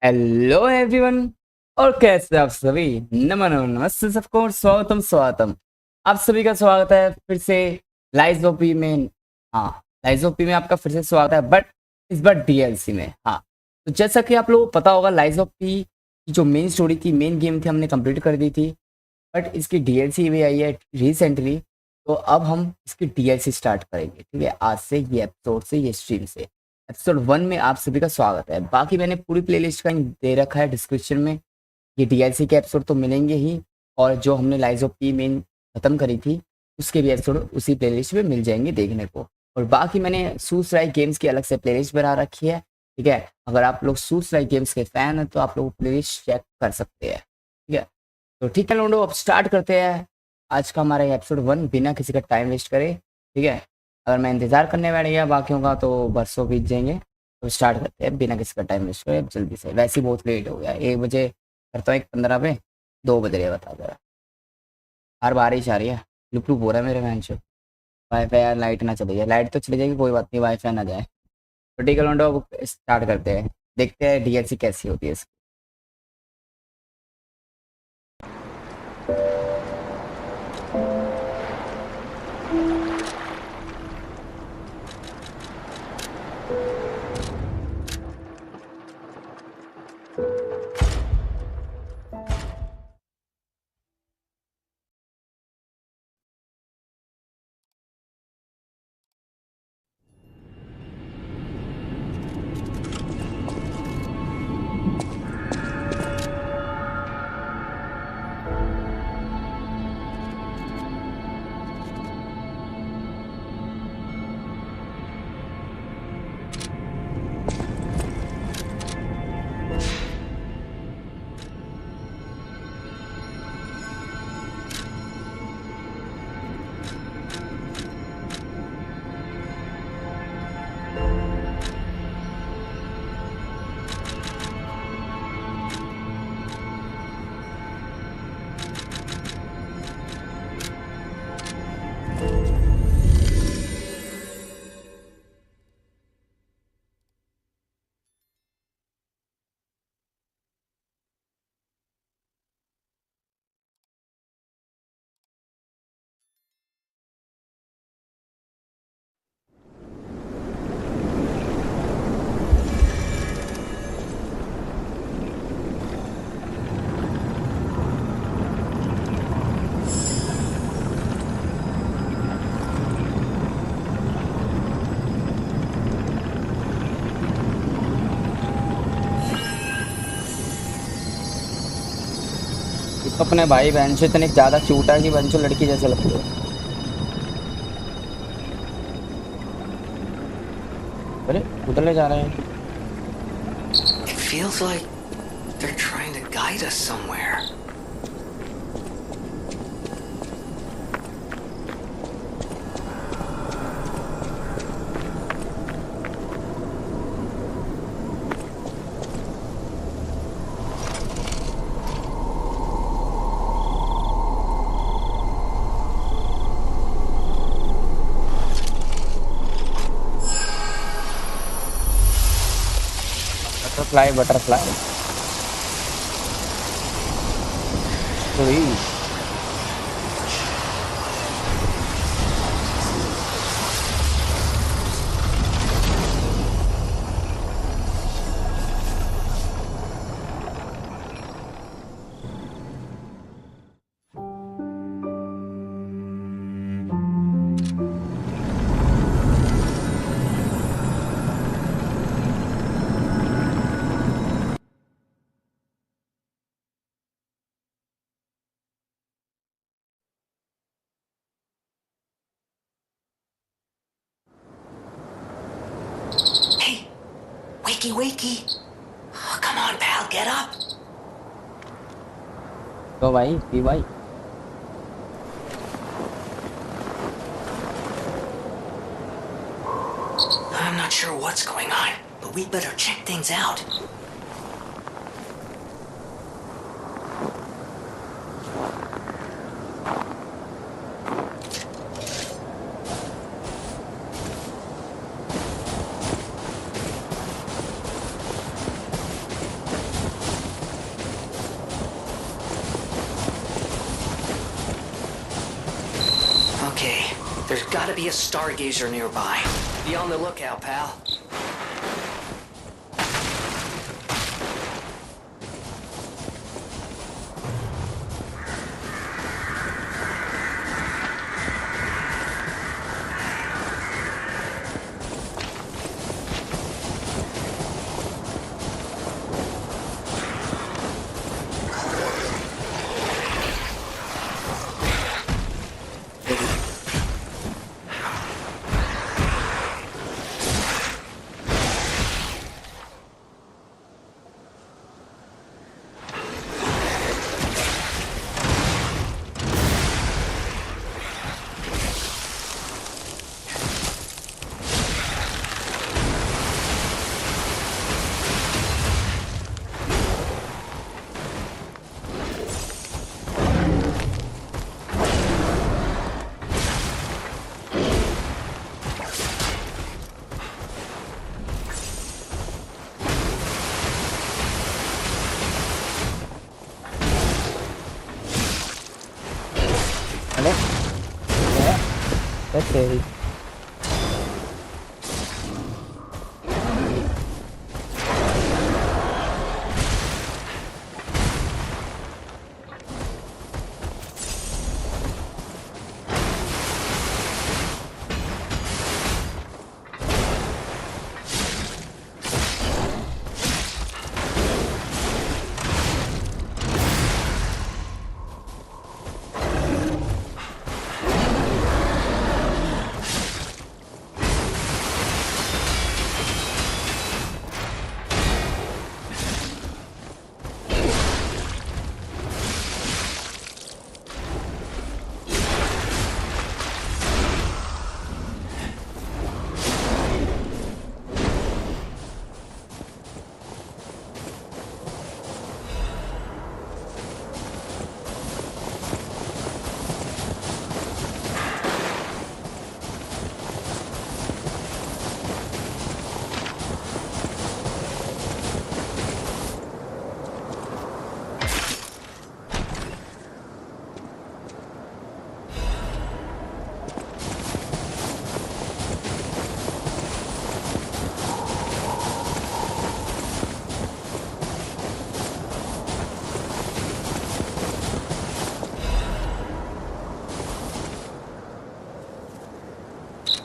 Hello everyone. और कैसे आप सभी? नमन नमस्ते सबको, स्वागतम स्वागतम। आप सभी का स्वागत है फिर से लाइज ओपी में। हाँ, लाइज ओपी में आपका फिर से स्वागत है, बट इस बार डीएलसी में। हाँ, तो जैसा कि आप लोगों को पता होगा, लाइज ओपी की जो मेन स्टोरी थी, मेन गेम थी, हमने कंप्लीट कर दी थी। बट इसकी डीएलसी भी आई है रिसेंटली, तो अब हम इसकी डीएलसी स्टार्ट करेंगे। ठीक है, आज से ये एपिसोड से, ये स्ट्रीम से। एपिसोड 1 में आप सभी का स्वागत है। बाकी मैंने पूरी प्लेलिस्ट का दे रखा है डिस्क्रिप्शन में। ये डीएलसी के एपिसोड तो मिलेंगे ही, और जो हमने लाइज ऑफ पी मेन ख़त्म करी थी उसके भी एपिसोड उसी प्लेलिस्ट में मिल जाएंगे देखने को। और बाकी मैंने सूसलाइक गेम्स की अलग से प्लेलिस्ट बना रखी है। ठीक है, अगर आप लोग सूसलाइक गेम्स के फ़ैन हैं तो आप लोग प्लेलिस्ट चेक कर सकते हैं। ठीक है, तो ठीक है लोगों, अब स्टार्ट करते हैं आज का हमारा एपिसोड 1 बिना किसी का टाइम वेस्ट करे। ठीक है, अगर मैं इंतज़ार करने बैठ गया बाकियों का तो बरसों बीत जाएंगे। तो स्टार्ट करते हैं बिना किसी का टाइम वेस्ट करे जल्दी से। वैसे ही बहुत लेट हो गया, 1 बजे करता हूँ, 1:15 पे 2 बज रहे, बता जरा। हर बारिश आ रही है, लुप लुप हो रहा है मेरे मैन से। वाईफाई यार, लाइट ना चली जाए। लाइट तो चली जाएगी, कोई बात नहीं, वाईफाई ना जाए। तो ठीक है लोगों, अब स्टार्ट करते हैं, देखते हैं डीएलसी कैसी होती है इसकी। तो अपने भाई बहन से इतने ज़्यादा क्यूट है कि बहन लड़की जैसे लगती है। अरे उधर ले जा रहे हैं। It feels like they're trying to guide us somewhere. Butterfly butterfly थोड़ी। Hey, wakey wakey. Oh, come on, pal, get up. तो भाई पी भाई। I'm not sure what's going on, but we better check things out. Gotta be a stargazer nearby. Be on the lookout, pal. Okay.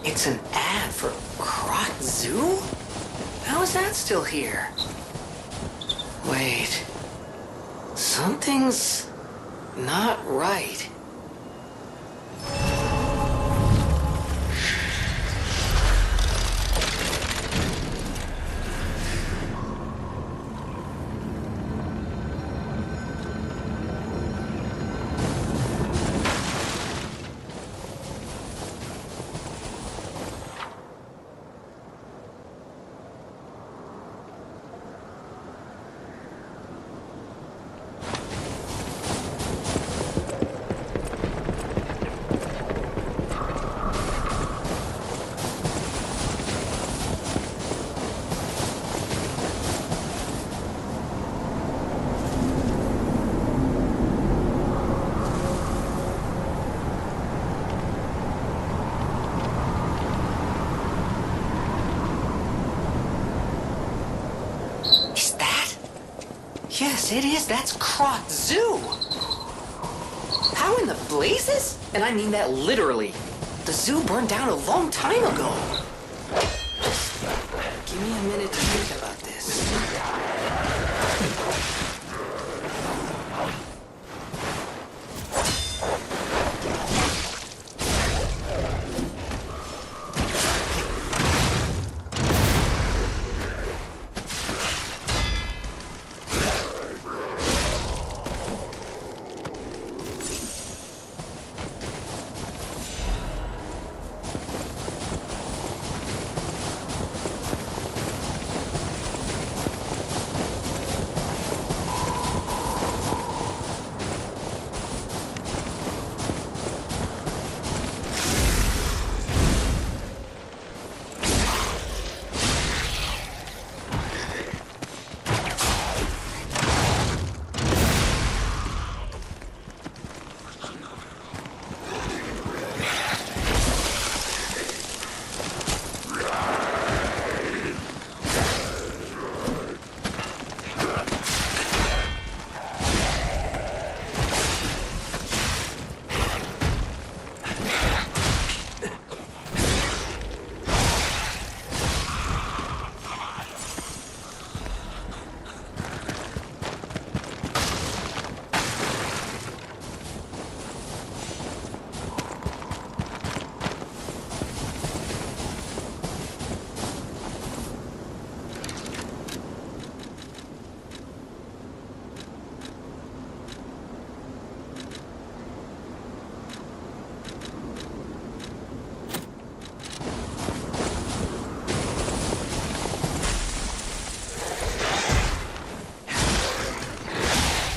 It's an ad for Croc Zoo? How is that still here? Wait. Something's not right. Yes, it is. That's Croc Zoo. How in the blazes? And I mean that literally. The zoo burned down a long time ago. Give me a minute to think about this.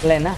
लेना।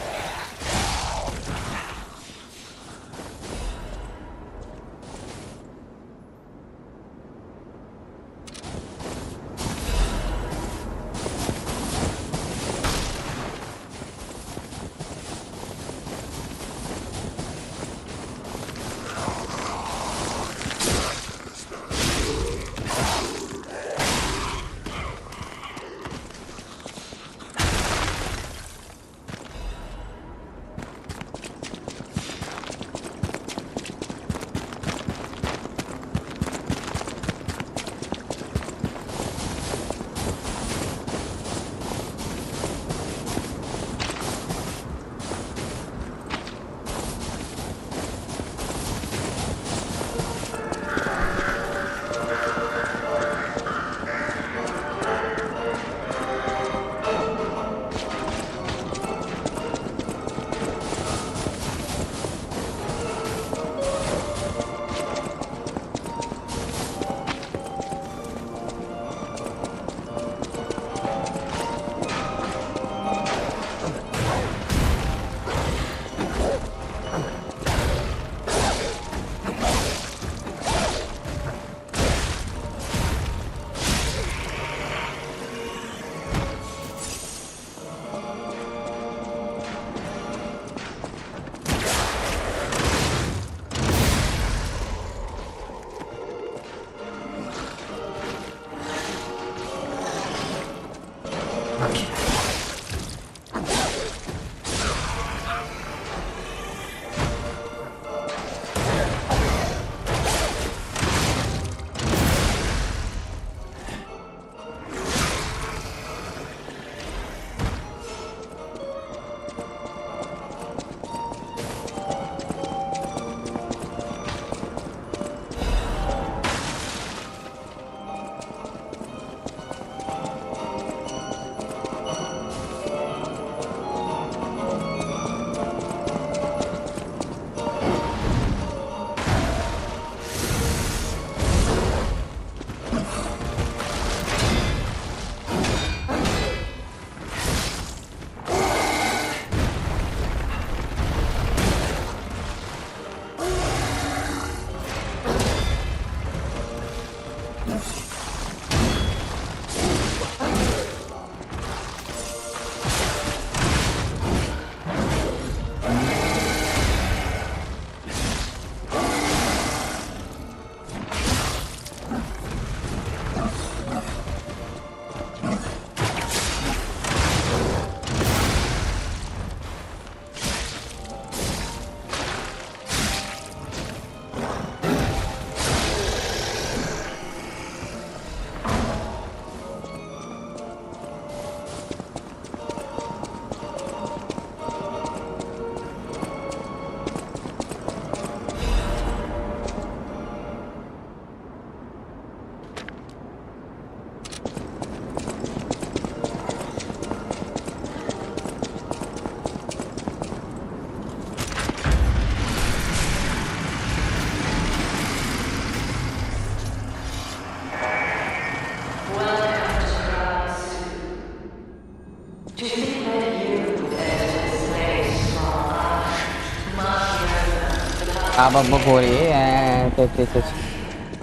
आप बक हो रही है तो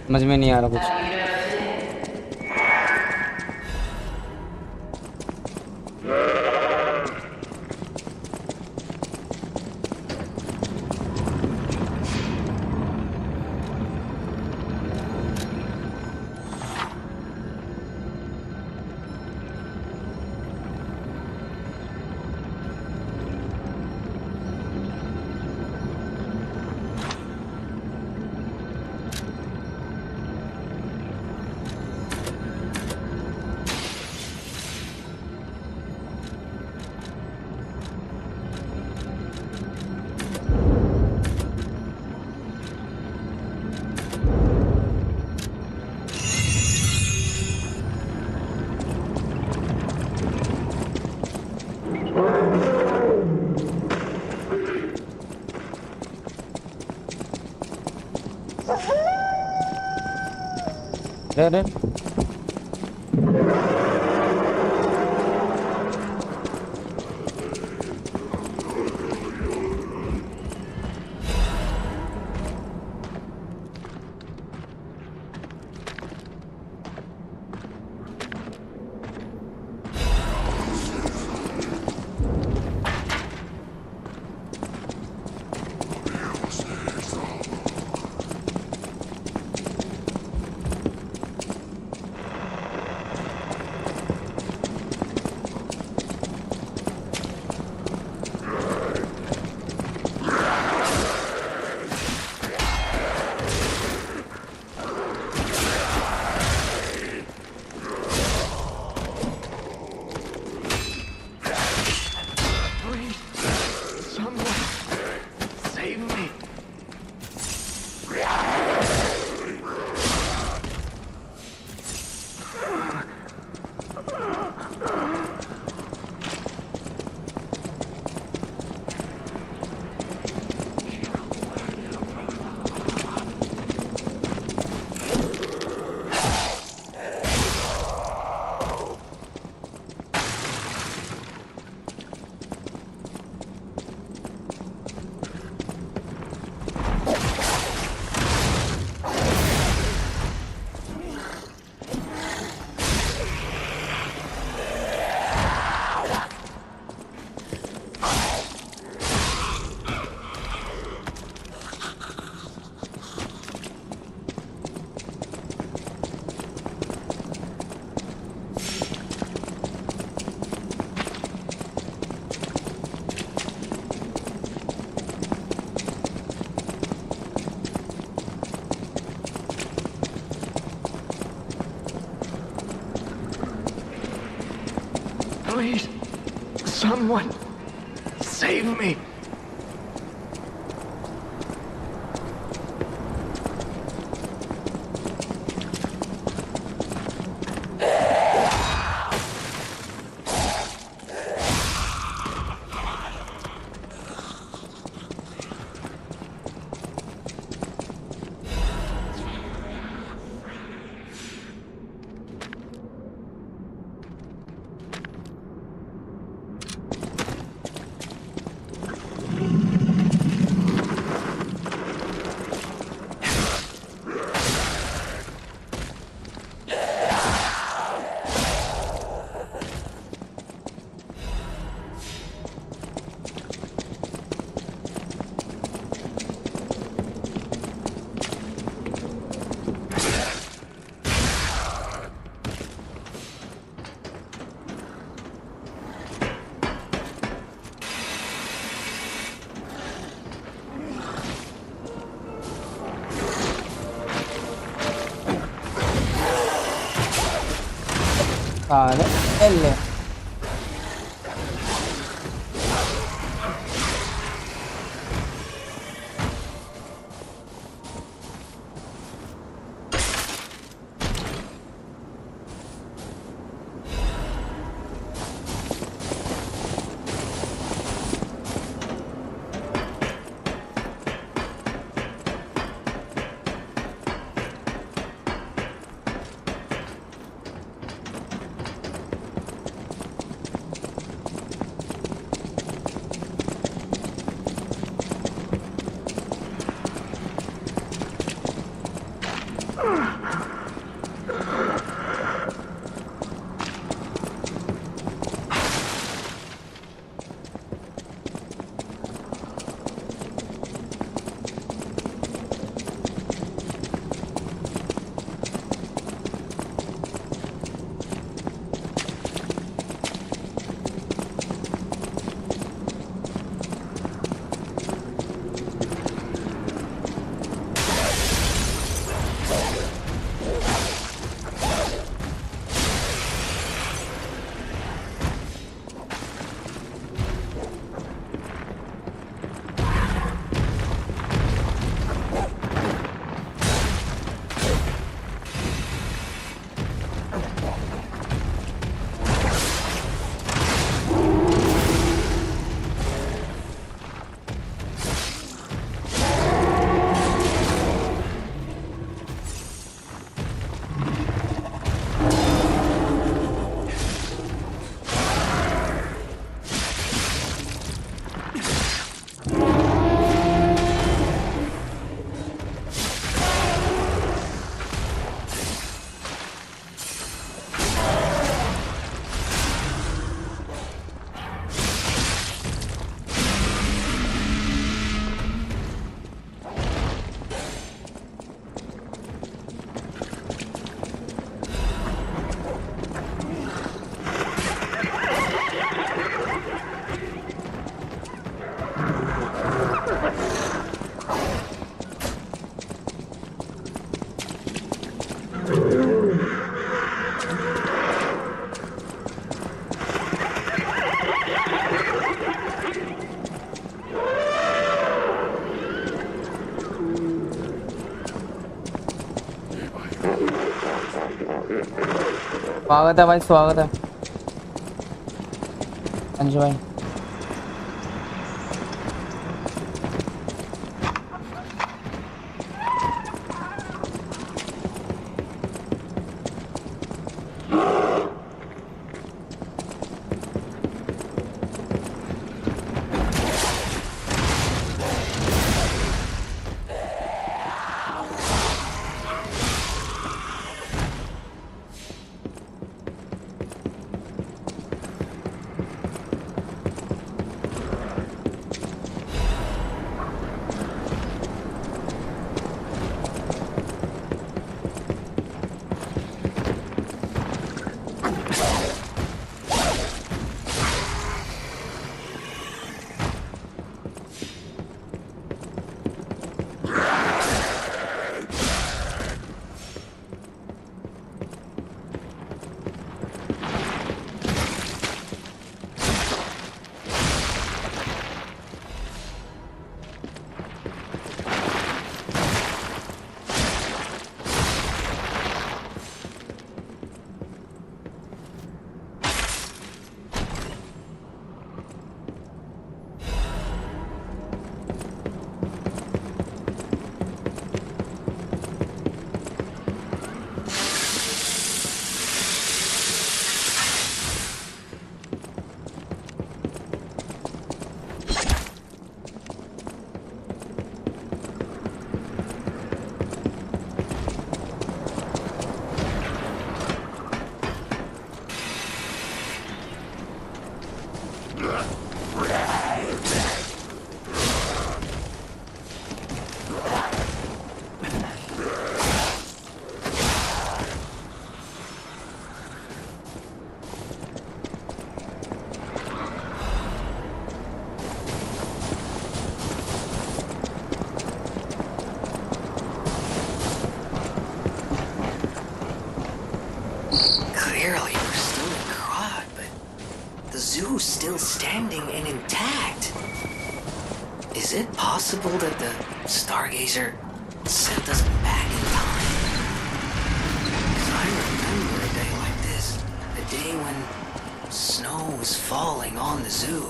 समझ में नहीं आ रहा कुछ। अरे Someone save me. Vale, L. स्वागत है भाई, स्वागत है अंजू भाई। Clearly, we're still in Krog, but the zoo's still standing and intact. Is it possible that the Stargazer sent us back in time? 'Cause I remember a day like this, a day when snow was falling on the zoo.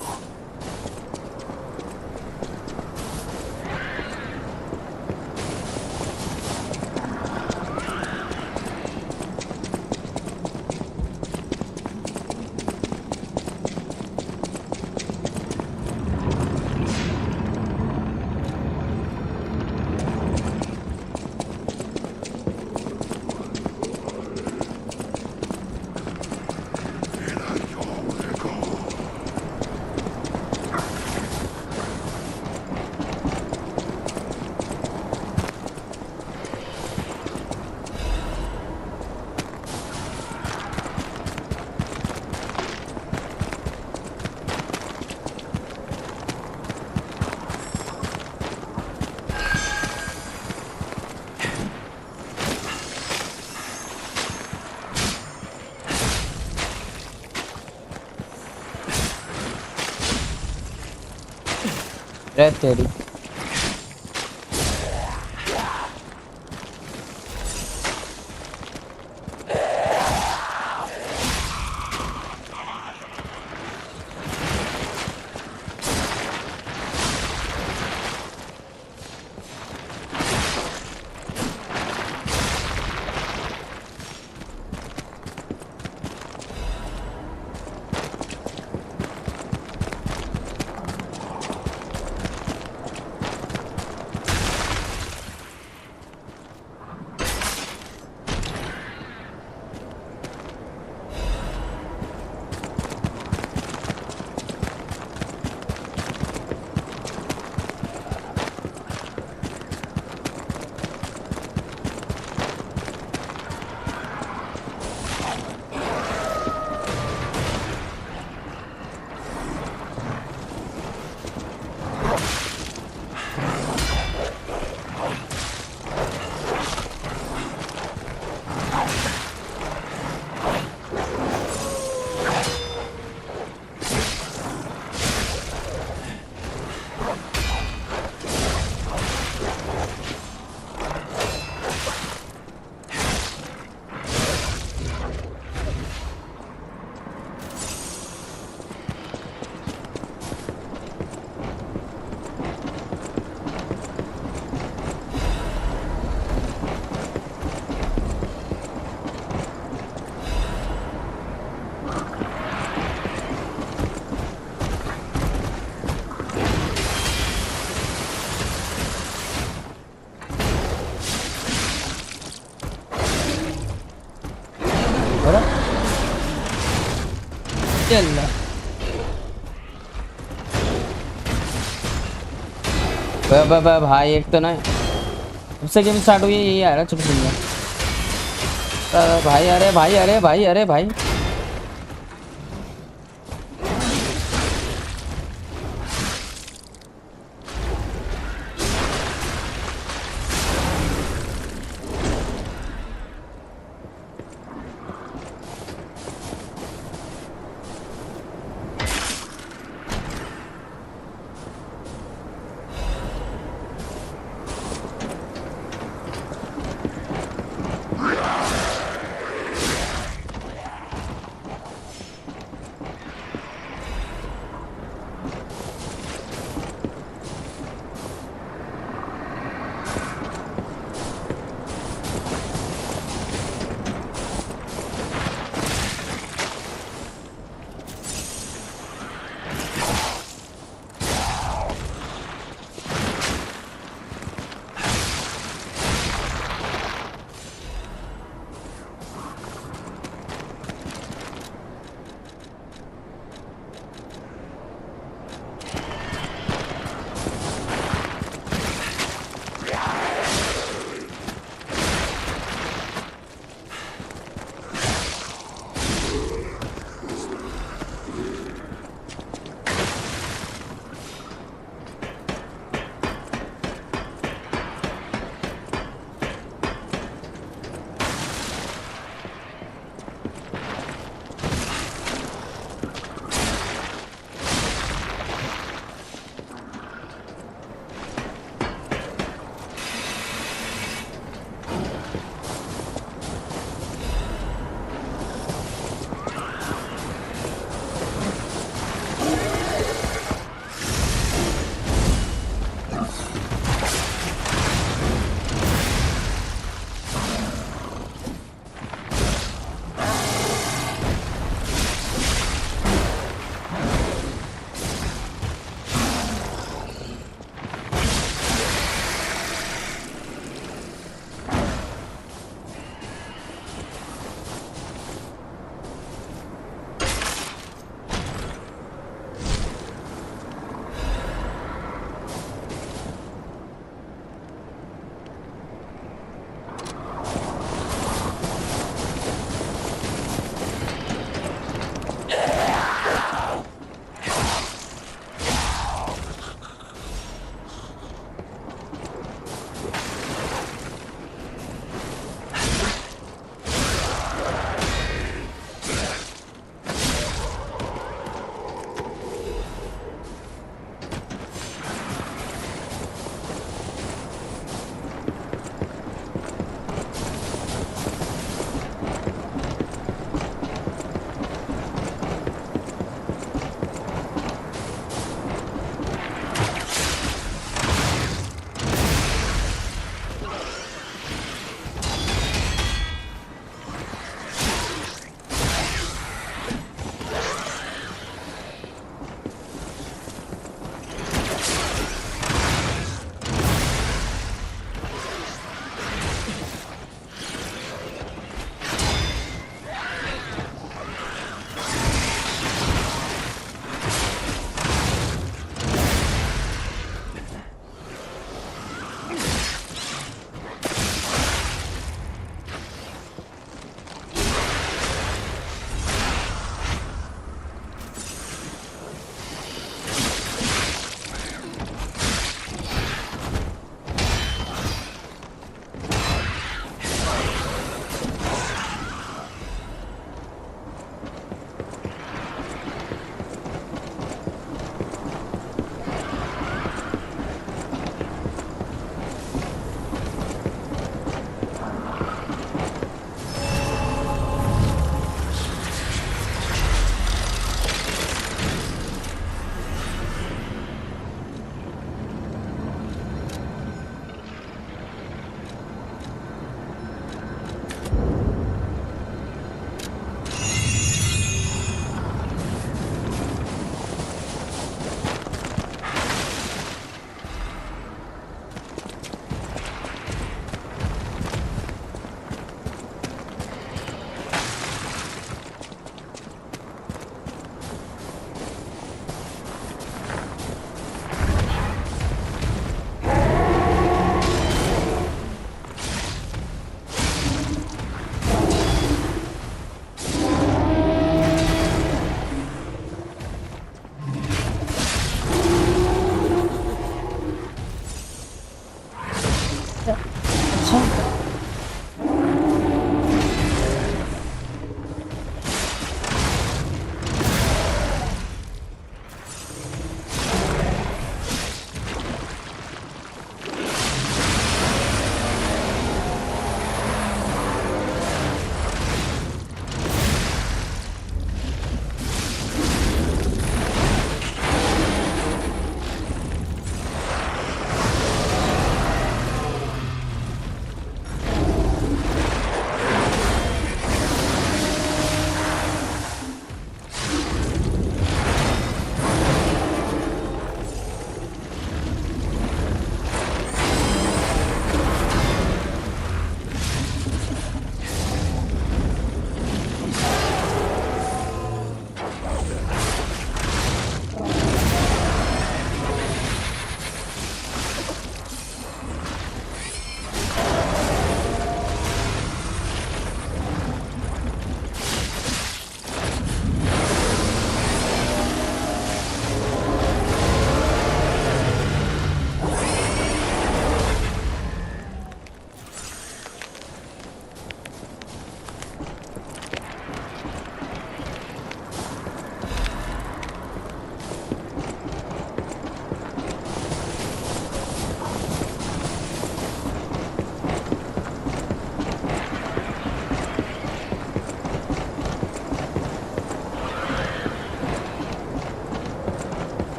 रे तेरी चल भाई एक तो ना जब से game start हुई है यही आ रहा चुप सुन भाई अरे भाई अरे भाई अरे भाई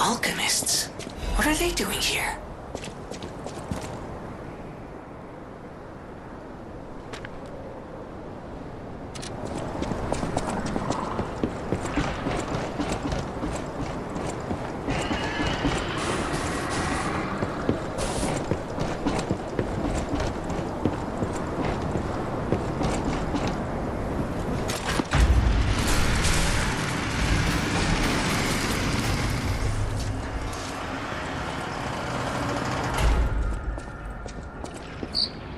alchemists. What are they doing here?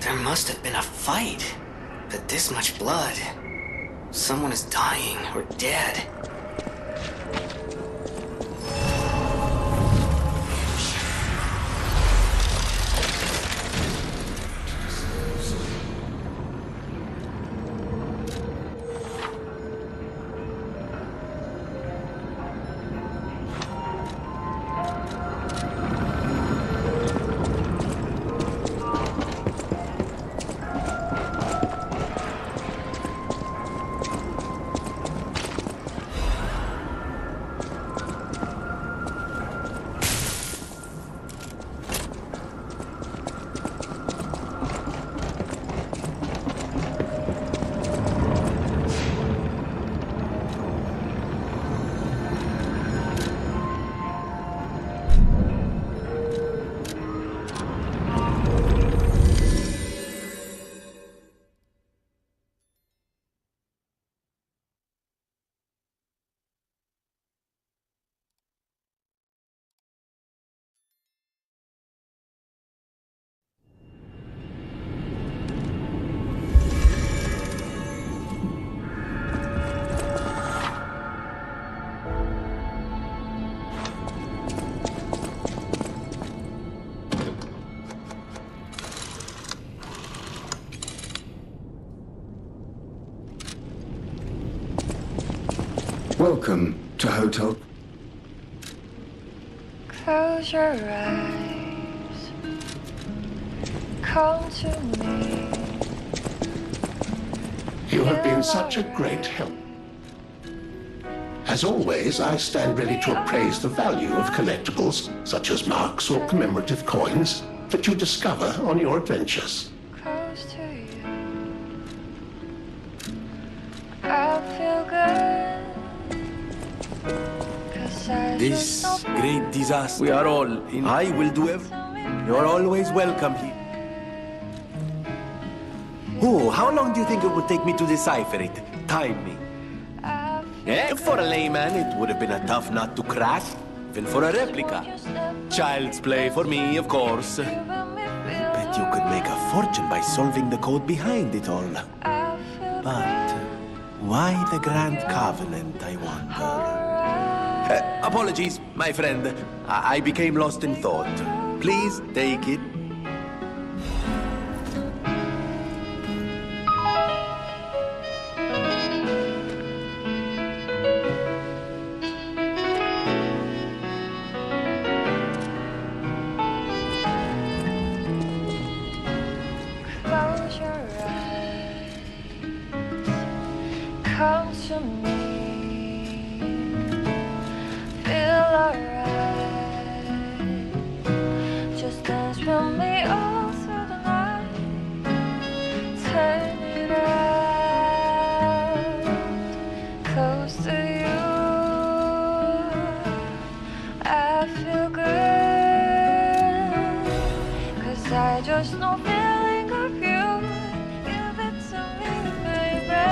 There must have been a fight, but this much blood. Someone is dying or dead. Welcome to Hotel. Close your eyes, come to me. You have been such a great help. As always, I stand ready to appraise the value of collectibles, such as marks or commemorative coins, that you discover on your adventures. Close to you, I feel good. 'Cause I This just know great disaster we are all in. I will do everything. You're always welcome here. Oh, how long do you think it would take me to decipher it? Time me. I feel For a layman, it would have been a tough nut to crack, even for a replica. Child's play for me, of course. Bet you could make a fortune by solving the code behind it all. But why the Grand Covenant, I wonder? Apologies, my friend. I became lost in thought. Please take it. close your eyes, come to me. Feel alright. Just dance with me all through the night. Turn it out. Close to you. I feel good. 'Cause I just know feeling of you. Give it to me, baby.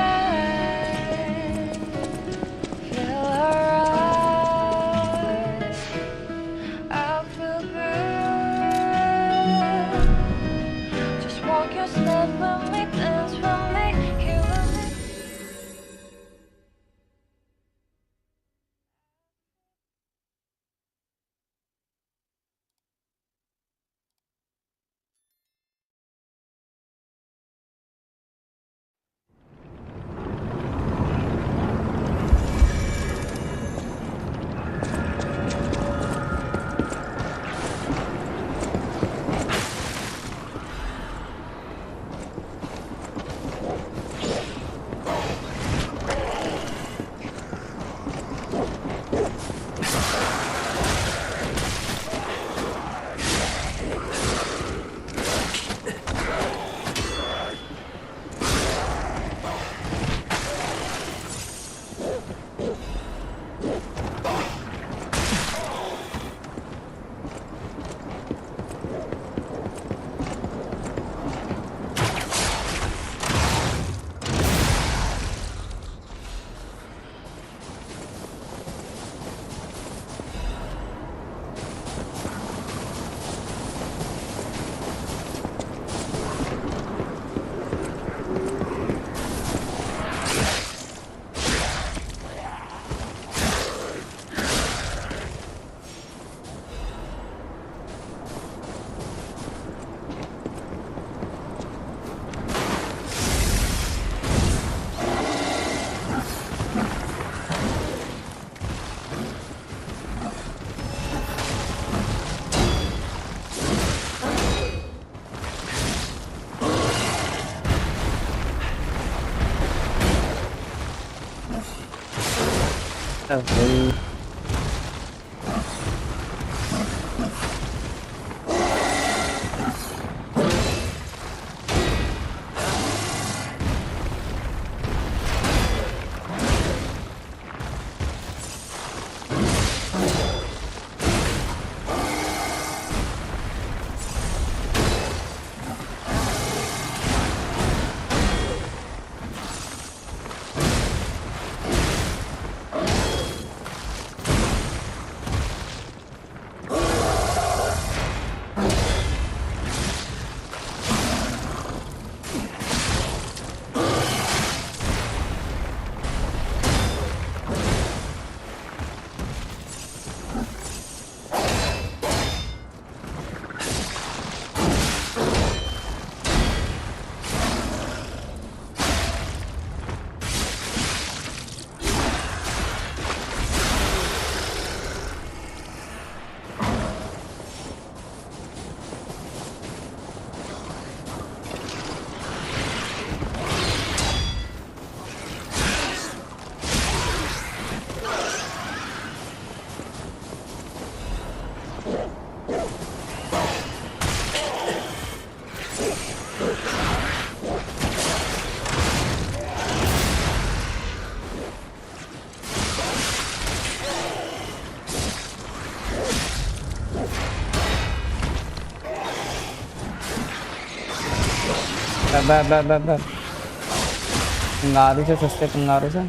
Kangaroo से सस्ते kangaroo से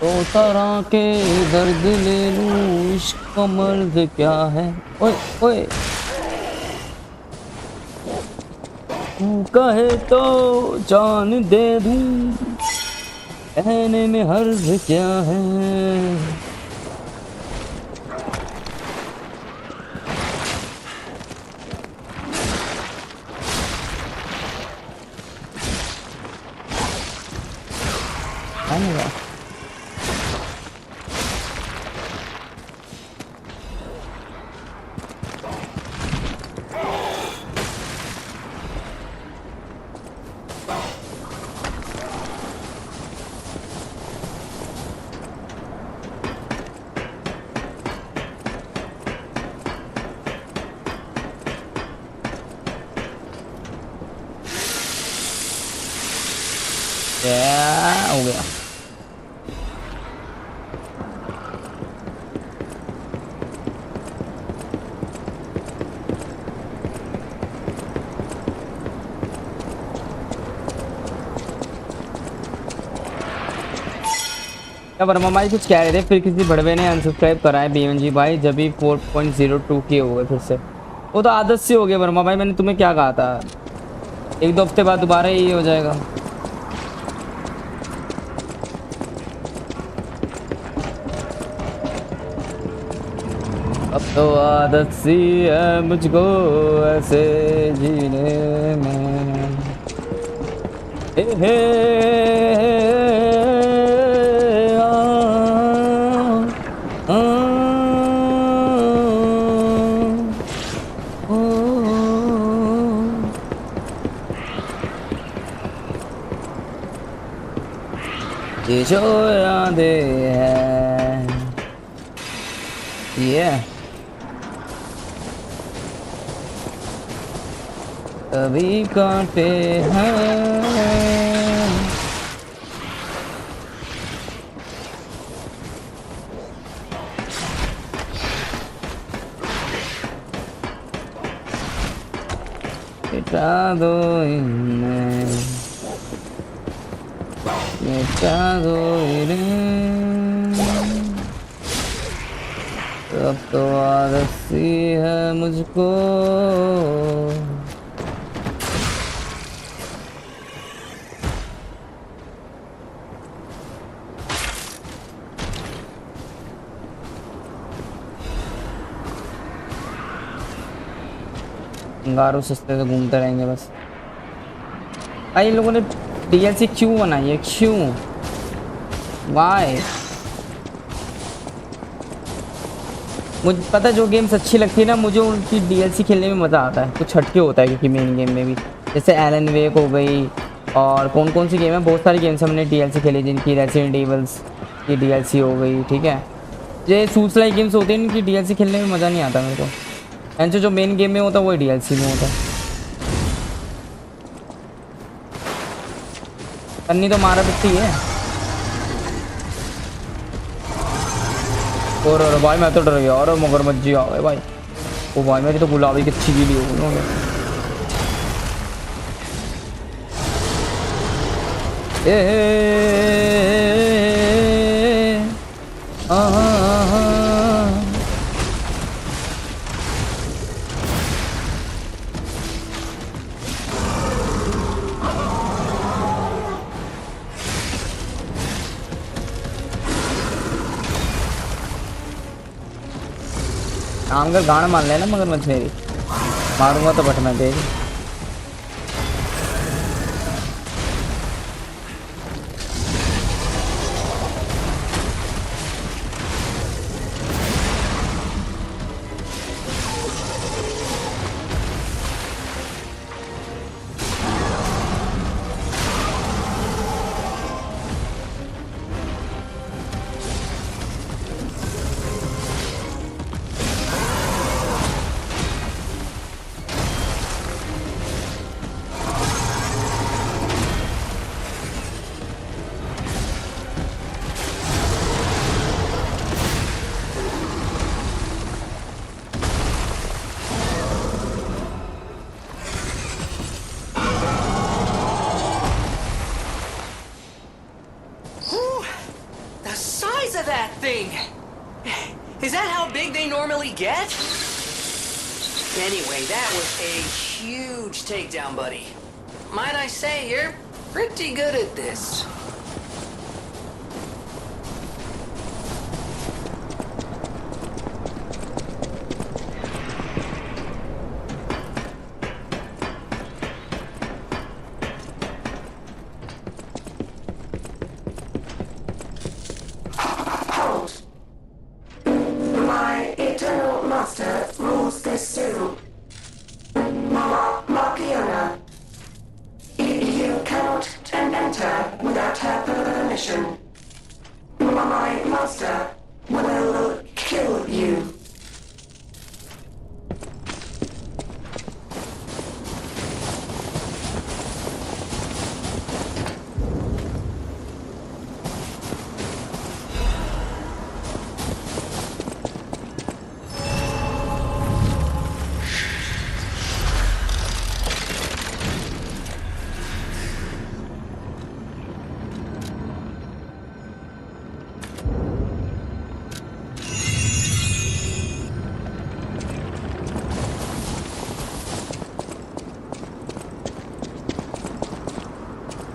तो तरह के दर्द ले लूं, इश्क मर्द क्या है। ओए ओए तू कहे तो जान दे दूं, कहने में हर्ज क्या है। हो गया। वर्मा भाई कुछ कह रहे थे, फिर किसी बड़वे ने अनसब्सक्राइब करा है बीएमजी भाई, जब भी 4.02 के हो गए फिर से। वो तो आदत से हो गया वर्मा भाई, मैंने तुम्हें क्या कहा था, एक दो हफ्ते बाद दोबारा यही हो जाएगा। अब तो आदत सी है मुझको ऐसे जीने में। हे ये जो यादें हैं कभी कांटे हैं। मिटा दो इन्हें, मिटा दो इन्हें, अब तो आदत सी है मुझको। कंगारू सस्ते से घूमते रहेंगे बस। भाई इन लोगों ने डीएलसी क्यों बनाई है, क्यों, वाई? मुझे पता है जो गेम्स अच्छी लगती है ना, मुझे उनकी डीएलसी खेलने में मज़ा आता है, कुछ हटके होता है क्योंकि मेन गेम में भी, जैसे एलन वेक हो गई और कौन कौन सी गेम है, बहुत सारी गेम्स हमने डीएलसी खेली जिनकी, रेसिडेंट एविल्स की डीएलसी हो गई, ठीक है। ये सूल्सलाइक गेम्स होते हैं इनकी डीएलसी खेलने में मज़ा नहीं आता मेरे को, एंड जो मेन गेम में होता है वही डीएलसी में होता है। पन्नी तो मारा पिटती है। और भाई मैं तो डर गया, और मगरमच्छ आ गए भाई। ओ भाई मेरी तो गुलाबी की अच्छी वीडियो उन्होंने। आम का गाना मान लेना मगरमच्छ मेरी, मारूंगा तो बट मैं तेज। Is that how big they normally get? Anyway, that was a huge takedown, buddy. Might I say, you're pretty good at this.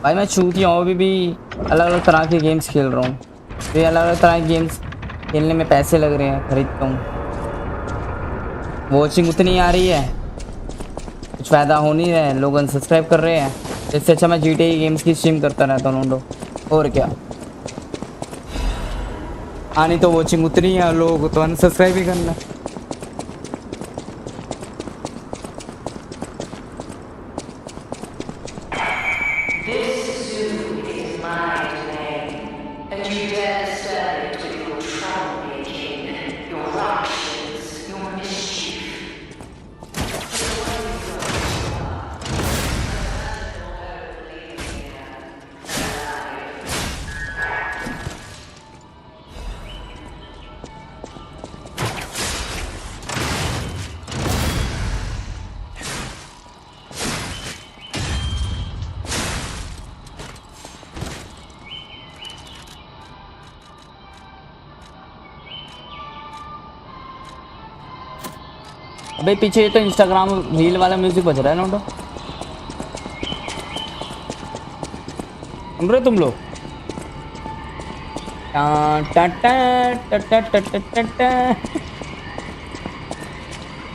भाई मैं चूतिया हूँ, अभी भी अलग अलग तरह के गेम्स खेल रहा हूँ। ये अलग अलग तरह के गेम्स खेलने में पैसे लग रहे हैं, खरीदता हूँ। वॉचिंग उतनी आ रही है, कुछ फ़ायदा हो नहीं रहा है, लोग अनसब्सक्राइब कर रहे हैं। इससे अच्छा मैं GTA गेम्स की स्ट्रीम करता रहता हूँ लोगों, और क्या। आनी तो वॉचिंग उतनी है, लोग तो अनसब्सक्राइब ही करना। अबे पीछे ये तो इंस्टाग्राम रील वाला म्यूजिक बज रहा है नोटो। सुन रहे तुम लोग?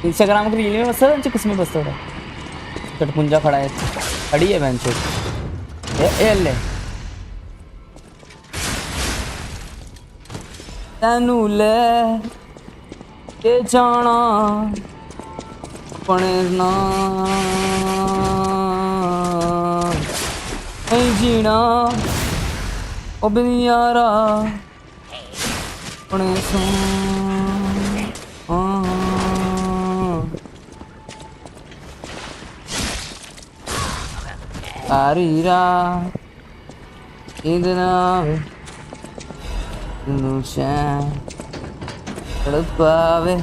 इंस्टाग्राम की रील में बसता था, किस में बसता था? चटपुंजा खड़ा है, खड़ी है बेंच ए ले तनुले ये जाना पड़े ना नहीं जीना ओ बिन यारा पड़े सो आरीरा इतना नुचा तड़पावे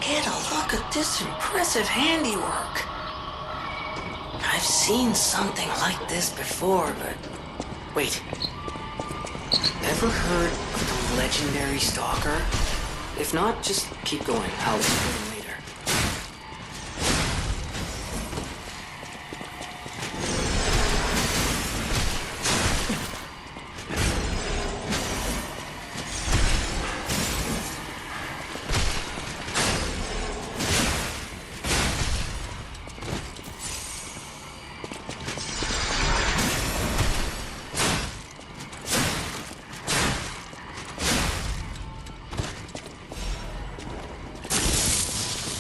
Get a look at this impressive handiwork. I've seen something like this before, but... Wait. Ever heard of the legendary stalker? If not, just keep going. I'll explain later.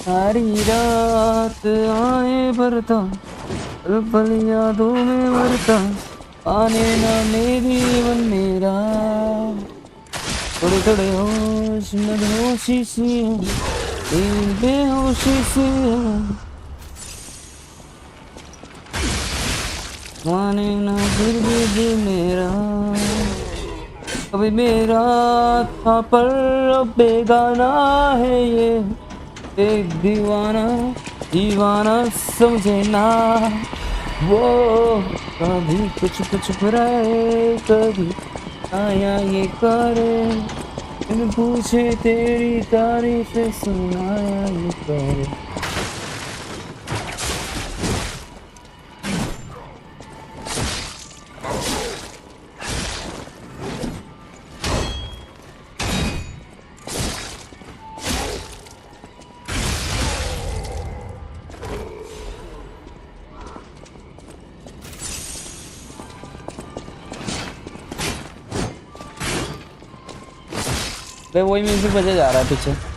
सारी रात आए भरता पल पल यादों में भरता आने ना मेरी मन मेरा थोड़े थोड़े होश मदहोशी सी बेहोशी सी माने ना फिर भी दिल मेरा कभी मेरा था पर अब बेगाना है ये एक दीवाना दीवाना समझे ना वो कभी कुछ कुछ बुराए कभी आया ये करे इन पूछे तेरी तारीफ सुनाया ये करे भाई वही म्यूजिक बजा जा रहा है पीछे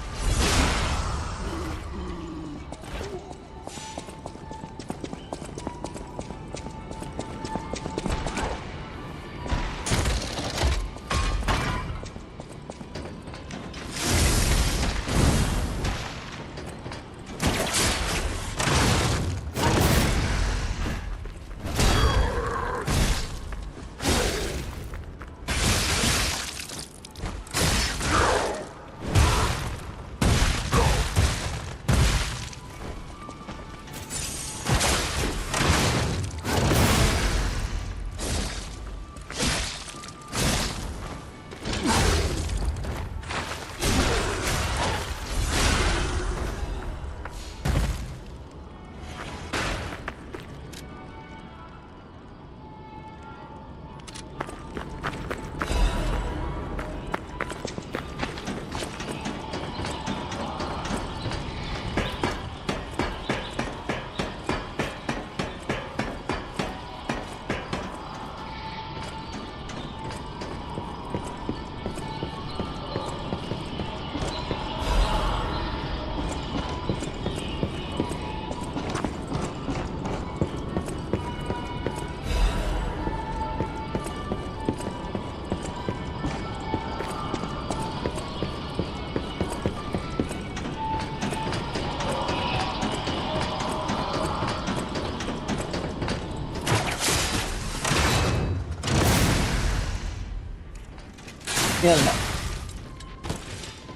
यल्ला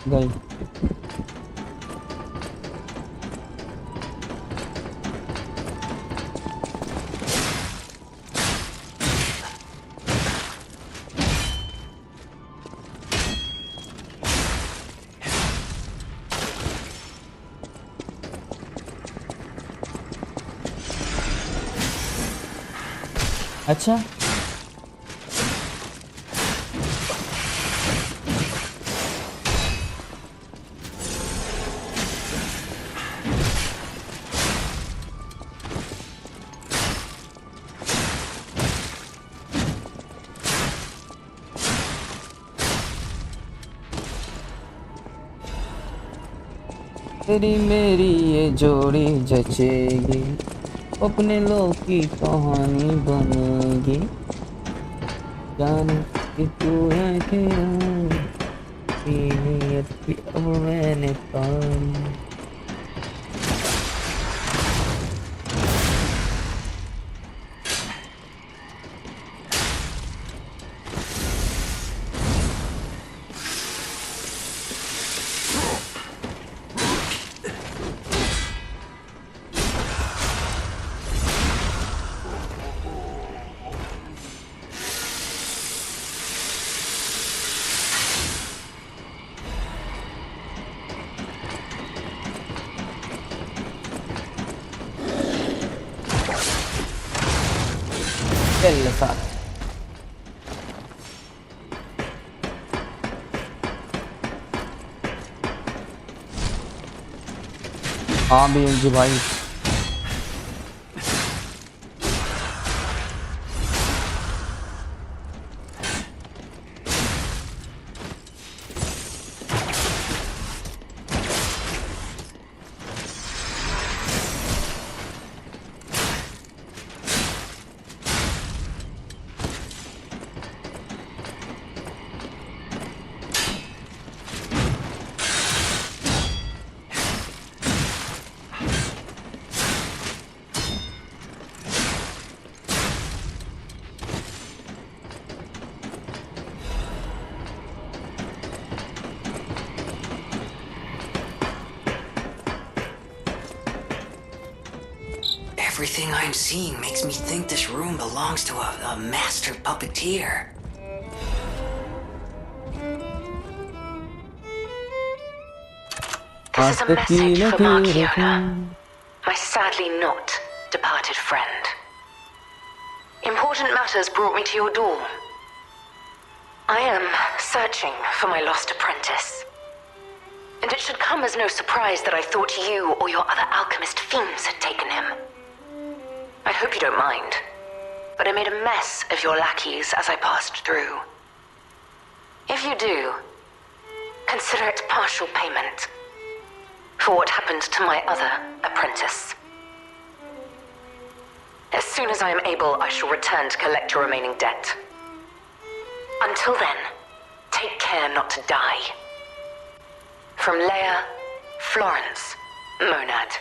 गई अच्छा तेरी मेरी ये जोड़ी जचेगी, अपने लोग की कहानी बनेगी, जाने कि तू है क्या, नीयत की अब मैंने पाई। चल साथ हाँ भी जी भाई Everything I'm seeing makes me think this room belongs to a master puppeteer. This is a message for Markiona, my sadly not departed friend. Important matters brought me to your door. I am searching for my lost apprentice. And it should come as no surprise that I thought you or your other alchemist fiends had taken him. I hope you don't mind, but I made a mess of your lackeys as I passed through. If you do, consider it partial payment for what happened to my other apprentice. As soon as I am able, I shall return to collect your remaining debt. Until then, take care not to die. From Leia, Florence, Monad.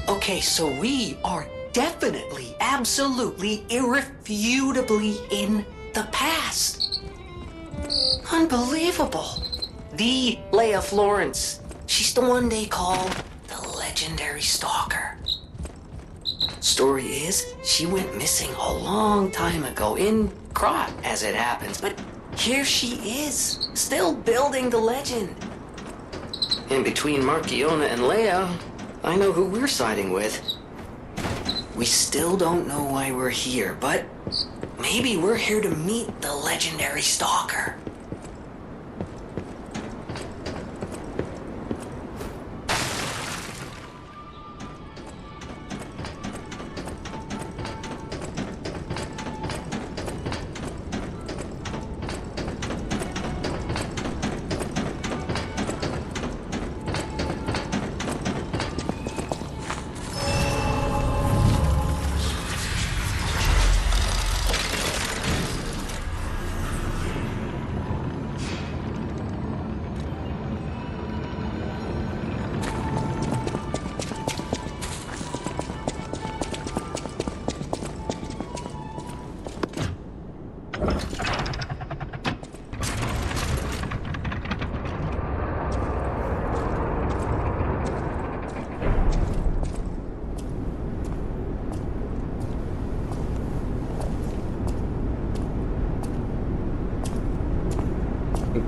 Okay, so we are definitely, absolutely, irrefutably in the past. Unbelievable. The Leia Florence. She's the one they call the legendary stalker. Story is, she went missing a long time ago in Krot, as it happens, but here she is, still building the legend. And between Markiona and Leia, I know who we're siding with. We still don't know why we're here, but maybe we're here to meet the legendary stalker.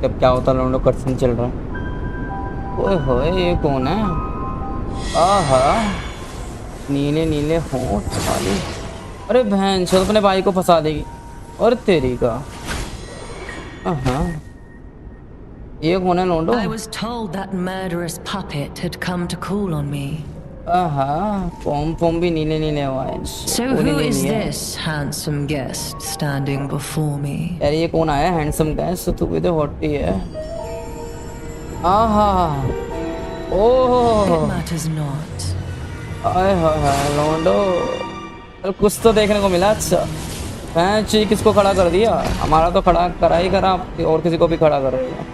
तब क्या होता लौंडो cutscene चल रहा है। ओए होए ये कौन है? आहा नीले नीले होंठ वाली। अरे बहन चल अपने भाई को फंसा देगी। और तेरी का हाँ ये कौन है लोंडो? I was told that murderous puppet had come to call on me. Pom pom भी नीले नीले हुआ है। So who is this handsome guest standing before me? यार ये कौन आया हैंडसम गेस्ट? तू भी तो हॉटी है। आहा ओह It matters not. आय हाय लोंडो चल कुछ तो देखने को मिला। अच्छा मैं ची किसको खड़ा कर दिया? हमारा तो खड़ा करा ही करा, और किसी को भी खड़ा कर दिया।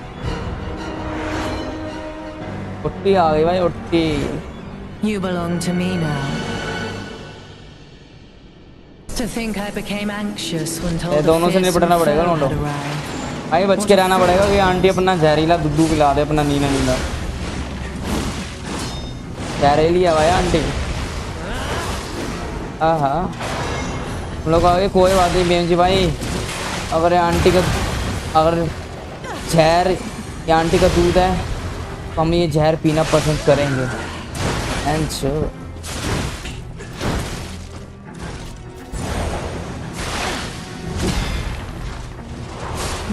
उट्टी आ गई भाई उट्टी। You belong to me now. To think I became anxious when told दोनों से निपटना पड़ेगा लोंडो भाई, बच के रहना पड़ेगा कि आंटी अपना जहरीला दूध पिला दे, अपना नीला नीला जहरीली है भाई आंटी। हाँ हम लोग आगे कोई बात नहीं बेम जी भाई, अगर आंटी का अगर जहर या आंटी का दूध है तो हम ये जहर पीना पसंद करेंगे। And sure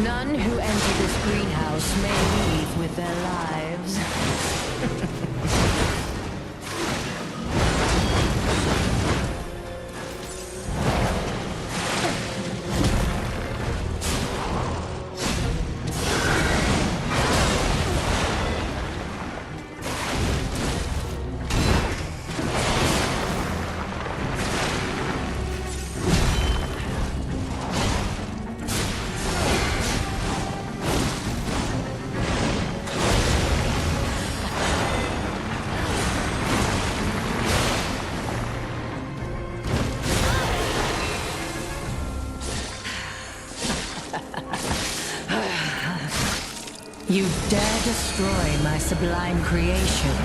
None who enter this greenhouse may leave with their lives. You dare destroy my sublime creation.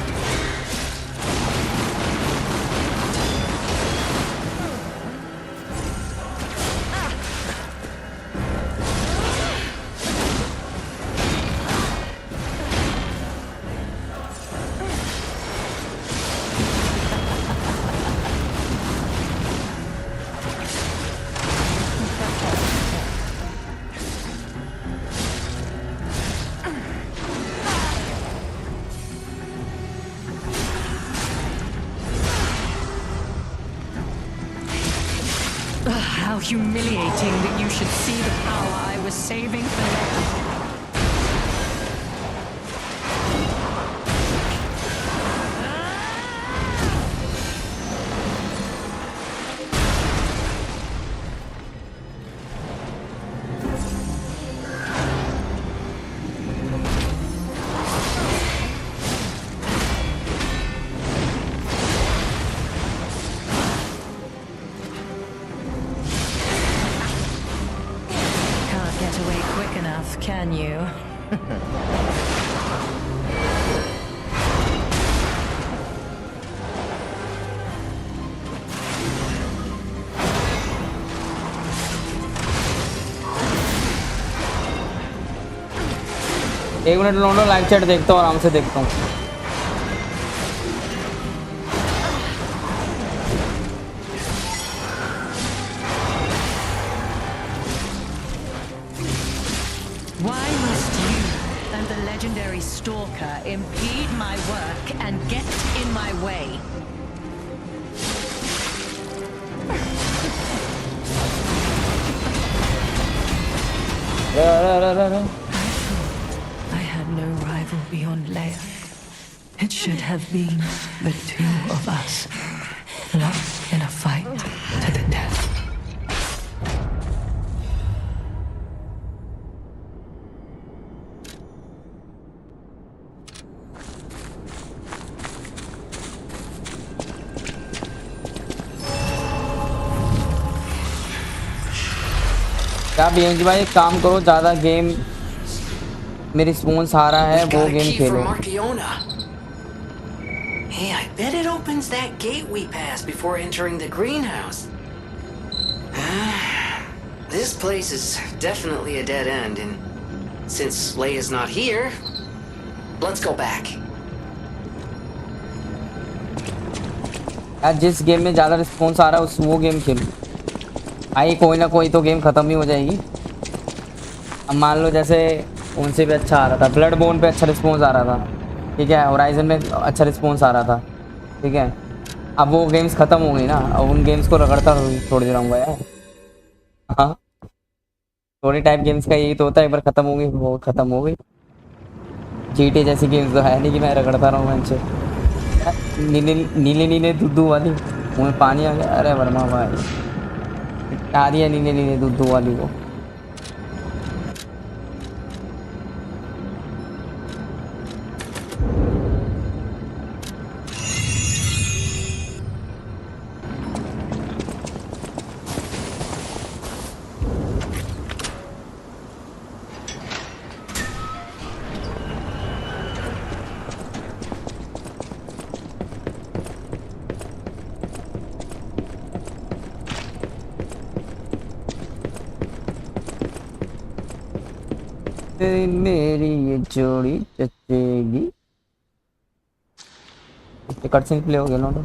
How humiliating that you should see the power I was saving for later. Can you? एक minute लोंडो live chat देखता हूँ, आराम से देखता हूँ। Why must you and the legendary stalker impede my work and get in my way? I had no rival beyond Leia. It should have been the two of us, locked in a fight to the death. क्या BMG भाई एक काम करो, ज़्यादा game मेरी spawns आ रहा है वो game Khelo. Hey, I bet it opens that gate we passed before entering the greenhouse. This place is definitely a dead end, and since Leia's not here, let's go back. यार जिस game में ज़्यादा response आ रहा है उस वो game खेलो भाई, कोई ना कोई तो गेम ख़त्म ही हो जाएगी। अब मान लो जैसे कौन से पे अच्छा आ रहा था, ब्लड बोर्न पे अच्छा रिस्पॉन्स आ रहा था, ठीक है, होराइजन में अच्छा रिस्पॉन्स आ रहा था, ठीक है। अब वो गेम्स ख़त्म हो गई ना, अब उन गेम्स को रगड़ता छोड़ दे रहूँगा यार। हाँ, थोड़ी टाइप गेम्स का यही तो होता है, एक बार ख़त्म हो गई वो ख़त्म हो गई। जीटी जैसी गेम्स तो है नहीं कि मैं रगड़ता रहूँ इनसे। नीले नीले नीले दूधू वाली, मुँह में पानी आ गया। अरे वर्मा भाई आ रही है नीले नीले दूधू वाली को। तेरी मेरी ये जोड़ी जचेगी। कट सीन प्ले हो गया ना।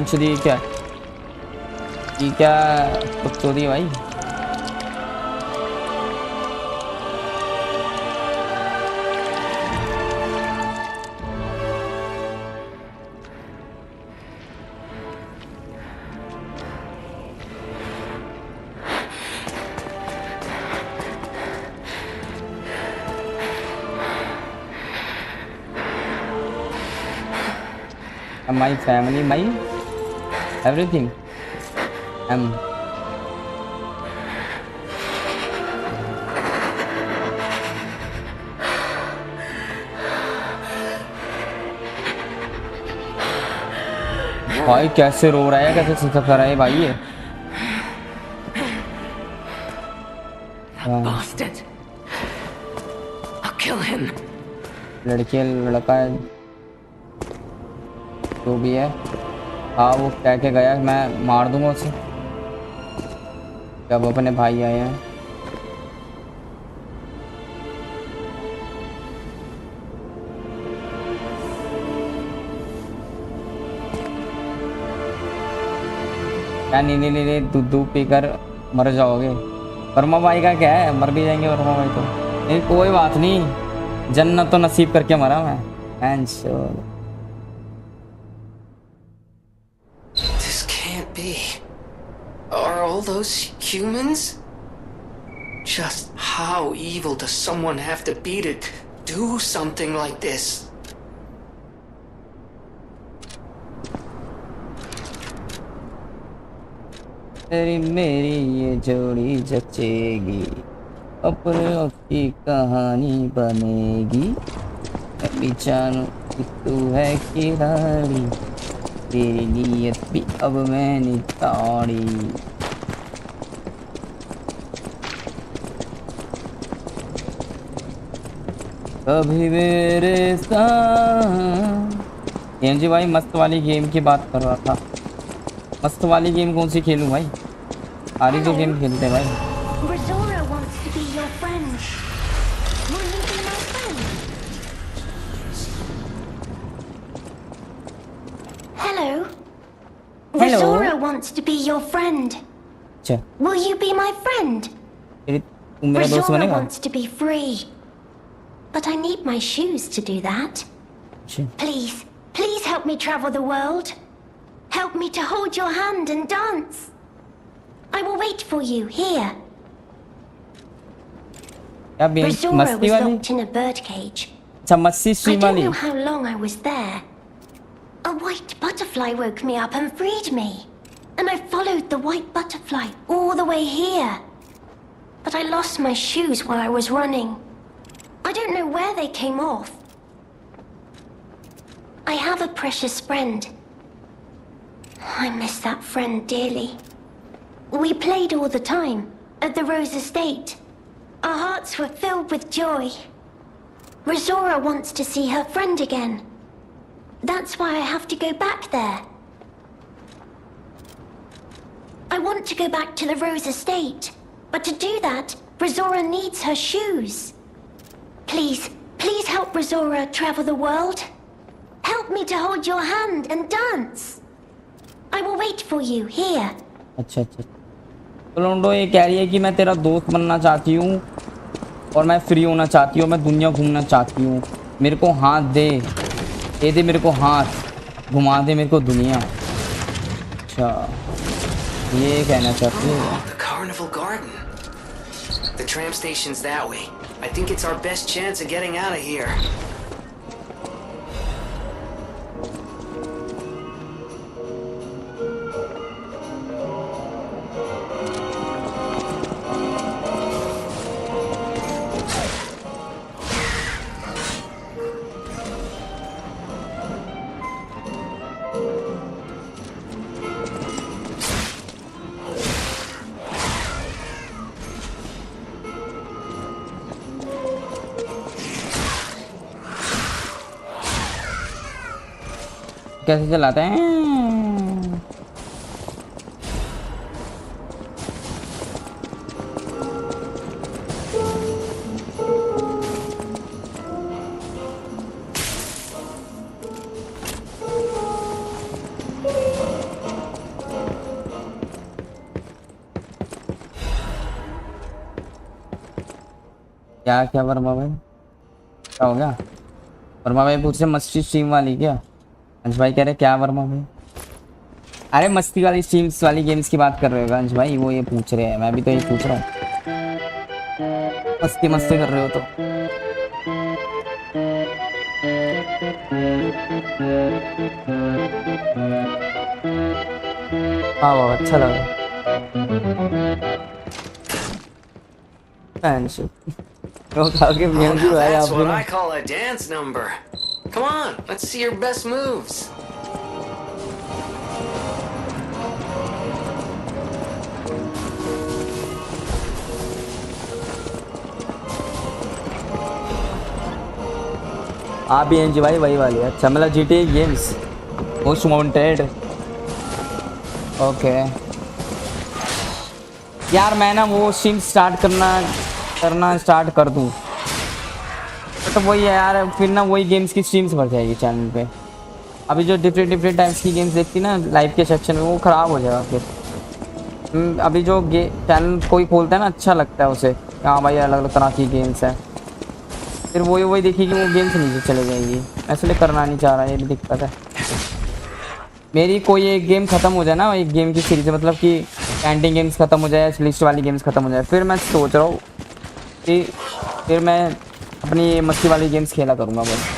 दी क्या ये क्या बकचोदी भाई। My family, my everything. भाई कैसे रो रहा है, कैसे सिसक रहा है भाई ये। Bastard. I'll kill him. लड़की लड़का है जो भी है। हाँ वो कह के गया मैं मार दूंगा उसे जब अपने भाई आए हैं। क्या नीले नीले दूध पीकर मर जाओगे। वर्मा भाई का क्या है, मर भी जाएंगे वर्मा भाई तो। नहीं कोई बात नहीं, जन्नत तो नसीब करके मरा मैं। Are all those humans? Just how evil does someone have to be to do something like this? तेरी मेरी ये जोड़ी जचेगी, अपनों की कहानी बनेगी। मैं जानूं कि तू है खिलाड़ी, तेरी नीयत भी अब मैंने ताड़ी। कभी मेरे साथ। एम जी भाई मस्त वाली गेम की बात कर रहा था। मस्त वाली गेम कौन सी खेलूं भाई, सारी जो गेम खेलते भाई। Resora wants to be your friend. अच्छा Will you be my friend? तुम मेरा दोस्त Resora बनेगा? wants to be free. But I need my shoes to do that. अच्छा Please help me travel the world. Help me to hold your hand and dance. I will wait for you here. क्या Resora मस्ती was वाली? locked in a birdcage. अच्छा मस्ती I stream don't वाली। know how long I was there. A white butterfly woke me up and freed me. And I followed the white butterfly all the way here. but I lost my shoes while I was running. I don't know where they came off. I have a precious friend. I miss that friend dearly. We played all the time at the Rose Estate. Our hearts were filled with joy. Rosora wants to see her friend again. That's why I have to go back there. I want to go back to the Rose Estate, but to do that, Rosora needs her shoes. Please, please help Rosora travel the world. Help me to hold your hand and dance. I will wait for you here. अच्छा अच्छा, तो लोंडो ये कह रही है कि मैं तेरा दोस्त बनना चाहती हूँ और मैं फ्री होना चाहती हूँ, मैं दुनिया घूमना चाहती हूँ, मेरे को हाथ दे, दे मेरे को हाथ, घुमा दे मेरे को दुनिया। अच्छा, ये कहना चाहती है। The Carnival Garden. The tram station's that way. I think it's our best chance of getting out of here. कैसे चलाते हैं? क्या क्या वर्मा भाई, क्या हो गया? वर्मा भाई पूछ रहे मस्ती स्ट्रीम वाली क्या? अंश भाई कह रहे क्या वर्मा भाई? अरे मस्ती वाली स्ट्रीम्स वाली गेम्स की बात कर रहे हो अंश भाई, वो ये पूछ रहे हैं, मैं भी तो ये पूछ रहा हूँ। मस्ती मस्ती कर रहे हो तो हाँ वाह अच्छा लगा। अंश वो खाके म्यूजिक भाई That's आपने what I call a dance number. Come on, let's see your best moves. आप भी एनजी भाई वही वाली है। अच्छा मतलब GTA games most wanted. Okay यार मैं ना वो स्ट्रीम स्टार्ट करना स्टार्ट कर दूँ तो वही है यार, फिर ना वही गेम्स की स्ट्रीम्स भर जाएगी चैनल पे। अभी जो डिफरेंट टाइप्स की गेम्स देखती ना लाइव के सेक्शन में, वो ख़राब हो जाएगा फिर। अभी जो चैनल कोई खोलता है ना अच्छा लगता है उसे, हाँ भाई अलग अलग तरह की गेम्स है, फिर वही देखिए कि वो गेम्स नीचे चले जाएंगी। मैं इसलिए करना नहीं चाह रहा, ये भी दिक्कत है मेरी। कोई एक गेम ख़त्म हो जाए ना, एक गेम की सीरीज, मतलब कि कैंटीन गेम्स ख़त्म हो जाए, लिस्ट वाली गेम्स ख़त्म हो जाए, फिर मैं सोच रहा हूँ कि फिर मैं अपनी मस्ती वाली गेम्स खेला करूँगा बस।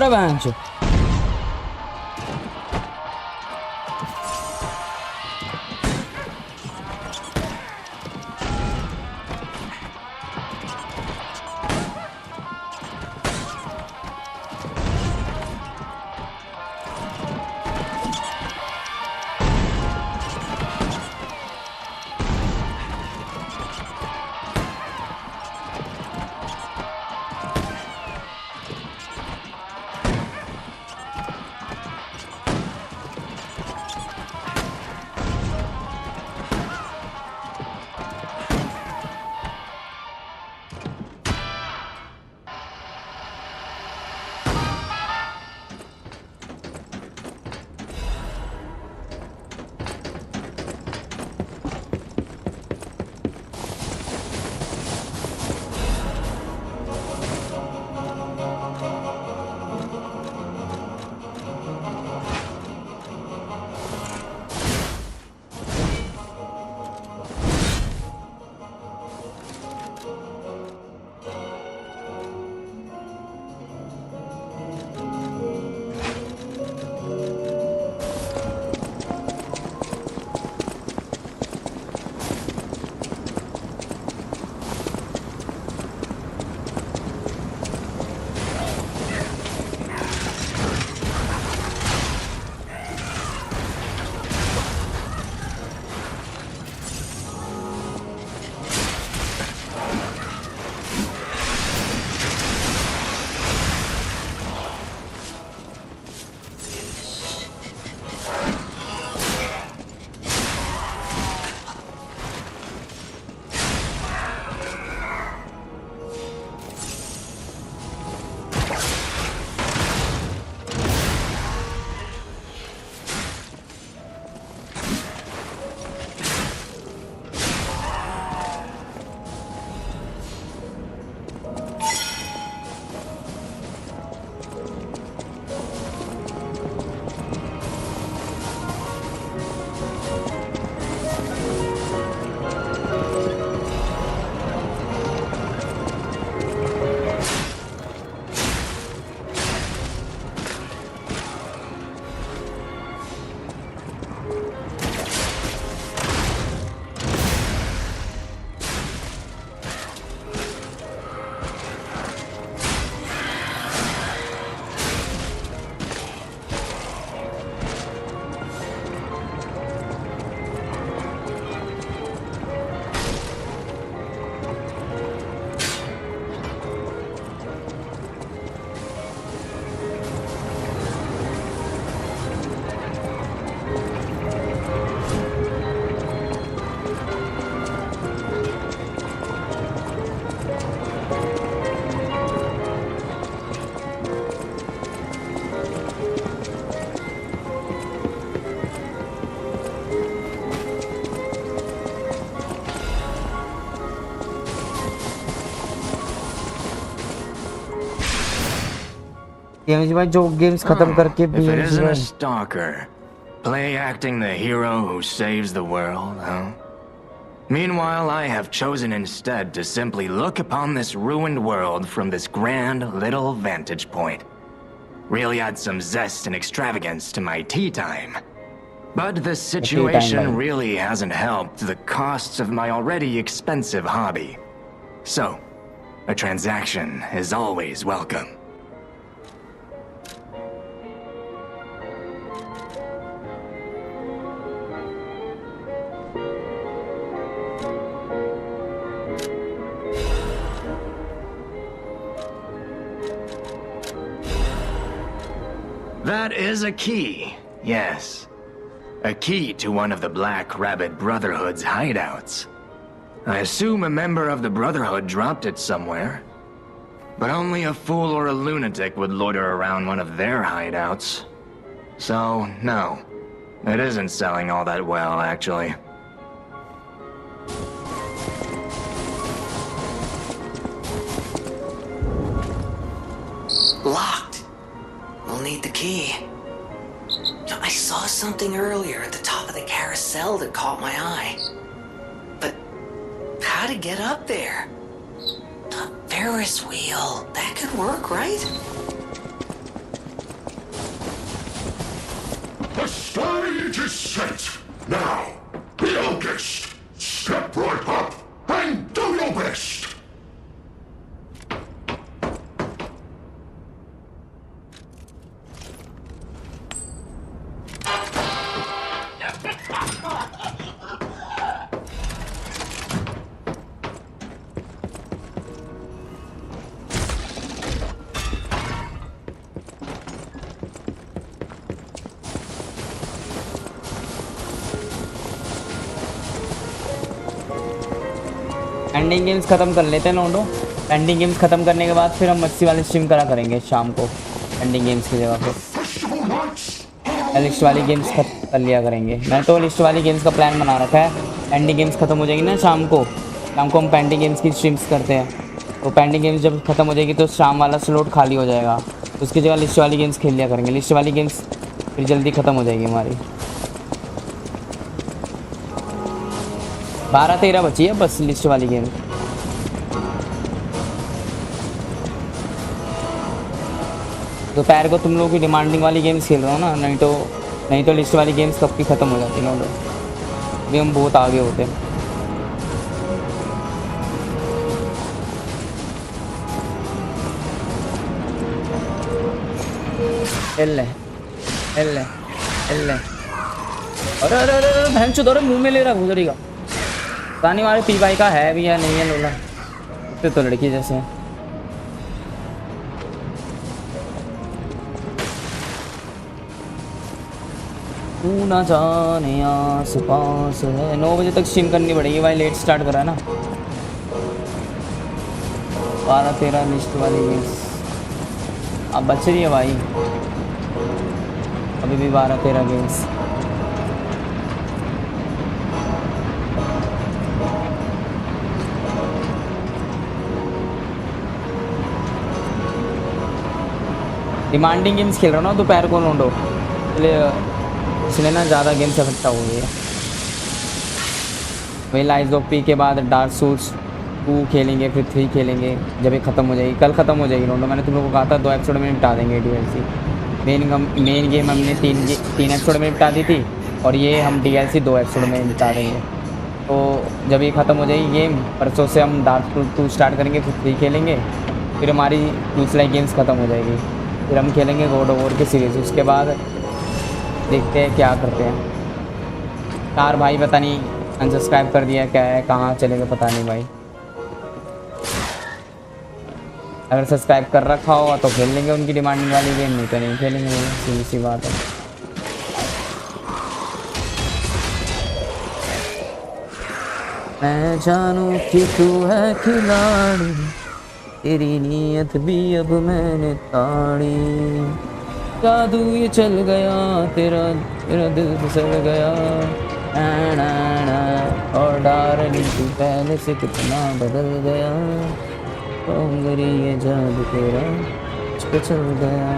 Bora, Bancho. गेम्स खत्म करके If it isn't a stalker, play acting the hero who saves the world, huh? Meanwhile, I have chosen instead to simply look upon this ruined world from this grand little vantage point. Really add some zest and extravagance to my tea time. But the situation really hasn't helped the costs of my already expensive hobby. So, a transaction is always welcome. That is a key, yes. A key to one of the Black Rabbit Brotherhood's hideouts. I assume a member of the Brotherhood dropped it somewhere. But only a fool or a lunatic would loiter around one of their hideouts. So, no. It isn't selling all that well, actually. Locked. We'll need the key. I saw something earlier at the top of the carousel that caught my eye. But how to get up there? The Ferris wheel. That could work, right? It is set. Now, be our guest. Step right up and do your best. Pending games ख़त्म कर लेते हैं ludo. Pending games ख़त्म करने के बाद फिर हम मस्ती वाली स्ट्रीम करा करेंगे शाम को, पेंडिंग गेम्स की जगह पे लिस्ट वाली गेम्स खत्म कर लिया करेंगे। मैं तो लिस्ट वाली गेम्स का प्लान बना रखा है। पेंडिंग गेम्स ख़त्म हो जाएगी ना शाम को हम पेंडिंग गेम्स की स्ट्रीम्स करते हैं। तो पेंडिंग गेम्स जब ख़त्म हो जाएगी तो शाम वाला स्लॉट खाली हो जाएगा, उसकी जगह लिस्ट वाली गेम्स खेल लिया करेंगे। लिस्ट वाली गेम्स फिर जल्दी ख़त्म हो जाएगी हमारी। 12-13 बची है बस लिस्ट वाली गेम। दोपहर को तुम लोगों की डिमांडिंग वाली गेम्स खेल रहे हो ना, नहीं तो लिस्ट वाली गेम्स कब की ख़त्म हो जाती है। अभी हम बहुत आगे होते हैं। अरे बहन चो दौरे मुंह में ले रहा गुजरेगा। पता नहीं हमारे पी भाई का है भी या नहीं है लोला, तो लड़की जैसे है। तू ना जाने आस पास है। 9 बजे तक स्ट्रीम करनी पड़ेगी भाई, लेट स्टार्ट करा है ना। 12-13 लिस्ट वाली गेम्स अब बच रही है भाई, अभी भी 12-13 गेम्स। डिमांडिंग गेम्स खेल रहा हूँ ना दोपहर को लोडो, इसलिए ना ज़्यादा गेम्स इकट्ठा हो गई है। वही लाइज ऑफ पी के बाद डार्क सोल्स 2 खेलेंगे, फिर 3 खेलेंगे जब ये ख़त्म हो जाएगी। कल ख़त्म हो जाएगी लोडो। मैंने तुम लोगों को कहा था 2 एपिसोड में निपटा देंगे DLC। मेन गेम हमने 3 एपिसोड में निपटा दी थी, और ये हम DLC 2 एपिसोड में निपटा देंगे। तो जब ये ख़त्म हो जाएगी गेम, परसों से हम डार्क सोल्स 2 स्टार्ट करेंगे, फिर 3 खेलेंगे, फिर हमारी Soulslike गेम्स ख़त्म हो जाएगी। फिर हम खेलेंगे गॉड ऑफ वॉर की सीरीज़। उसके बाद देखते हैं क्या करते हैं। कार भाई पता नहीं अनसब्सक्राइब कर दिया क्या है, कहाँ चलेगा पता नहीं भाई। अगर सब्सक्राइब कर रखा होगा तो खेल लेंगे उनकी डिमांडिंग वाली गेम, नहीं तो नहीं खेलेंगे, सीधी सी बात है। मैं जानूं कि तू है खिलाड़ी, तेरी नीयत भी अब मैंने ताड़ी। जादू ये चल गया तेरा दिल फिसल गया ना, और डार्लिंग तू पहले से कितना बदल गया। कहूँगी ये जादू तेरा मुझ पे चल गया।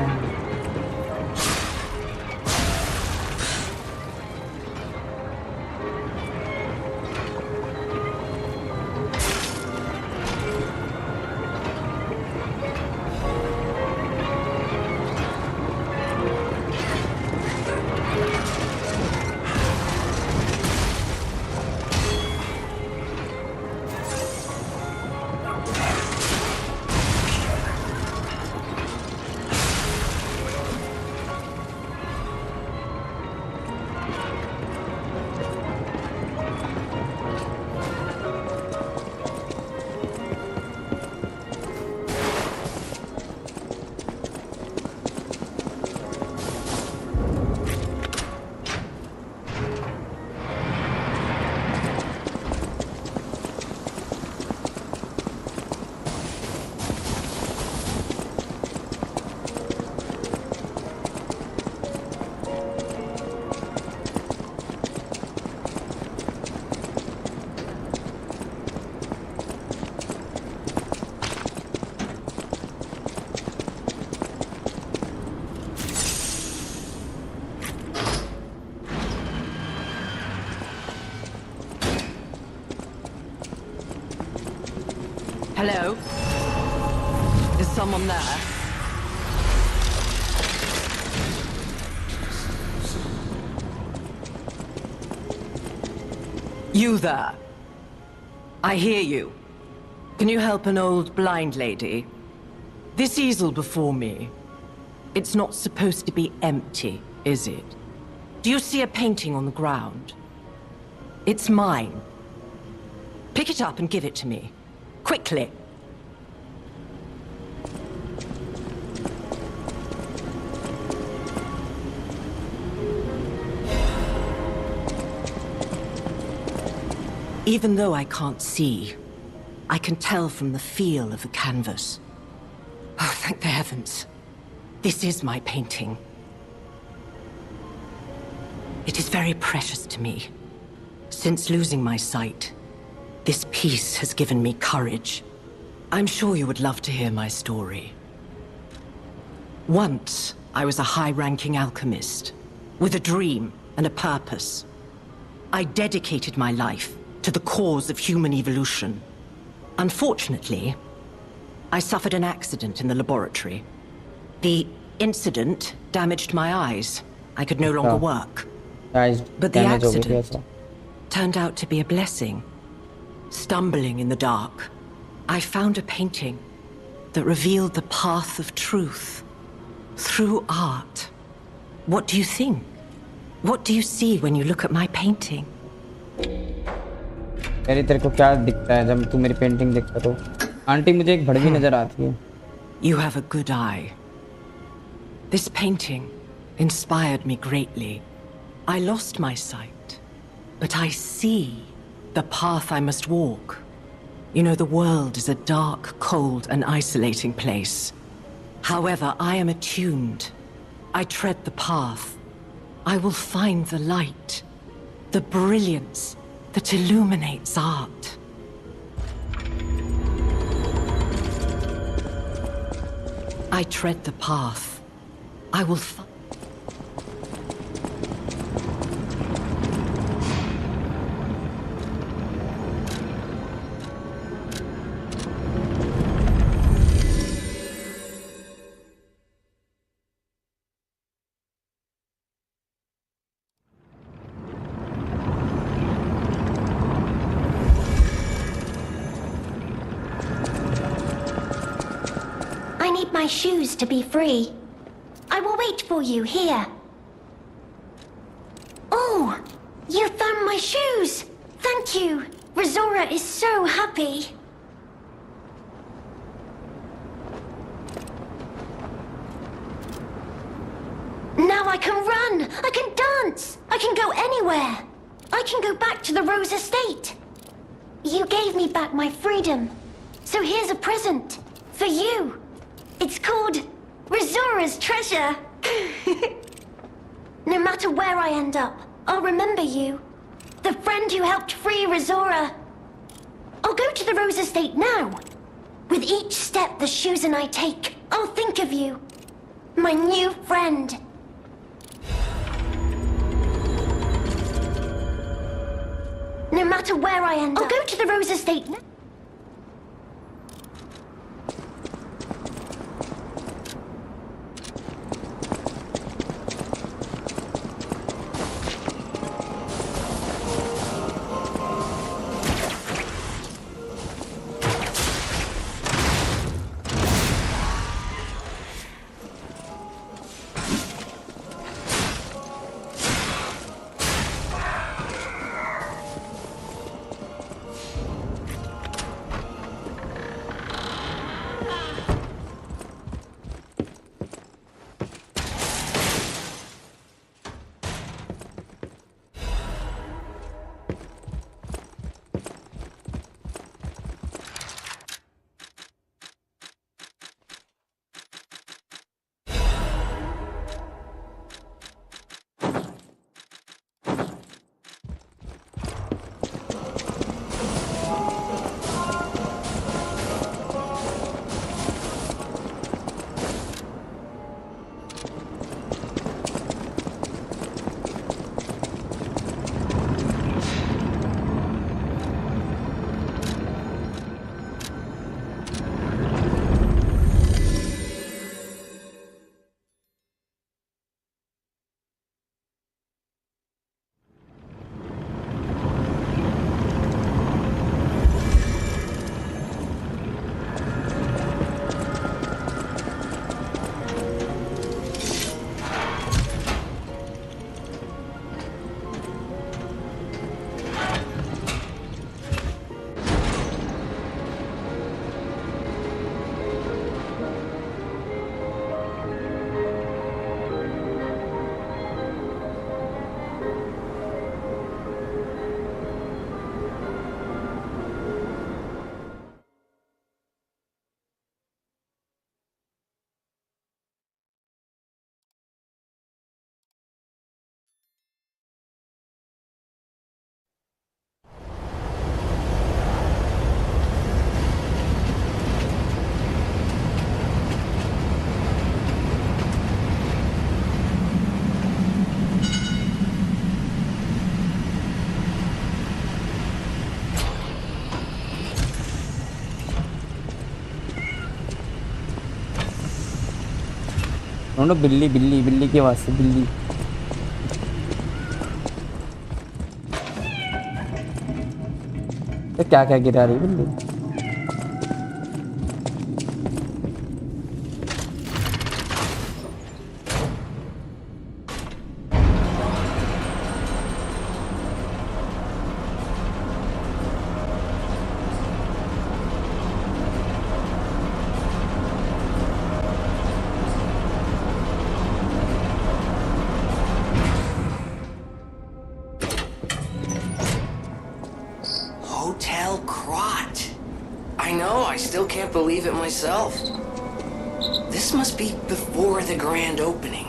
Hello? Is someone there? You there. I hear you. Can you help an old blind lady? This easel before me, it's not supposed to be empty, is it? Do you see a painting on the ground? It's mine. Pick it up and give it to me. Quickly. Even though I can't see, I can tell from the feel of the canvas. Oh, thank the heavens. This is my painting. It is very precious to me. Since losing my sight, this piece has given me courage. I'm sure you would love to hear my story. Once, I was a high-ranking alchemist, with a dream and a purpose. I dedicated my life to the cause of human evolution. Unfortunately, I suffered an accident in the laboratory. The incident damaged my eyes. I could no longer work. But the accident turned out to be a blessing. Stumbling in the dark, I found a painting that revealed the path of truth through art. What do you think? What do you see when you look at my painting? यार तेरे को क्या दिखता है जब तू मेरी painting देखता तो आंटी मुझे एक भड़वी नजर आती है. You have a good eye. This painting inspired me greatly. I lost my sight, but I see the path I must walk. You know, the world is a dark, cold, and isolating place. However, I am attuned. I tread the path. I will find the light, the brilliance that illuminates art. I tread the path. I will find... I need my shoes to be free. I will wait for you here. Oh, you found my shoes. Thank you. Rizora is so happy. Now I can run. I can dance. I can go anywhere. I can go back to the Rose Estate. You gave me back my freedom. So here's a present for you. It's called Rizora's treasure. No matter where I end up, I'll remember you. The friend who helped free Rizora. I'll go to the Rose Estate now. With each step the shoes and I take, I'll think of you. My new friend. No matter where I end up, I'll go to the Rose Estate now. ढूंढो बिल्ली बिल्ली बिल्ली की आवाज से बिल्ली। तो क्या क्या गिरा रही बिल्ली? Hotel Crot. I know, I still can't believe it myself. This must be before the grand opening.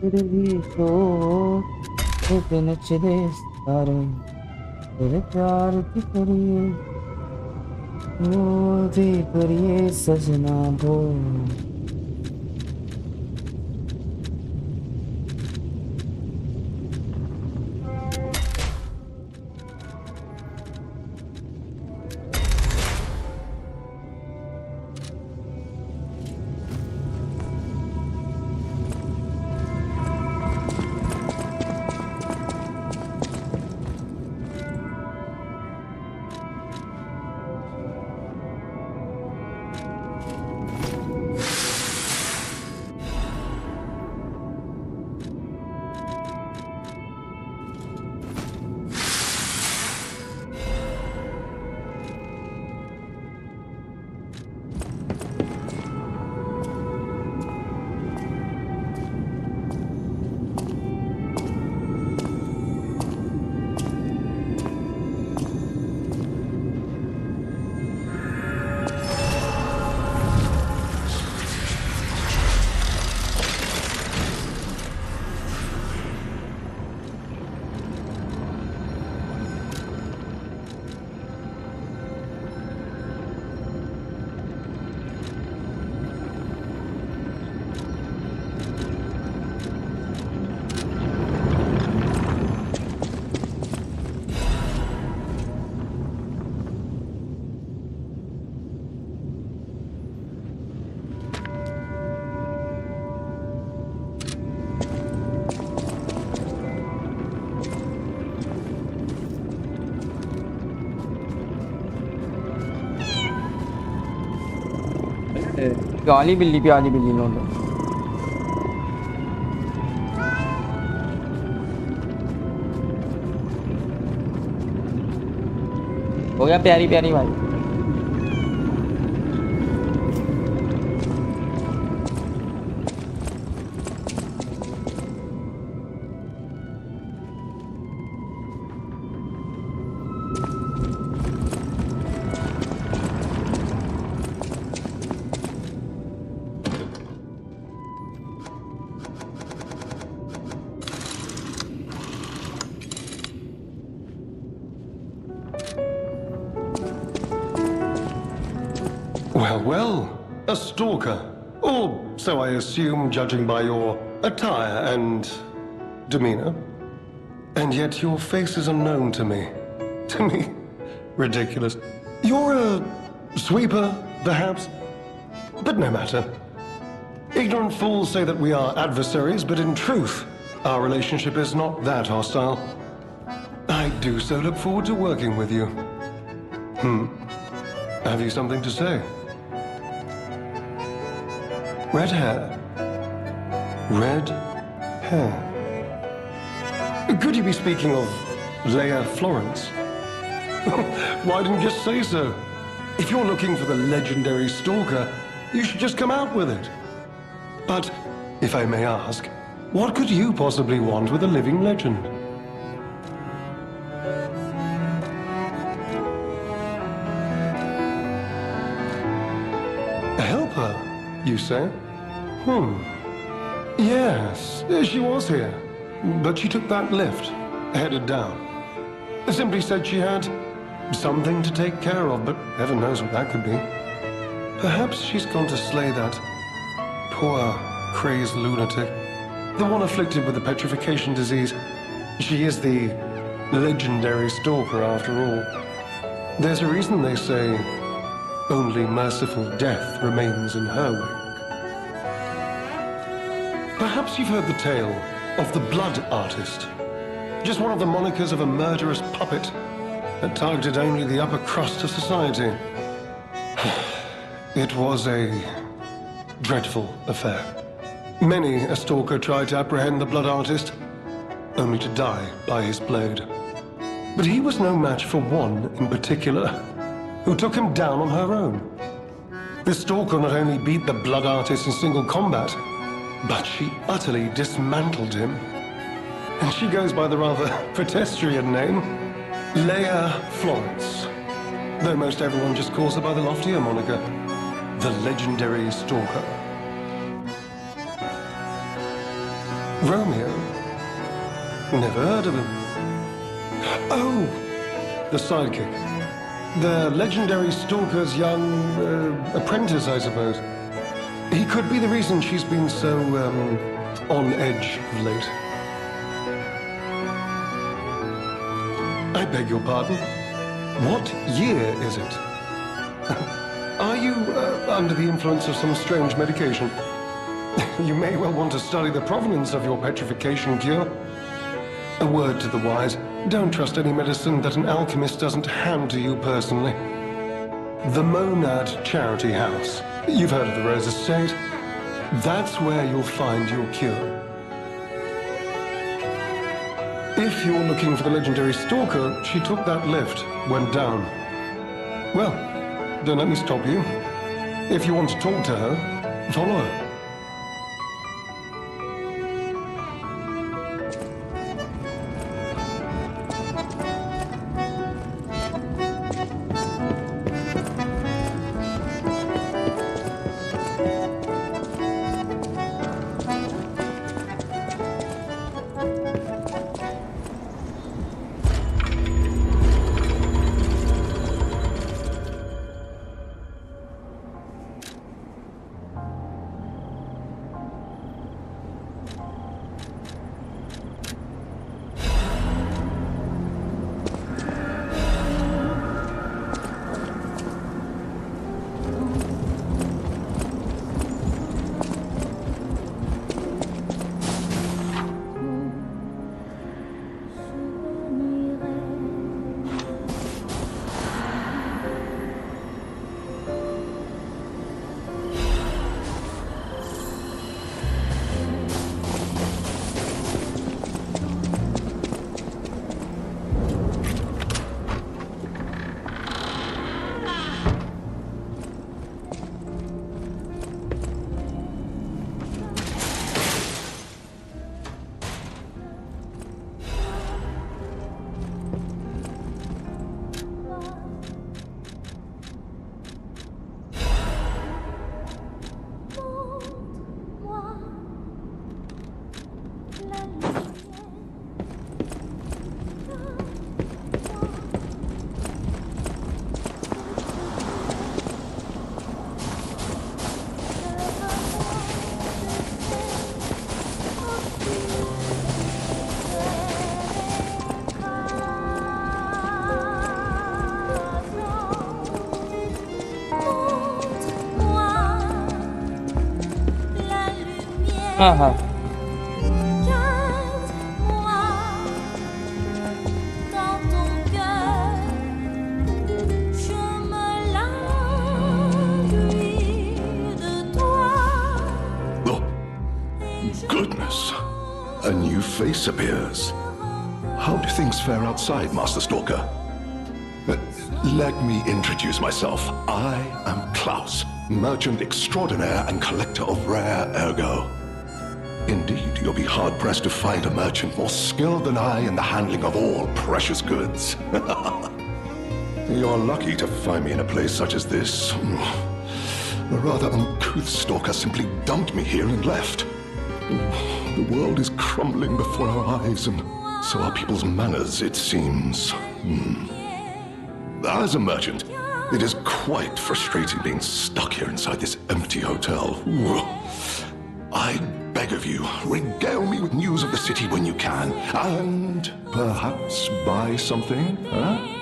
तेरे लिए तो तेरे नचले सारे तेरे प्यार की करिए वो भी करिए सजना वो। प्याली बिल्ली लो लो। हो गया प्यारी प्यारी भाई। Well, a stalker. Or so I assume, judging by your attire and demeanor. And yet your face is unknown to me. To me? Ridiculous. You're a sweeper, perhaps? But no matter. Ignorant fools say that we are adversaries, but in truth, our relationship is not that hostile. I do so look forward to working with you. Have you something to say? Red hair. Red hair. Could you be speaking of Leia Florence? Why didn't you just say so? If you're looking for the legendary stalker, you should just come out with it. But, if I may ask, what could you possibly want with a living legend? A helper, you say? Yes, she was here. But she took that lift, headed down. Simply said she had something to take care of, but heaven knows what that could be. Perhaps she's gone to slay that poor, crazed lunatic. The one afflicted with the petrification disease. She is the legendary stalker, after all. There's a reason they say only merciful death remains in her wake. Perhaps you've heard the tale of the Blood Artist. Just one of the monikers of a murderous puppet that targeted only the upper crust of society. It was a dreadful affair. Many a stalker tried to apprehend the Blood Artist, only to die by his blade. But he was no match for one in particular, who took him down on her own. This stalker not only beat the Blood Artist in single combat, but she utterly dismantled him. And she goes by the rather pedestrian name, Leia Florence. Though most everyone just calls her by the loftier moniker, the legendary stalker. Romeo? Never heard of him. Oh, the sidekick. The legendary stalker's young apprentice, I suppose. He could be the reason she's been so, on edge of late. I beg your pardon? What year is it? Are you under the influence of some strange medication? You may well want to study the provenance of your petrification cure. A word to the wise, don't trust any medicine that an alchemist doesn't hand to you personally. The Monad Charity House. You've heard of the Rose Estate. That's where you'll find your cure. If you're looking for the legendary stalker, she took that lift, went down. Well, don't let me stop you. If you want to talk to her, follow her. हाँ हाँ Oh, goodness. A new face appears. How do things fare outside, Master Stalker? Let me introduce myself. I am Klaus, merchant extraordinaire and collector of rare ergo. Indeed, you'll be hard-pressed to find a merchant more skilled than I in the handling of all precious goods. You're lucky to find me in a place such as this. A rather uncouth stalker simply dumped me here and left. The world is crumbling before our eyes, and so are people's manners, it seems. As a merchant, it is quite frustrating being stuck here inside this empty hotel. I beg of you, regale me with news of the city when you can, and perhaps buy something, huh?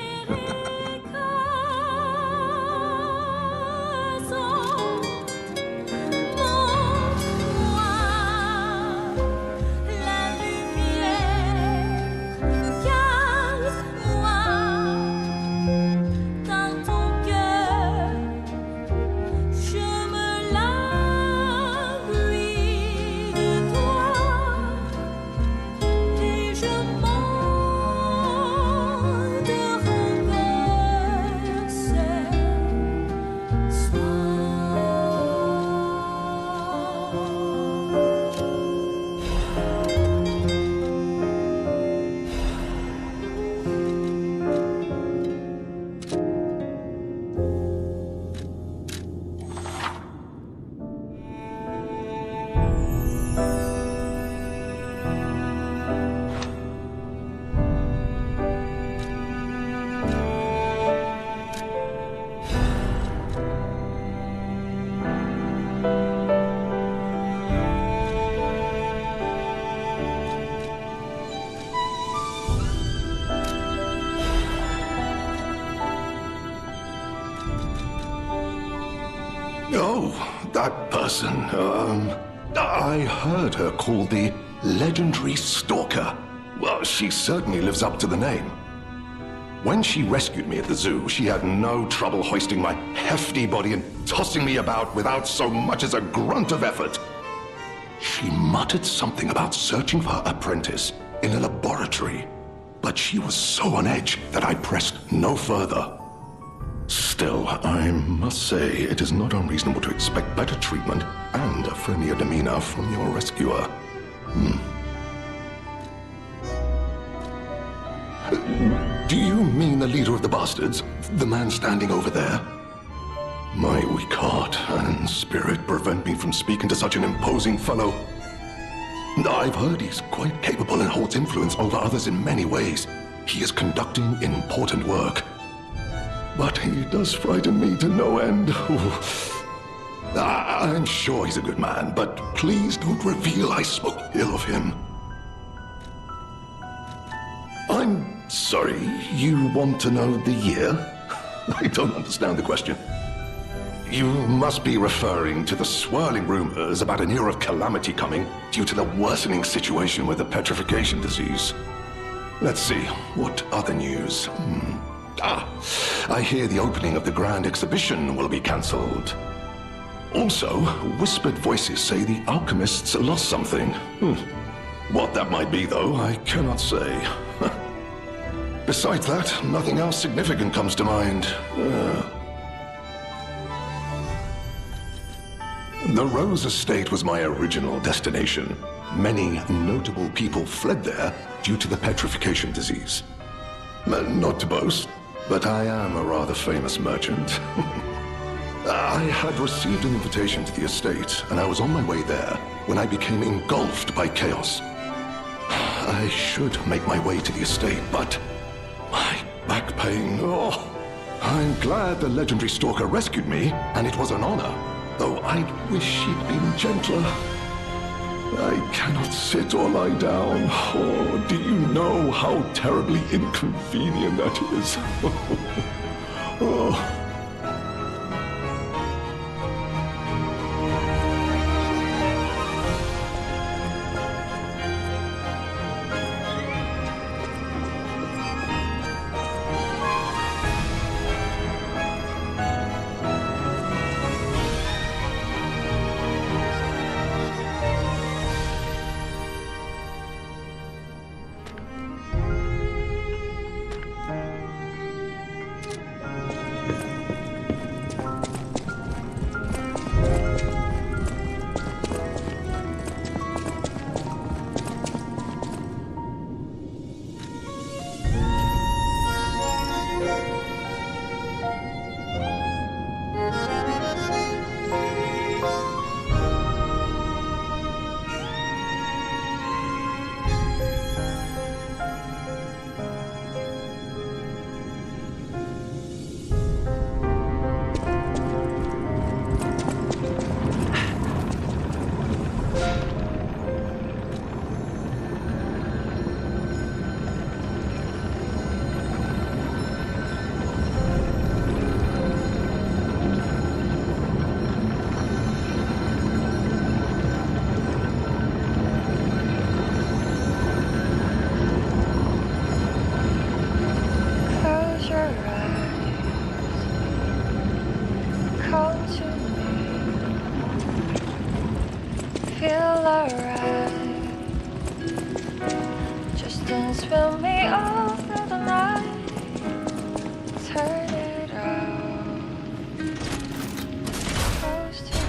Oh, that person. I heard her called the legendary Stalker. Well, she certainly lives up to the name. When she rescued me at the zoo, she had no trouble hoisting my hefty body and tossing me about without so much as a grunt of effort. She muttered something about searching for her apprentice in a laboratory, but she was so on edge that I pressed no further. Still, I must say it is not unreasonable to expect better treatment and a friendlier demeanor from your rescuer. Do you mean the leader of the bastards? The man standing over there? My weak heart and spirit prevent me from speaking to such an imposing fellow. I've heard he's quite capable and holds influence over others in many ways. He is conducting important work. But he does frighten me to no end. I'm sure he's a good man, but please don't reveal I spoke ill of him. I'm sorry, you want to know the year? I don't understand the question. You must be referring to the swirling rumors about an era of calamity coming due to the worsening situation with the petrification disease. Let's see, what other news? I hear the opening of the Grand Exhibition will be cancelled. Also, whispered voices say the alchemists lost something. What that might be, though, I cannot say. Besides that, nothing else significant comes to mind. The Rose Estate was my original destination. Many notable people fled there due to the petrification disease. Not to boast, but I am a rather famous merchant. I had received an invitation to the estate, and I was on my way there when I became engulfed by chaos. I should make my way to the estate, but my back pain, I'm glad the legendary Stalker rescued me, and it was an honor, though I'd wish she'd been gentler. I cannot sit or lie down. Oh, do you know how terribly inconvenient that is? Oh. will arrive. Just dance with me all through the night. Turn it out. Close to you.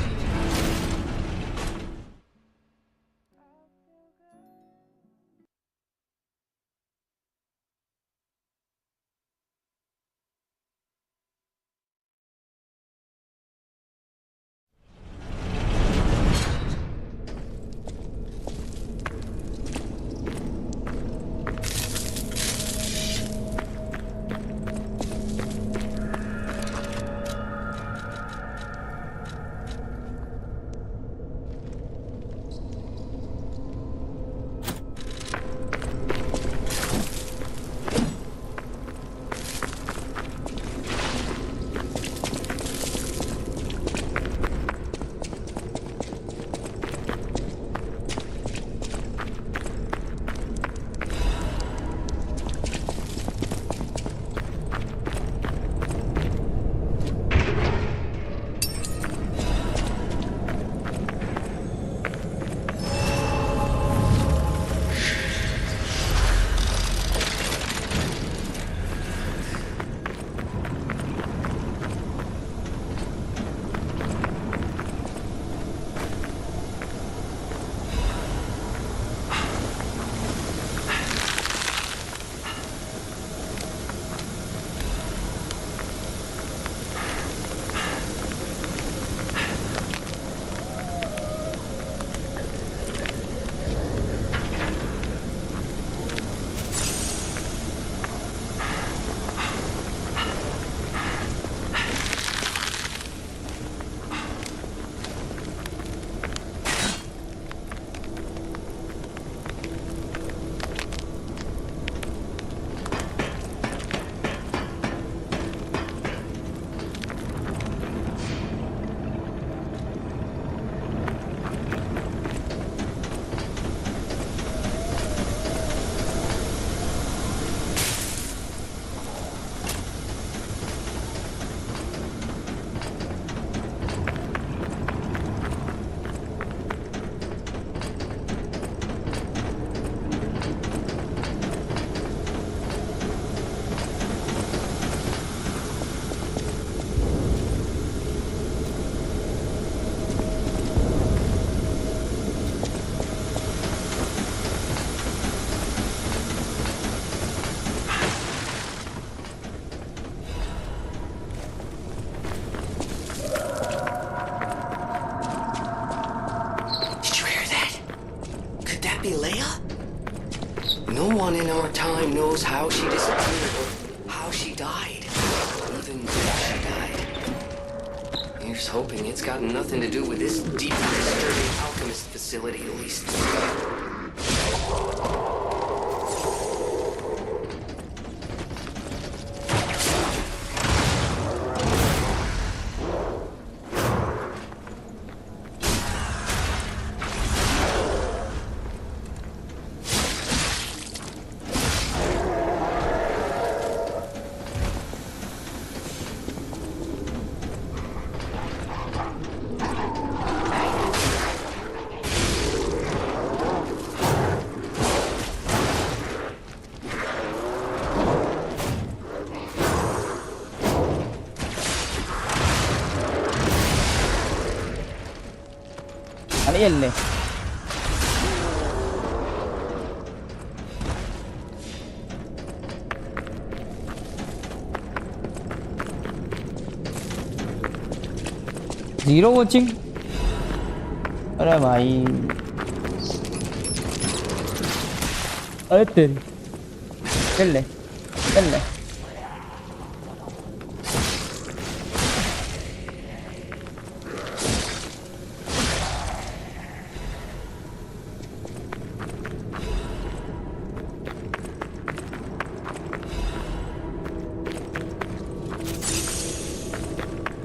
No one in our time knows how she disappeared or how she died. Even if she died. Here's hoping it's got nothing to do with this deeply disturbing alchemist facility, at least. കളിയല്ലേ zero watching अरे भाई अरे तेरी चल ले चल ले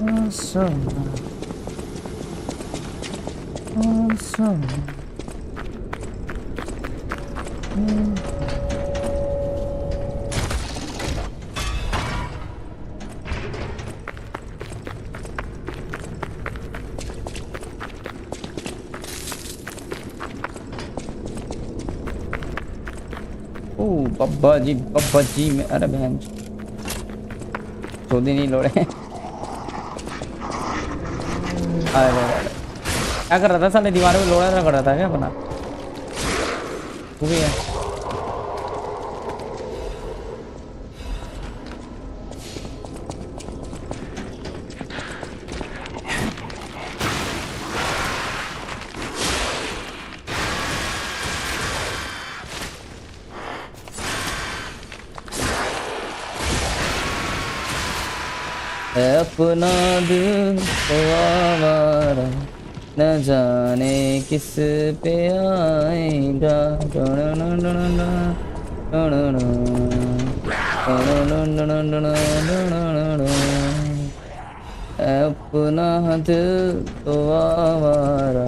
Awesome. ओ बब्बा जी में अरे बहन चौधरी नहीं लोड़े। अरे क्या कर रहा था साले दीवार में लोड़ा कर रहा था क्या अपना वो भी है। अपना दिल तो आवारा न जाने किस पे आएगा। अपना दिल तो आवारा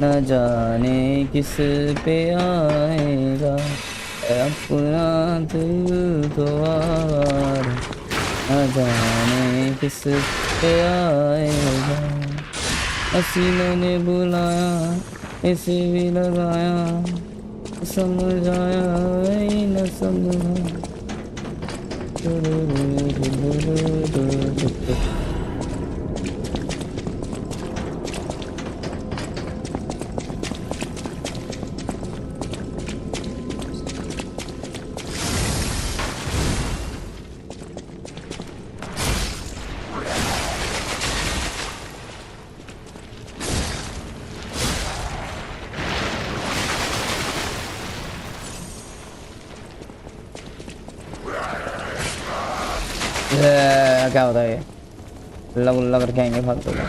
न जाने किस पे आएगा। अपना दिल तो आवारा न जाने किस पे आएगा। हसीनों ने बुलाया इसे भी लगाया समझाया वही न समझा। क्या होता है ये लग उल्ला करके आएंगे फालतू का।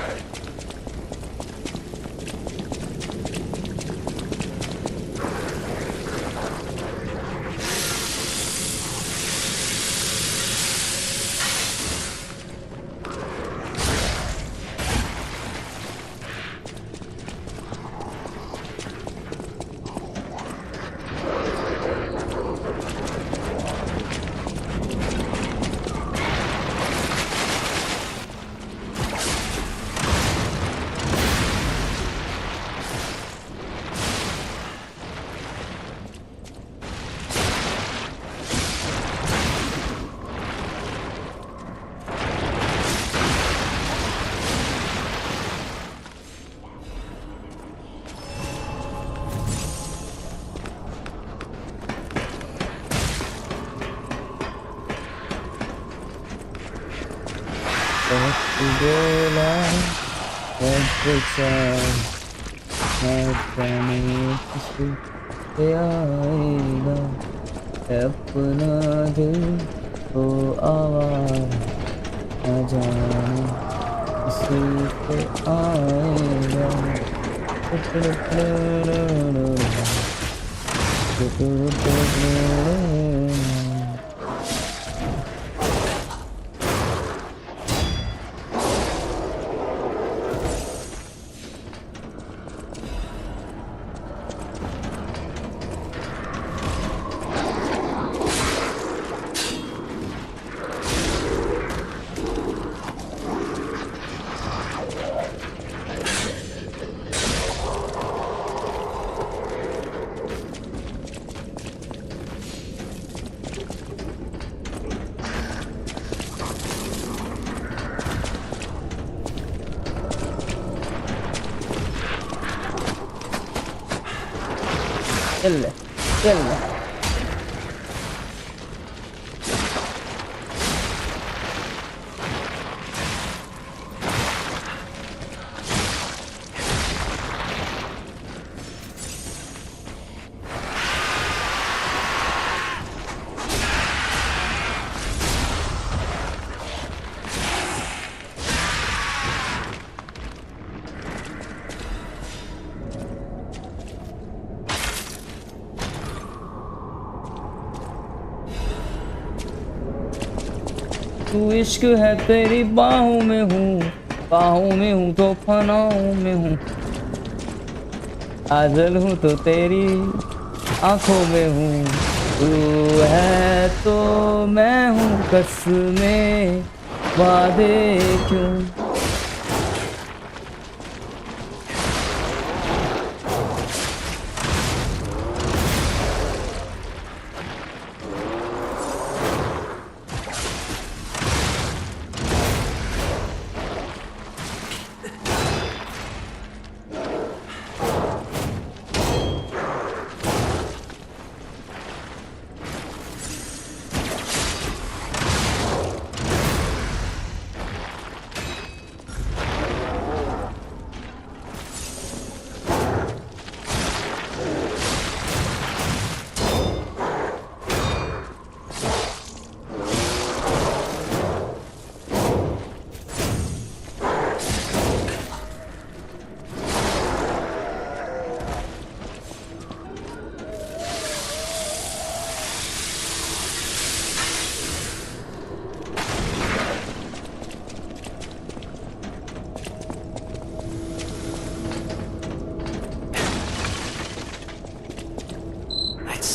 अपना दिल तो आवाज़ न जाने किसी पे आएगा। चल तू इश्क है तेरी बाहों में हूँ तो फनाओं में हूँ। काजल हूँ तो तेरी आंखों में हूँ। तू है तो मैं हूँ कसमें वादे क्यों।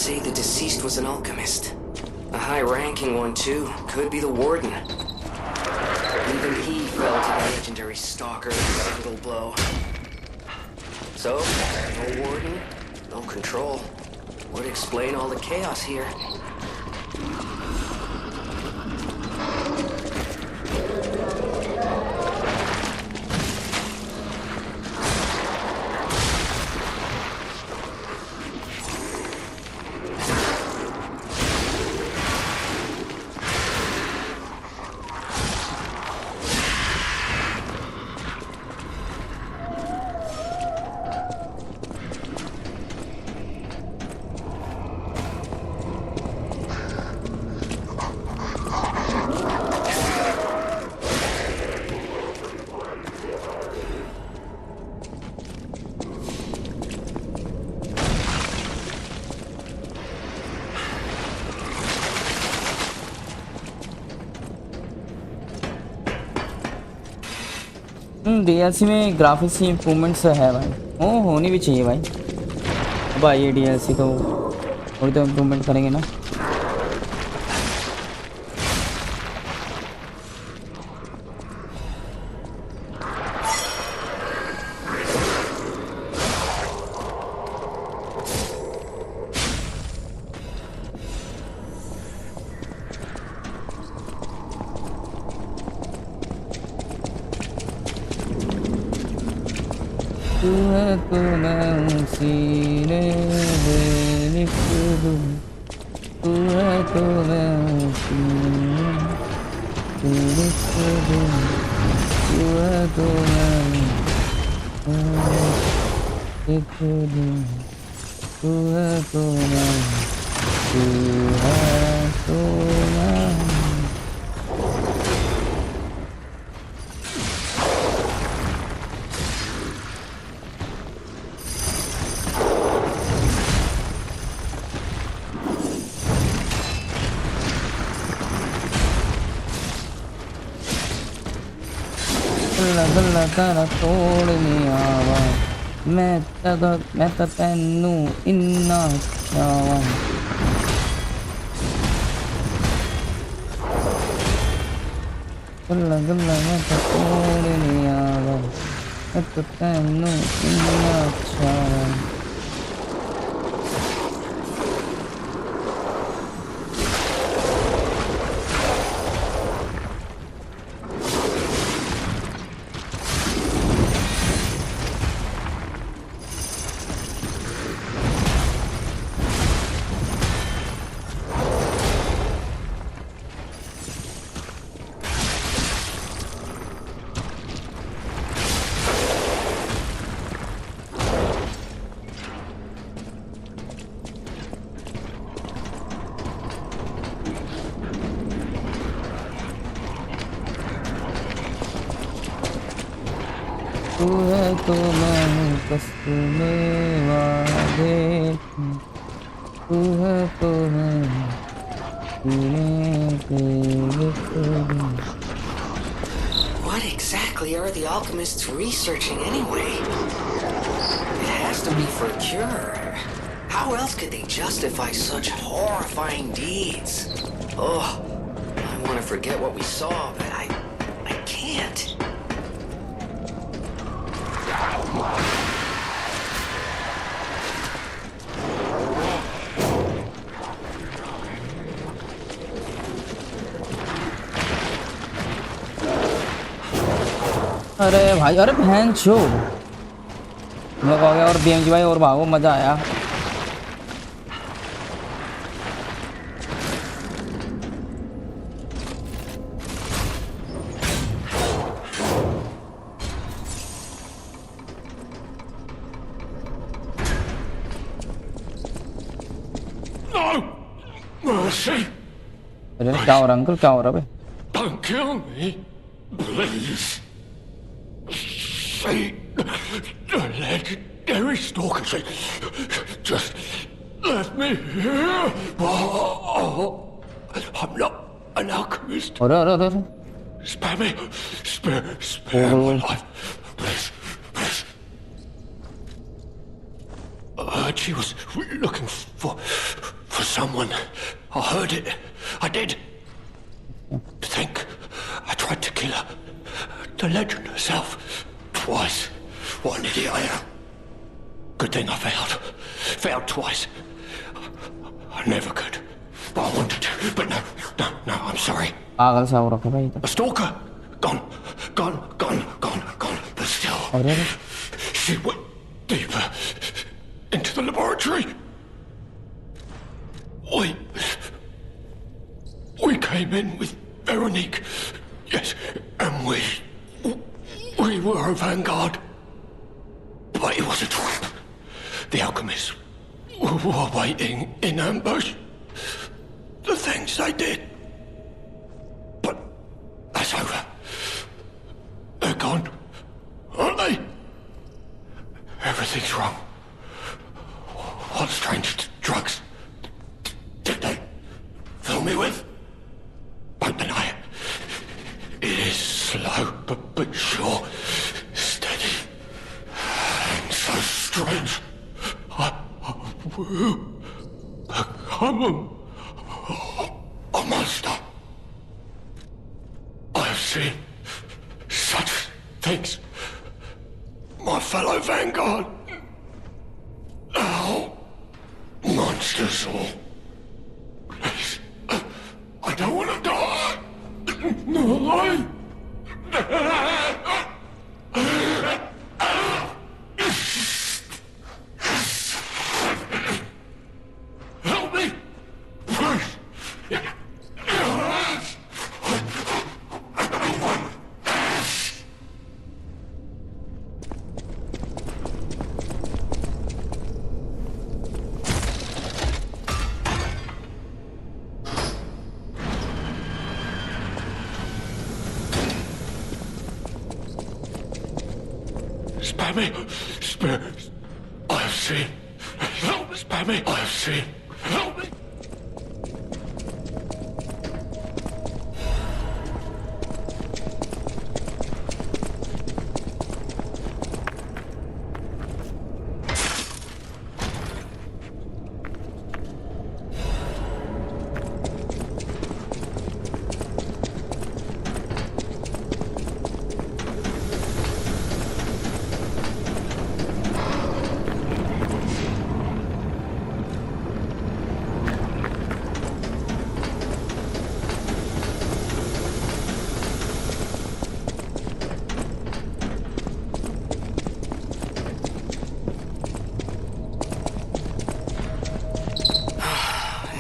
say the deceased was an alchemist. A high-ranking one, too. Could be the warden. Even he fell to the legendary stalker in a single blow. So, no warden, no control. Would explain all the chaos here. DLC में graphics की improvements है भाई, वो होनी भी चाहिए भाई। अब आइए डीएलसी तो थोड़ी तो इम्प्रूवमेंट करेंगे ना। तू है तो मैं सीने में लिख दूं, तू है तो मैं सीने में लिख दूं, तू है तो मैं लिख दूं, तू है तो मैं, तू है तो मैं। गल्ला तारा तोड़ने आवा, मैं तो तेनू इन्ना चावा। गल्ला मैं तो तोड़ने आवा, मैं तो तेनू इन्ना चावा। तू है तो मैं कसमे वादे, तू है तो मैं सीने पे लिख दूं। What exactly are the alchemists researching anyway? It has to be for a cure. How else could they justify such horrifying deeds? Oh, I want to forget what we saw, but I can't. अरे भाई, अरे बहन छो, हम लोग हो गया। और बीएमजी भाई और भागो, मजा आया। अरे क्या हो रहा अंकल, क्या हो रहा भाई? Don't kill me, please. Say the legendary stalker. Say, just let me here. Oh, I'm not an alchemist. अरे Spare me. Spare my life. Please. She was looking for for someone. I heard it. I did. To think I tried to kill her. The legend herself. Twice. What an idiot I am. Good thing I failed. Failed twice. I never could. But I wanted to. But no, I'm sorry. पागल सा हो रखा भाई तो A stalker? Gone. But still, और यार she went deeper into the laboratory. We came in with Veronique. Yes, and we were a vanguard. But it was a trap. The alchemists were waiting in ambush. The things they did. But that's over. They're gone, aren't they? Everything's wrong. What strange drugs did they fill me with? Don't deny it. It is slow, but sure, steady, and so strange. I will become a monster. I have seen such things. My fellow vanguard. Oh, monsters all. Please, I don't want to die. No, help me, please. Spare me! Spare! I have seen! Help me! Spare me! I have seen! Help me!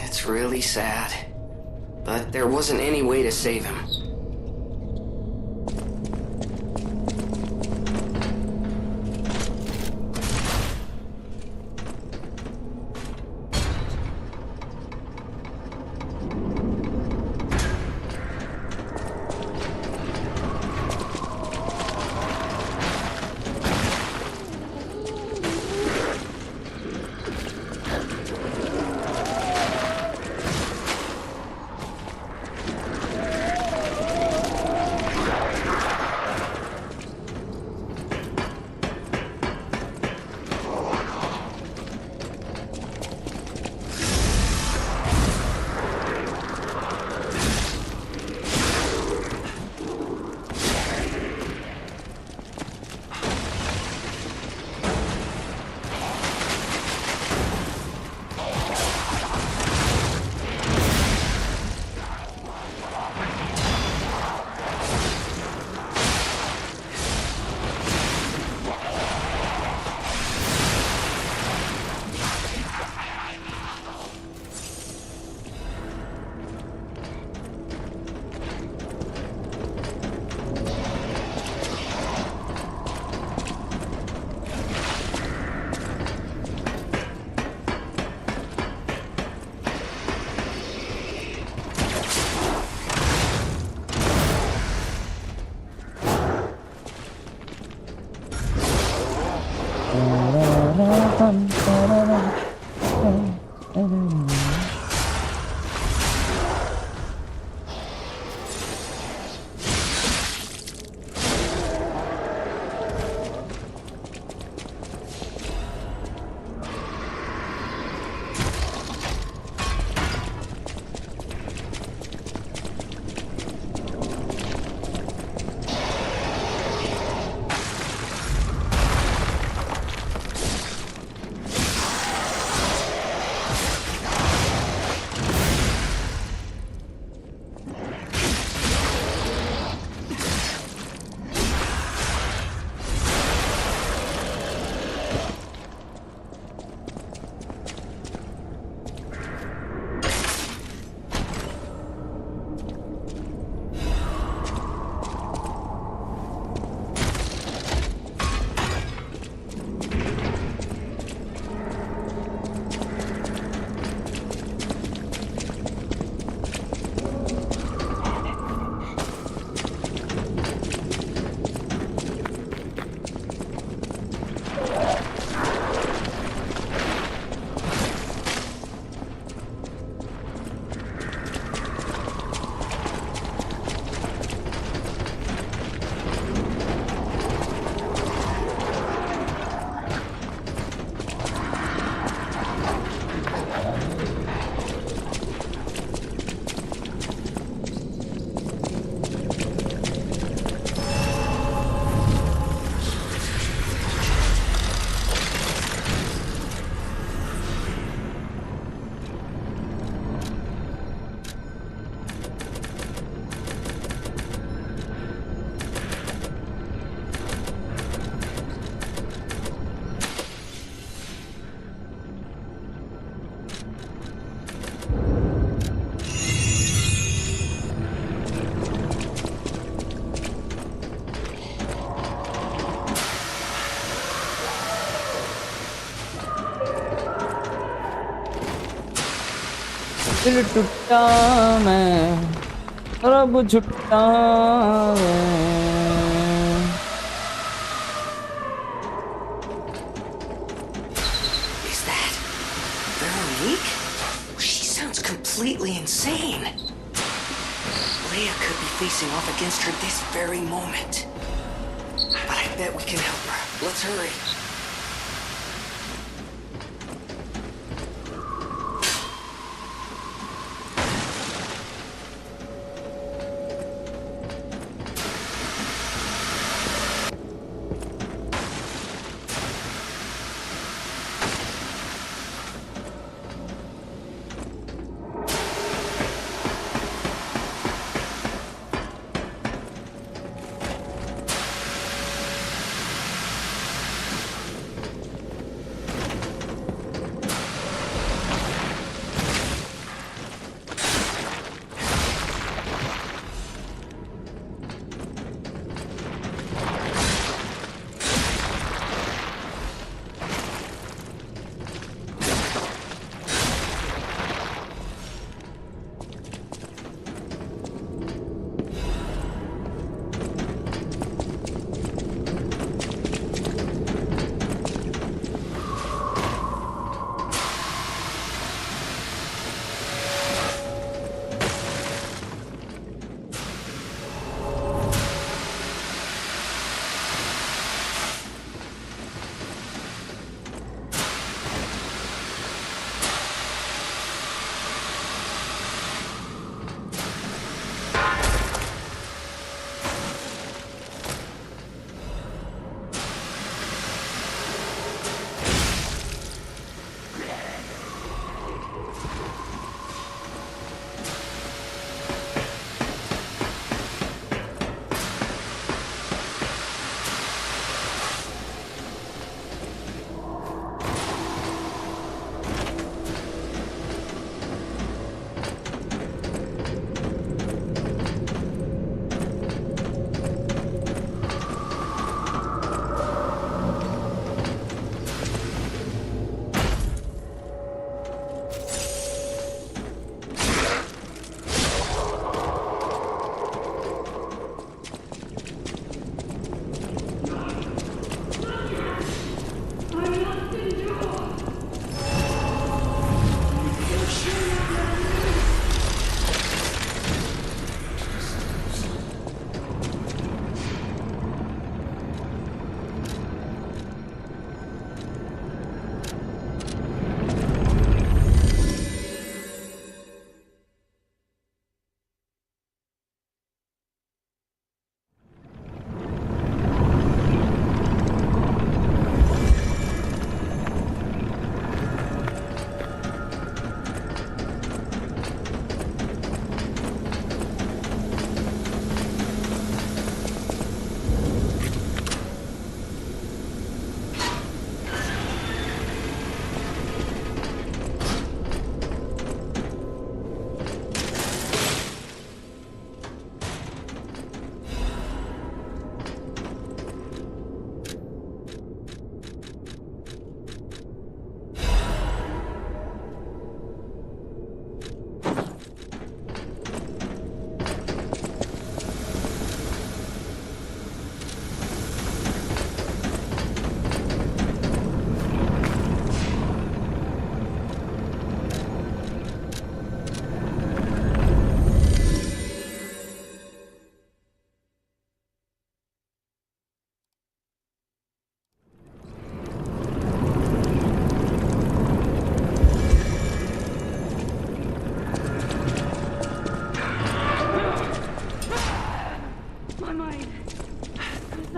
It's really sad. But there wasn't any way to save him. दिल टूटा मैं रब झुकता Is that Veronique? She sounds completely insane. Leia could be facing off against her this very moment. But I bet we can help her. Let's hurry.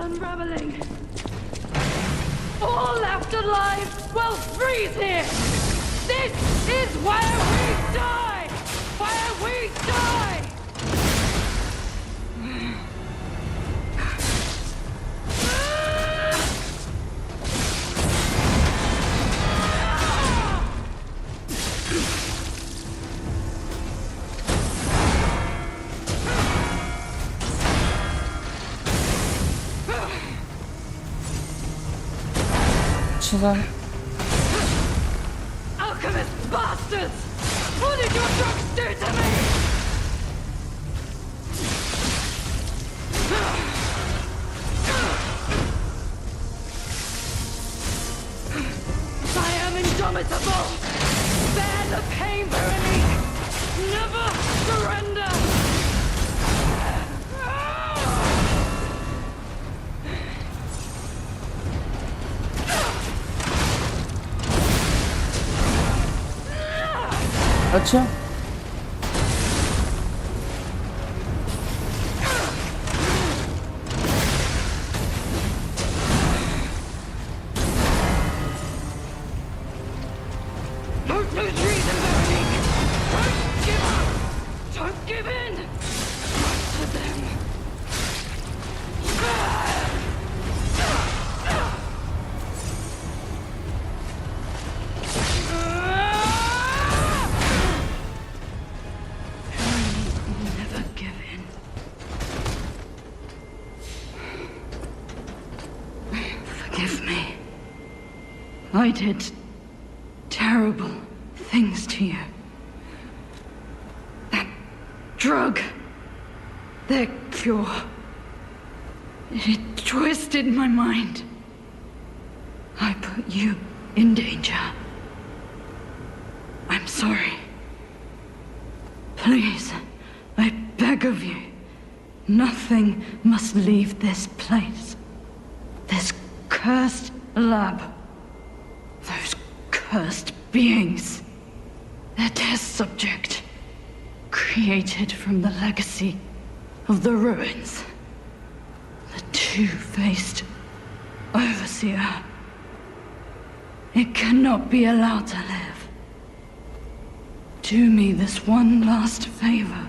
unraveling. All left alive will freeze here. This is where we die. Where we die. Alchemist bastards! What did you drugs do to me! I am indomitable! Bear the pain, Veronique! Never surrender! अच्छा Don't lose reason, Veronique! Don't give up! Don't give in! Not to them! Never give in. Forgive me. I did terrible things to you. That drug, their cure, it twisted my mind. I put you in danger. I'm sorry. Please, I beg of you, nothing must leave this place. This cursed lab. Those cursed beings. Their test subject. Created from the legacy of the ruins. The two-faced overseer. It cannot be allowed to live. Do me this one last favor.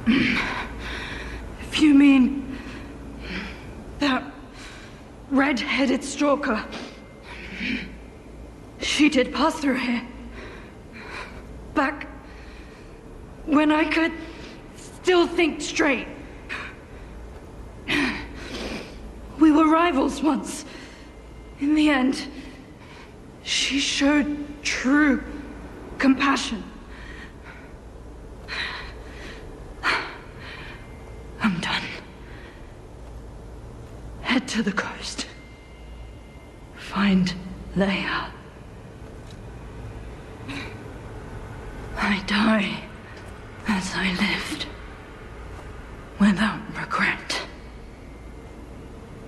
If you mean that red-headed stalker, she did pass through here. Back when I could still think straight. We were rivals once. In the end, she showed true compassion. I'm done. Head to the coast. Find Leia. I die as I lived, without regret.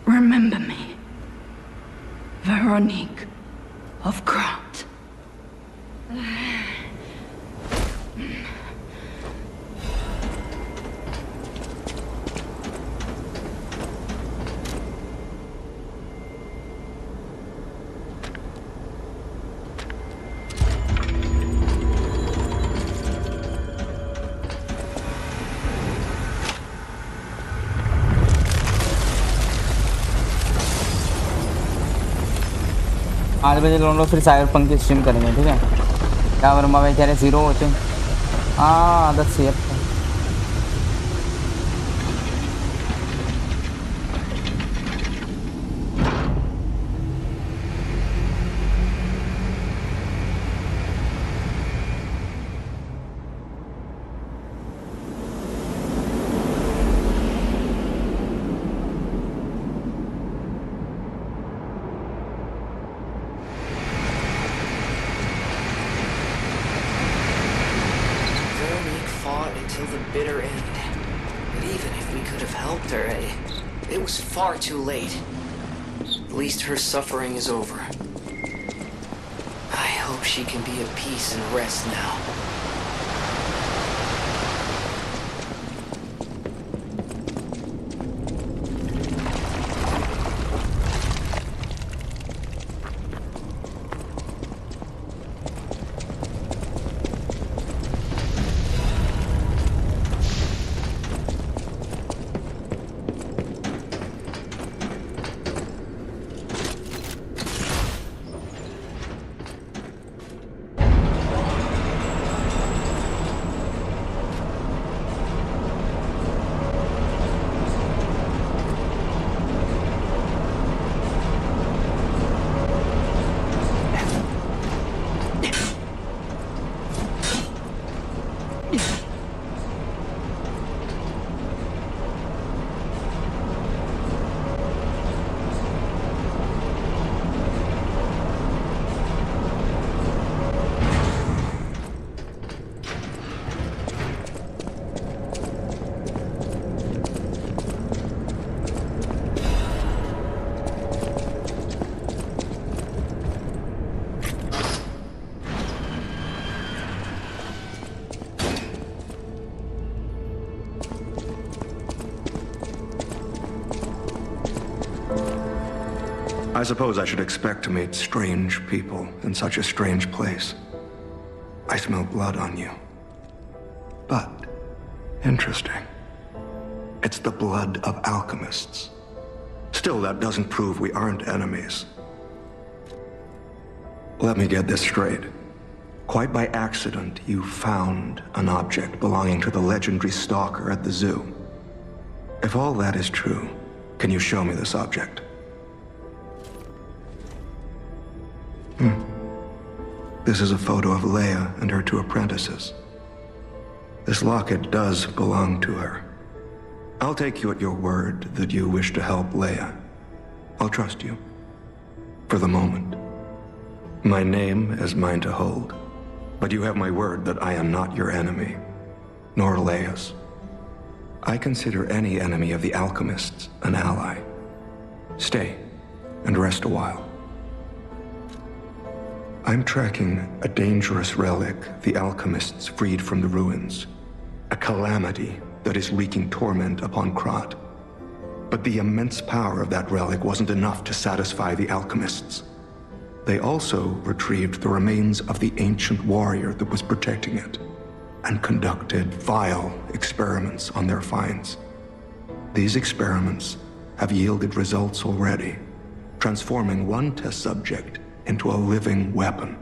Remember me, Veronique of Grant. आज बजे लोग फिर cyberpunk की stream करेंगे, ठीक है। क्या वर्मा भाई कह रहे 0 होते हैं। हाँ आदत से अब far too late. At least her suffering is over. I hope she can be at peace and rest now. I suppose I should expect to meet strange people in such a strange place. I smell blood on you. But, interesting. It's the blood of alchemists. Still, that doesn't prove we aren't enemies. Let me get this straight. Quite by accident, you found an object belonging to the legendary stalker at the zoo. If all that is true, can you show me this object? This is a photo of Leia and her two apprentices. This locket does belong to her. I'll take you at your word that you wish to help Leia. I'll trust you. For the moment. My name is mine to hold. But you have my word that I am not your enemy, nor Leia's. I consider any enemy of the alchemists an ally. Stay and rest a while. I'm tracking a dangerous relic the alchemists freed from the ruins. A calamity that is wreaking torment upon Krat. But the immense power of that relic wasn't enough to satisfy the alchemists. They also retrieved the remains of the ancient warrior that was protecting it, and conducted vile experiments on their finds. These experiments have yielded results already, transforming one test subject into a living weapon.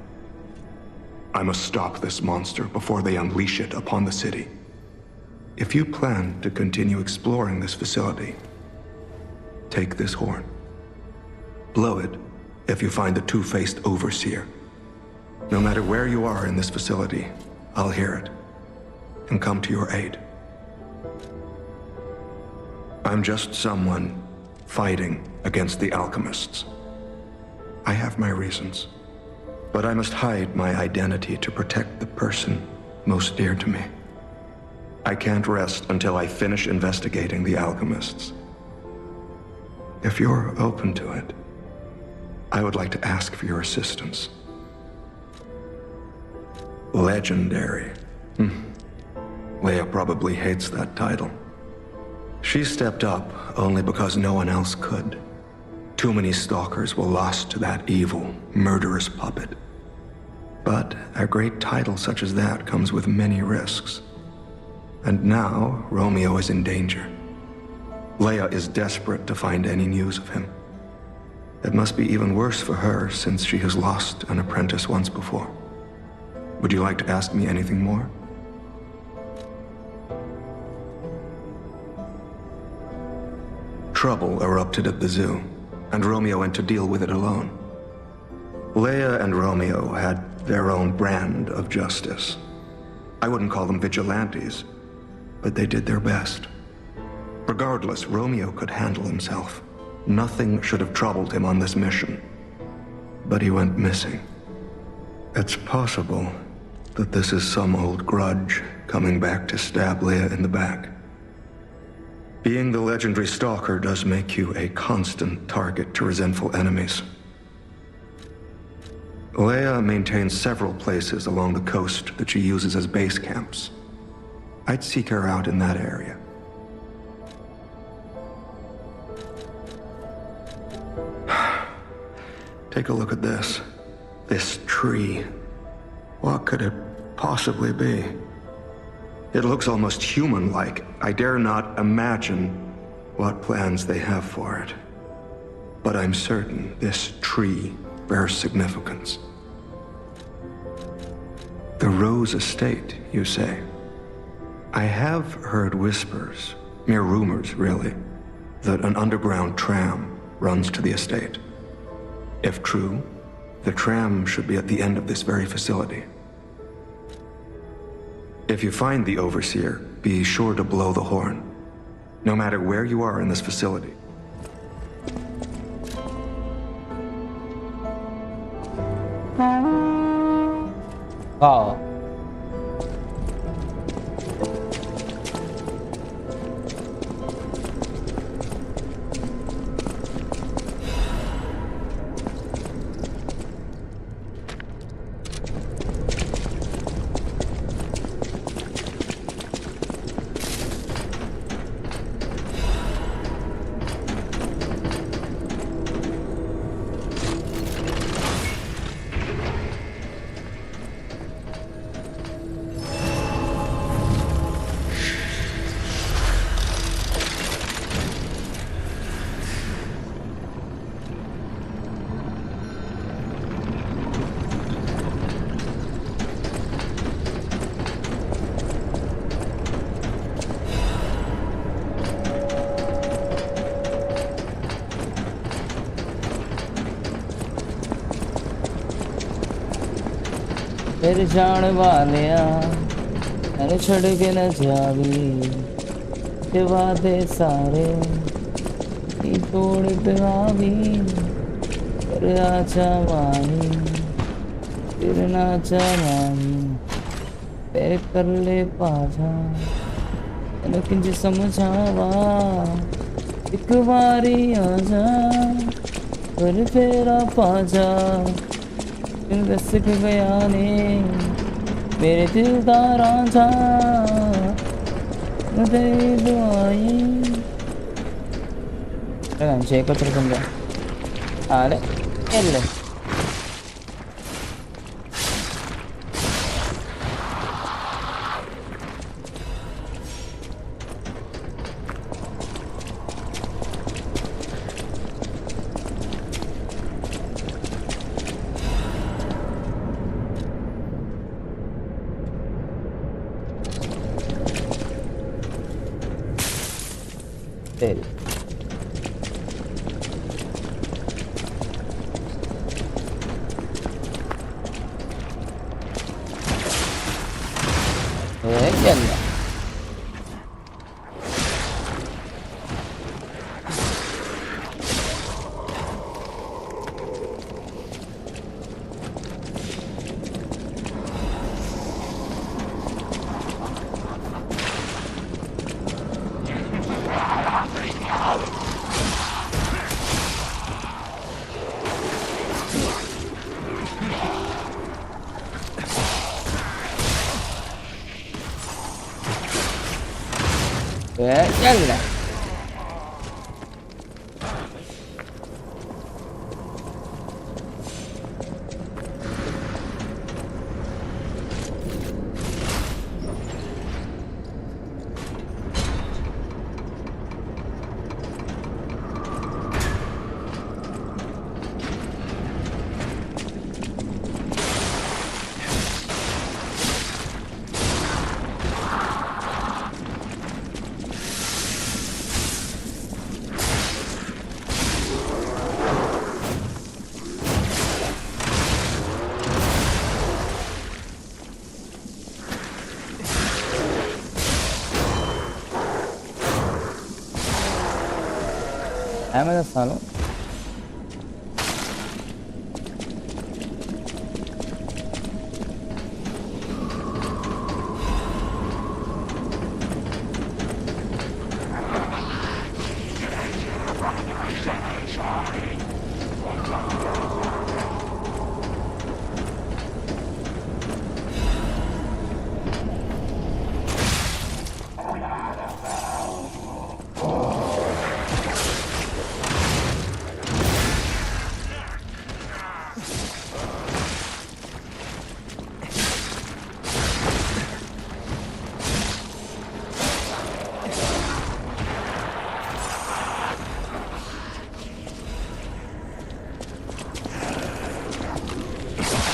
I must stop this monster before they unleash it upon the city. If you plan to continue exploring this facility, take this horn. Blow it if you find the two-faced overseer. No matter where you are in this facility, I'll hear it and come to your aid. I'm just someone fighting against the alchemists. I have my reasons, but I must hide my identity to protect the person most dear to me. I can't rest until I finish investigating the alchemists. If you're open to it, I would like to ask for your assistance. Legendary. Leia probably hates that title. She stepped up only because no one else could. Too many stalkers were lost to that evil, murderous puppet. But a great title such as that comes with many risks. And now, Romeo is in danger. Leia is desperate to find any news of him. It must be even worse for her since she has lost an apprentice once before. Would you like to ask me anything more? Trouble erupted at the zoo, and Romeo went to deal with it alone. Leia and Romeo had their own brand of justice. I wouldn't call them vigilantes, but they did their best. Regardless, Romeo could handle himself. Nothing should have troubled him on this mission. But he went missing. It's possible that this is some old grudge coming back to stab Leia in the back. Being the legendary stalker does make you a constant target to resentful enemies. Leia maintains several places along the coast that she uses as base camps. I'd seek her out in that area. Take a look at this. This tree. What could it possibly be? It looks almost human-like. I dare not imagine what plans they have for it. But I'm certain this tree bears significance. The Rose Estate, you say? I have heard whispers, mere rumors really, that an underground tram runs to the estate. If true, the tram should be at the end of this very facility. If you find the Overseer, be sure to blow the horn, no matter where you are in this facility. Wow. तेरे जान वालिया मैंने छड़ के न Xavi के वादे सारे की तोड़ पिवावी तेरे आचा मानी तेरे नाचा मानी तेरे कर ले पाजा तेने किंज समझावा एक बारी आजा पर फेरा पाजा दिल सिख गया ने मेरे दिल दा रांझा मुझे दुआई शेखर बन गया अरे ले तेरी يلا يلا اعمل الصالون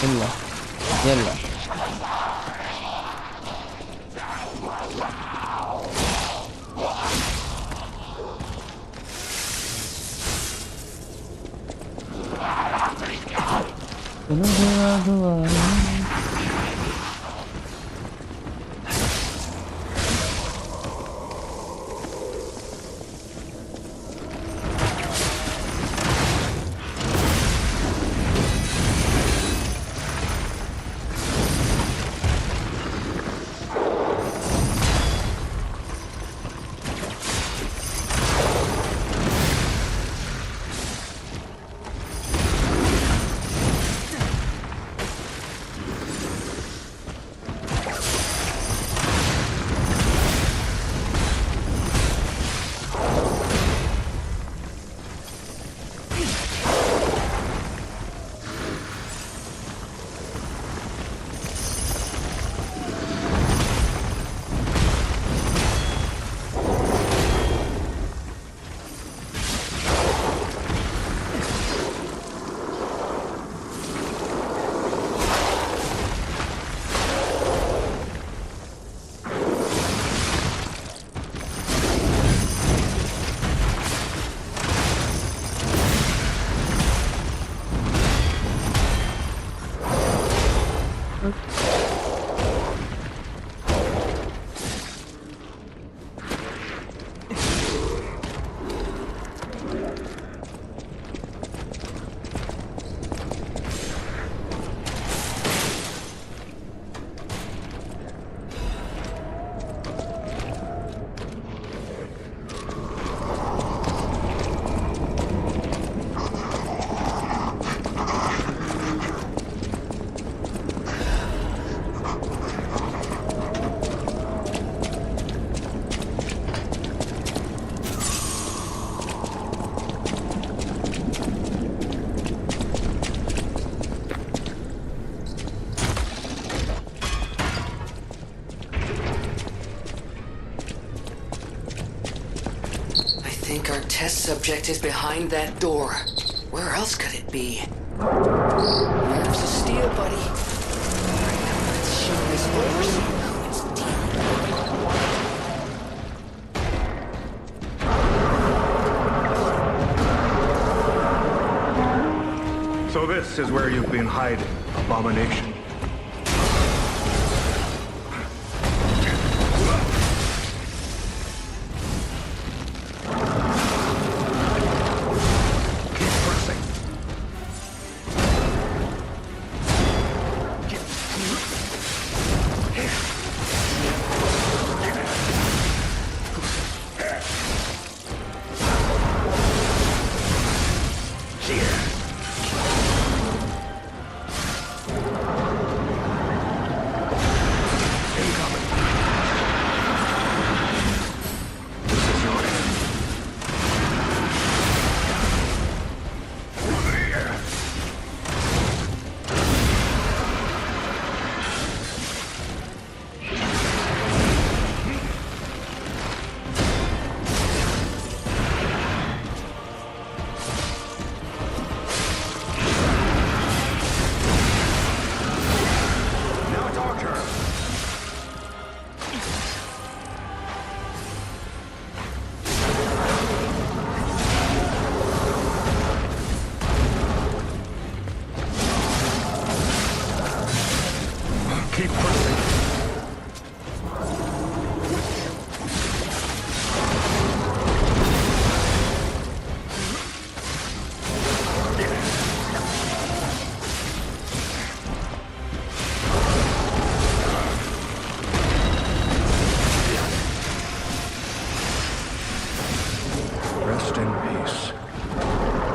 يلا يلا I think our test subject is behind that door. Where else could it be? Nerves of steel, buddy. Right now, let's show this overseer who it's dealing. So this is where you've been hiding, Abomination. Rest in peace,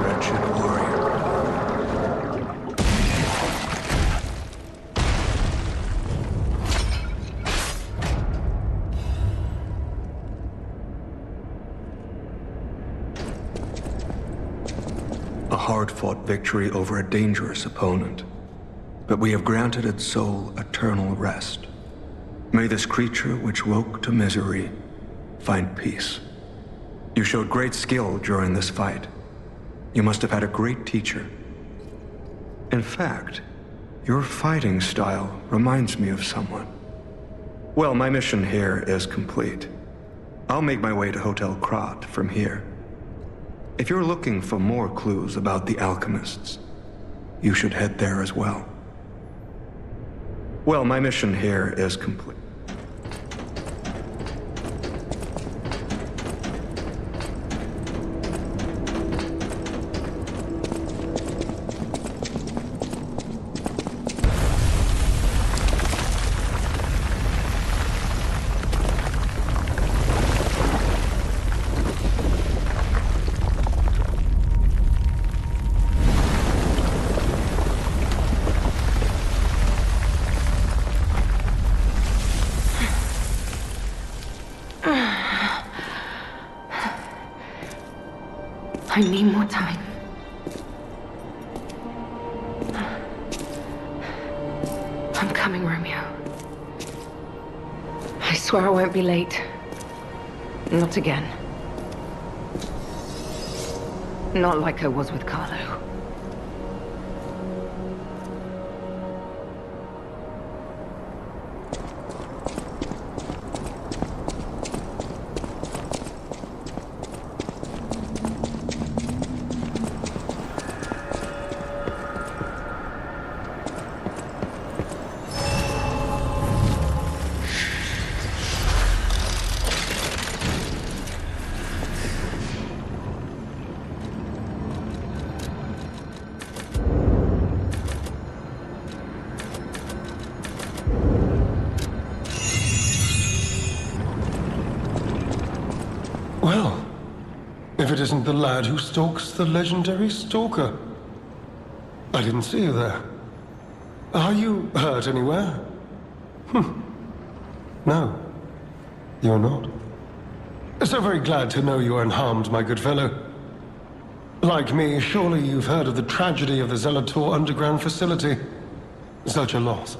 wretched warrior. A hard-fought victory over a dangerous opponent, but we have granted its soul eternal rest. May this creature which woke to misery find peace. You showed great skill during this fight. You must have had a great teacher. In fact, your fighting style reminds me of someone. Well, my mission here is complete. I'll make my way to Hotel Krat from here. If you're looking for more clues about the alchemists, you should head there as well. Well, my mission here is complete. I need more time. I'm coming, Romeo. I swear I won't be late. Not again. Not like I was with Carlo. if it isn't the lad who stalks the legendary stalker. I didn't see you there. Are you hurt anywhere? No, you're not. So very glad to know you are unharmed, my good fellow. Like me, surely you've heard of the tragedy of the Zelator underground facility. Such a loss.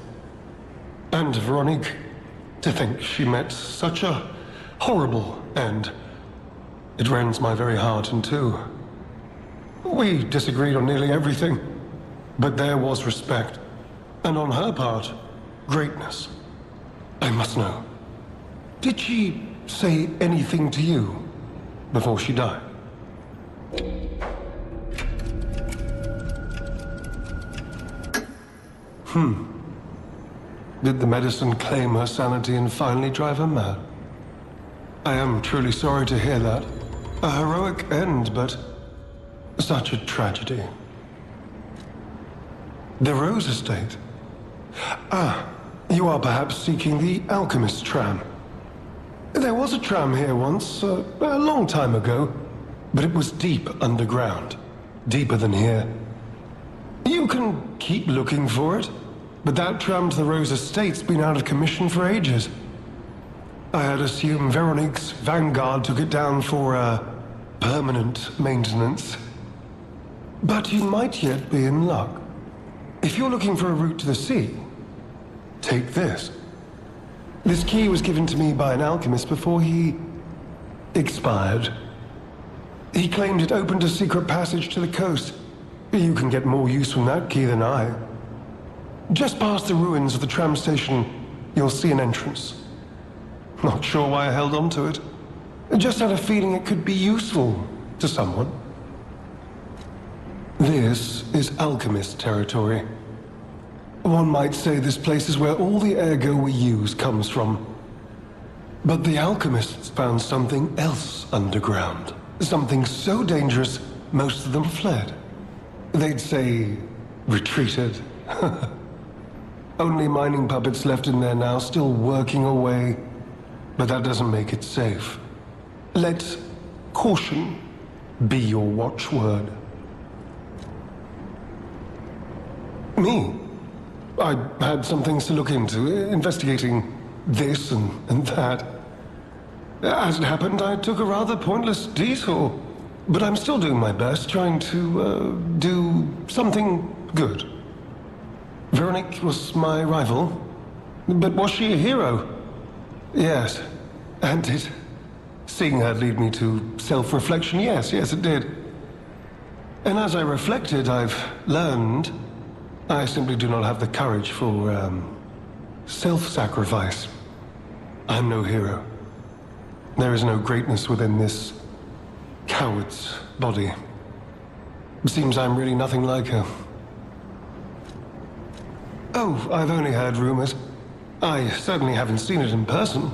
And Veronique, to think she met such a horrible end. It rends my very heart in two. We disagreed on nearly everything, but there was respect. And on her part, greatness. I must know. Did she say anything to you before she died? Did the medicine claim her sanity and finally drive her mad? I am truly sorry to hear that. A heroic end, but such a tragedy. The Rose Estate. Ah, you are perhaps seeking the Alchemist tram. There was a tram here once, a long time ago, but it was deep underground. Deeper than here. You can keep looking for it, but that tram to the Rose Estate's been out of commission for ages. I had assumed Veronique's Vanguard took it down for, permanent maintenance. But you might yet be in luck. If you're looking for a route to the sea, take this. This key was given to me by an alchemist before he expired. He claimed it opened a secret passage to the coast. You can get more use from that key than I. Just past the ruins of the tram station, you'll see an entrance. Not sure why I held on to it. Just had a feeling it could be useful to someone. This is alchemist territory. One might say this place is where all the ergo we use comes from. But the alchemists found something else underground. Something so dangerous, most of them fled. They'd say, retreated. Only mining puppets left in there now, still working away. But that doesn't make it safe. Let caution be your watchword. Me? I had some things to look into, investigating this and that. As it happened, I took a rather pointless detour. But I'm still doing my best, trying to, do something good. Veronique was my rival. But was she a hero? Yes. And did seeing her lead me to self-reflection? Yes, it did. And as I reflected, I've learned I simply do not have the courage for, self-sacrifice. I'm no hero. There is no greatness within this coward's body. It seems I'm really nothing like her. Oh, I've only heard rumors. I certainly haven't seen it in person.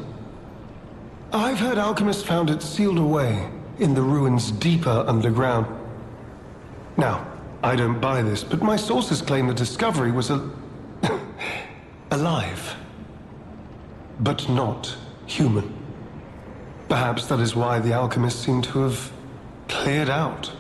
I've heard alchemists found it sealed away in the ruins deeper underground. Now, I don't buy this, but my sources claim the discovery was alive, but not human. Perhaps that is why the alchemists seem to have cleared out.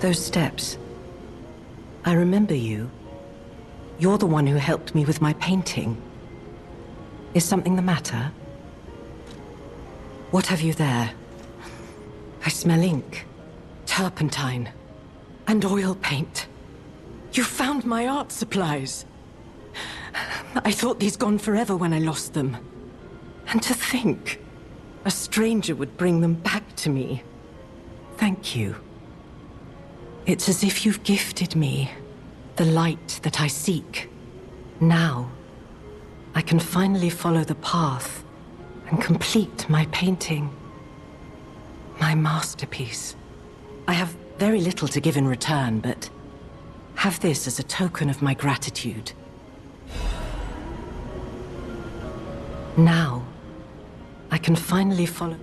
Those steps. I remember you. You're the one who helped me with my painting. Is something the matter? What have you there? I smell ink, turpentine, and oil paint. You found my art supplies. I thought these gone forever when I lost them. And to think, a stranger would bring them back to me. Thank you. It's as if you've gifted me the light that I seek. Now, I can finally follow the path and complete my painting. My masterpiece. I have very little to give in return, but have this as a token of my gratitude. Now, I can finally follow...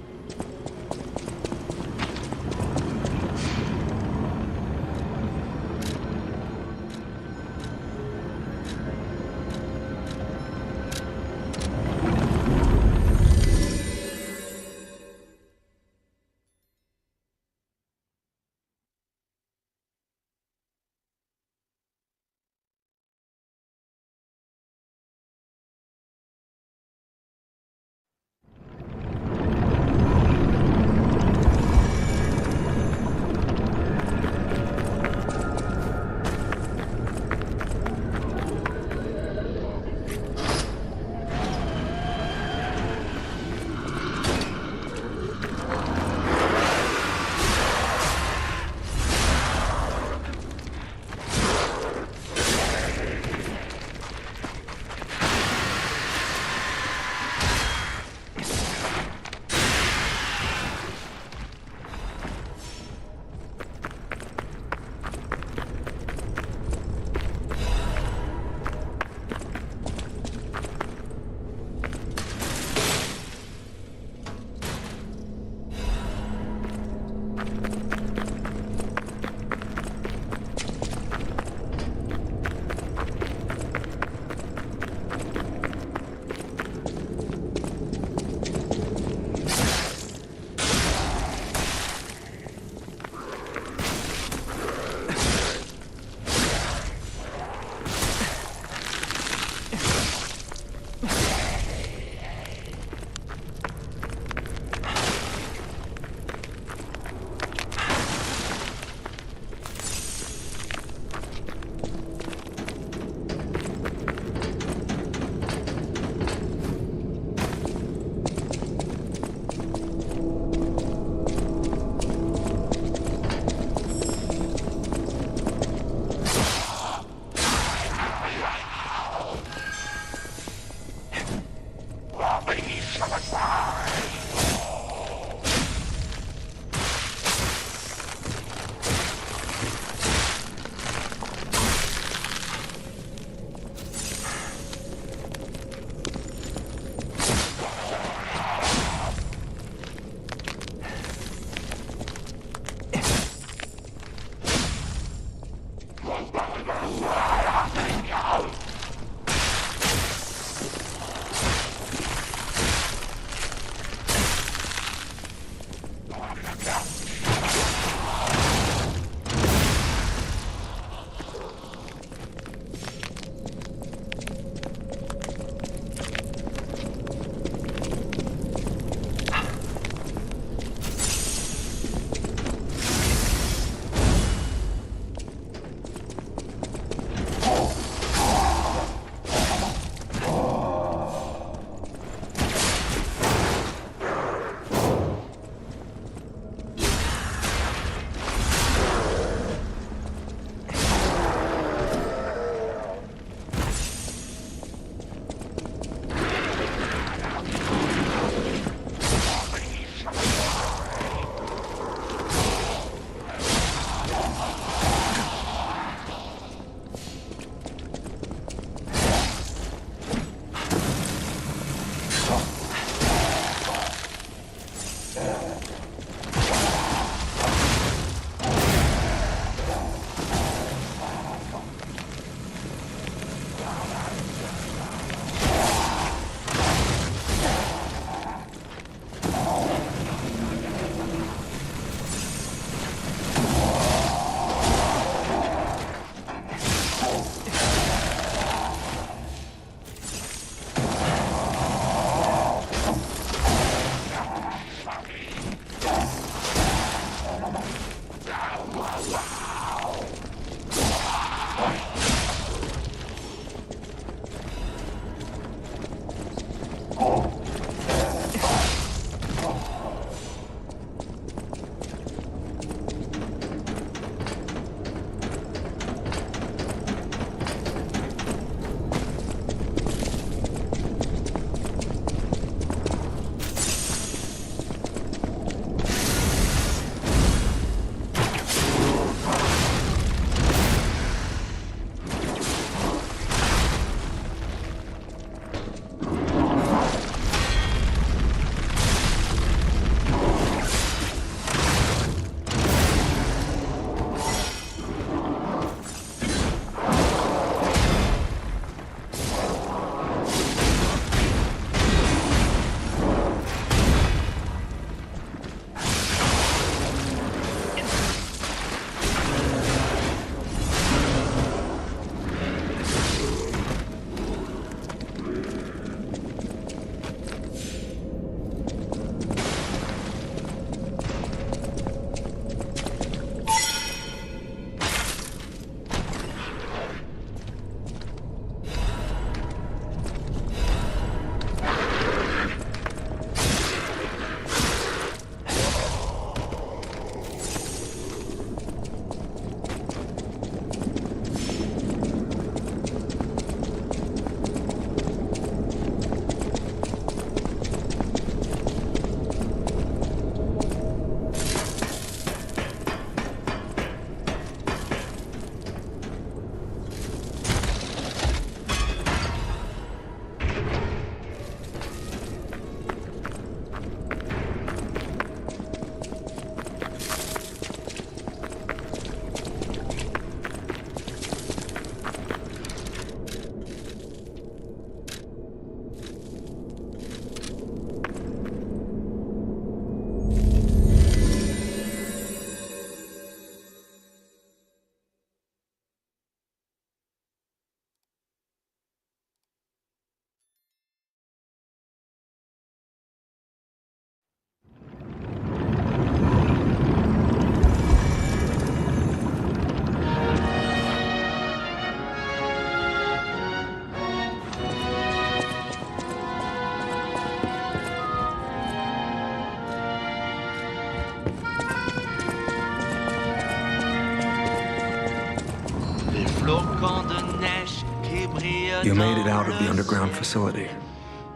You made it out of the underground facility.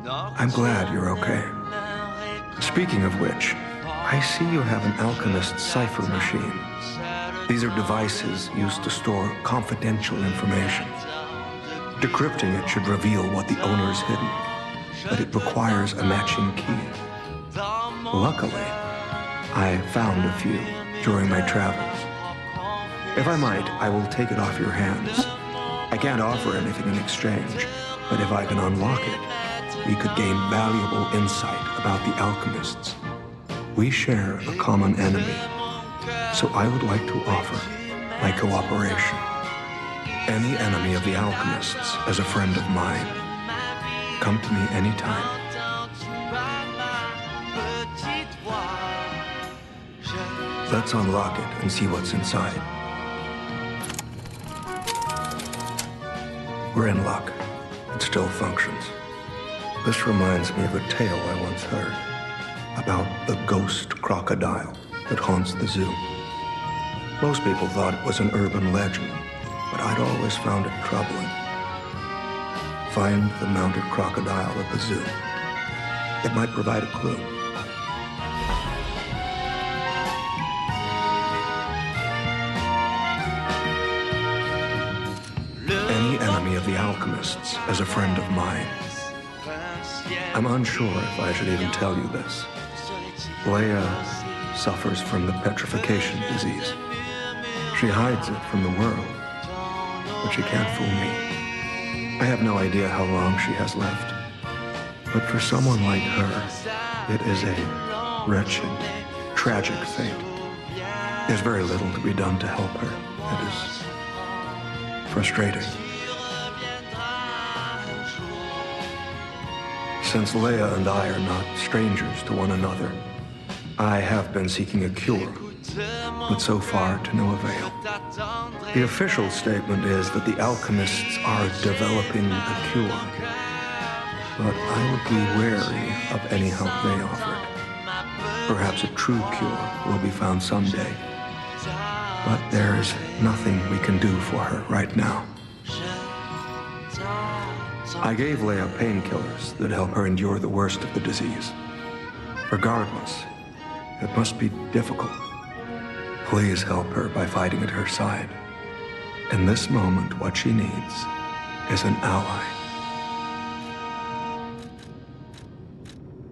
I'm glad you're okay. Speaking of which, I see you have an alchemist's cipher machine. These are devices used to store confidential information. Decrypting it should reveal what the owner's hidden, but it requires a matching key. Luckily, I found a few during my travels. If I might, I will take it off your hands. I can't offer anything in exchange, but if I can unlock it, we could gain valuable insight about the alchemists. We share a common enemy, so I would like to offer my cooperation. Any enemy of the alchemists is a friend of mine. Come to me anytime. Let's unlock it and see what's inside. We're in luck. It still functions. This reminds me of a tale I once heard about the ghost crocodile that haunts the zoo. Most people thought it was an urban legend, but I'd always found it troubling. Find the mounted crocodile at the zoo. It might provide a clue. Any enemy of the alchemists is a friend of mine. I'm unsure if I should even tell you this. Leia suffers from the petrification disease. She hides it from the world, but she can't fool me. I have no idea how long she has left. But for someone like her, it is a wretched, tragic fate. There's very little to be done to help her. It is frustrating. Since Leia and I are not strangers to one another, I have been seeking a cure, but so far to no avail. The official statement is that the alchemists are developing a cure, but I would be wary of any help they offered. Perhaps a true cure will be found someday, but there's nothing we can do for her right now. I gave Leia painkillers that help her endure the worst of the disease. Regardless, it must be difficult. Please help her by fighting at her side. In this moment, what she needs is an ally.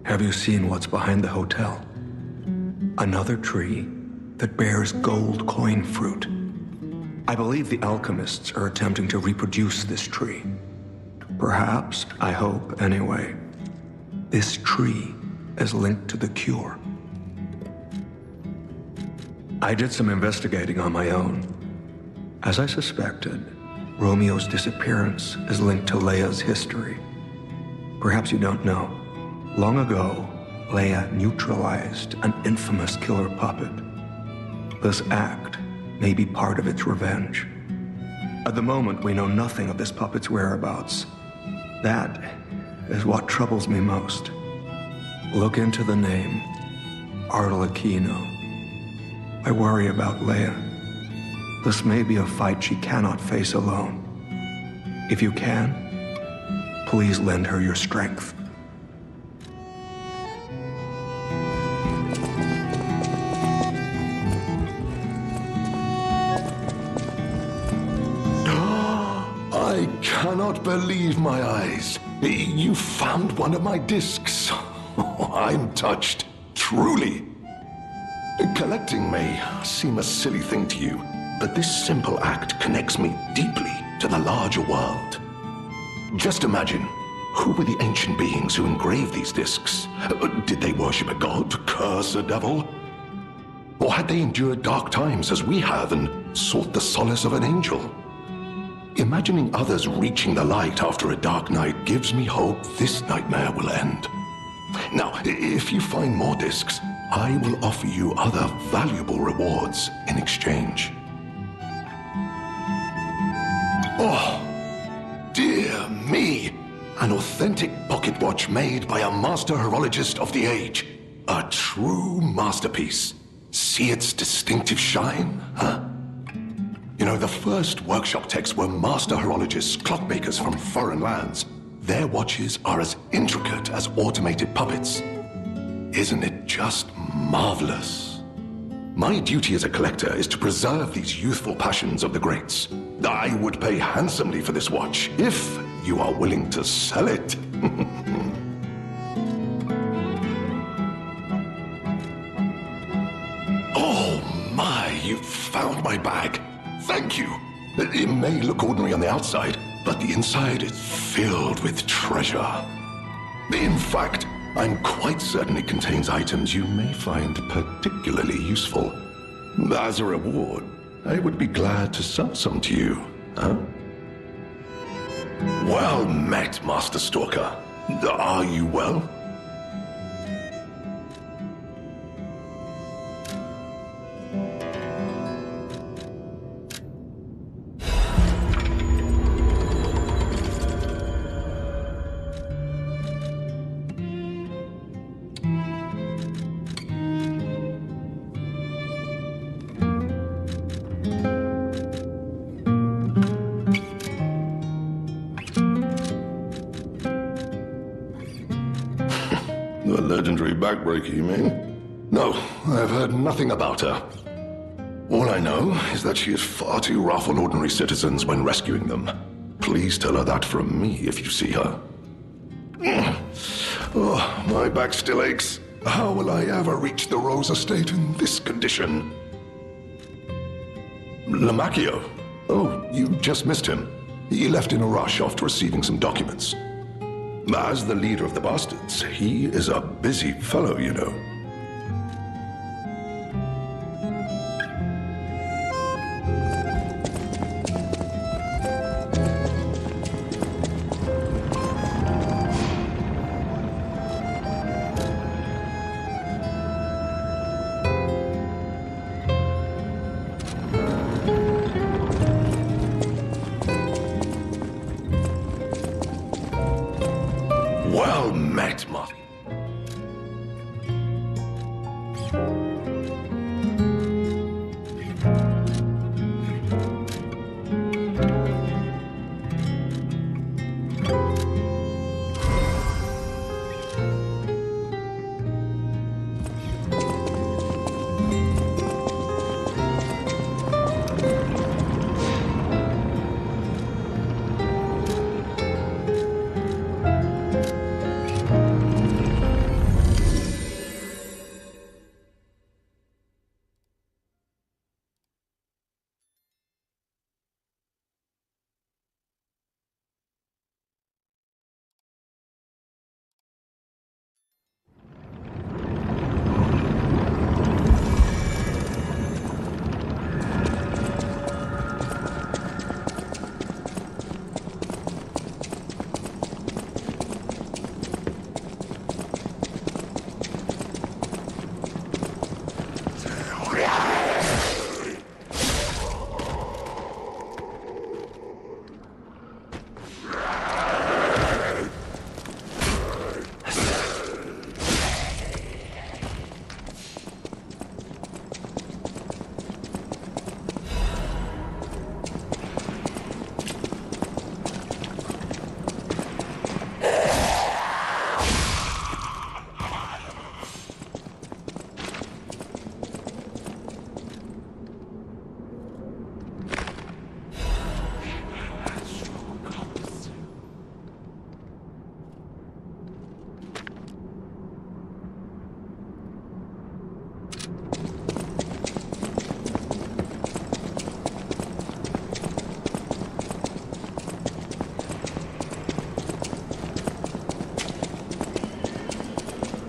Have you seen what's behind the hotel? Another tree that bears gold coin fruit. I believe the alchemists are attempting to reproduce this tree. Perhaps, I hope anyway, this tree is linked to the cure. I did some investigating on my own. As I suspected, Romeo's disappearance is linked to Leia's history. Perhaps you don't know. Long ago, Leia neutralized an infamous killer puppet. This act may be part of its revenge. At the moment, we know nothing of this puppet's whereabouts. That is what troubles me most. Look into the name, Arlecchino. I worry about Leia. This may be a fight she cannot face alone. If you can, please lend her your strength. I cannot believe my eyes. You found one of my discs. I'm touched, truly. Collecting may seem a silly thing to you, but this simple act connects me deeply to the larger world. Just imagine, who were the ancient beings who engraved these discs? Did they worship a god, curse a devil? Or had they endured dark times as we have and sought the solace of an angel? Imagining others reaching the light after a dark night gives me hope this nightmare will end. Now, if you find more discs, I will offer you other valuable rewards in exchange. Oh, dear me! An authentic pocket watch made by a master horologist of the age. A true masterpiece. See its distinctive shine, huh? You know, the first workshop techs were master horologists, clockmakers from foreign lands. Their watches are as intricate as automated puppets. Isn't it just marvelous? My duty as a collector is to preserve these youthful passions of the greats. I would pay handsomely for this watch, if you are willing to sell it. Oh my, you found my bag. Thank you. It may look ordinary on the outside, but the inside is filled with treasure. In fact, I'm quite certain it contains items you may find particularly useful. As a reward, I would be glad to sell some to you, huh? Well met, Master Stalker. Are you well? The legendary backbreaker, you mean? No, I've heard nothing about her. All I know is that she is far too rough on ordinary citizens when rescuing them. Please tell her that from me if you see her. Oh, my back still aches. How will I ever reach the Rose Estate in this condition? Lamacchio? Oh, you just missed him. He left in a rush after receiving some documents. As the leader of the bastards, he is a busy fellow, you know. Well met, Master.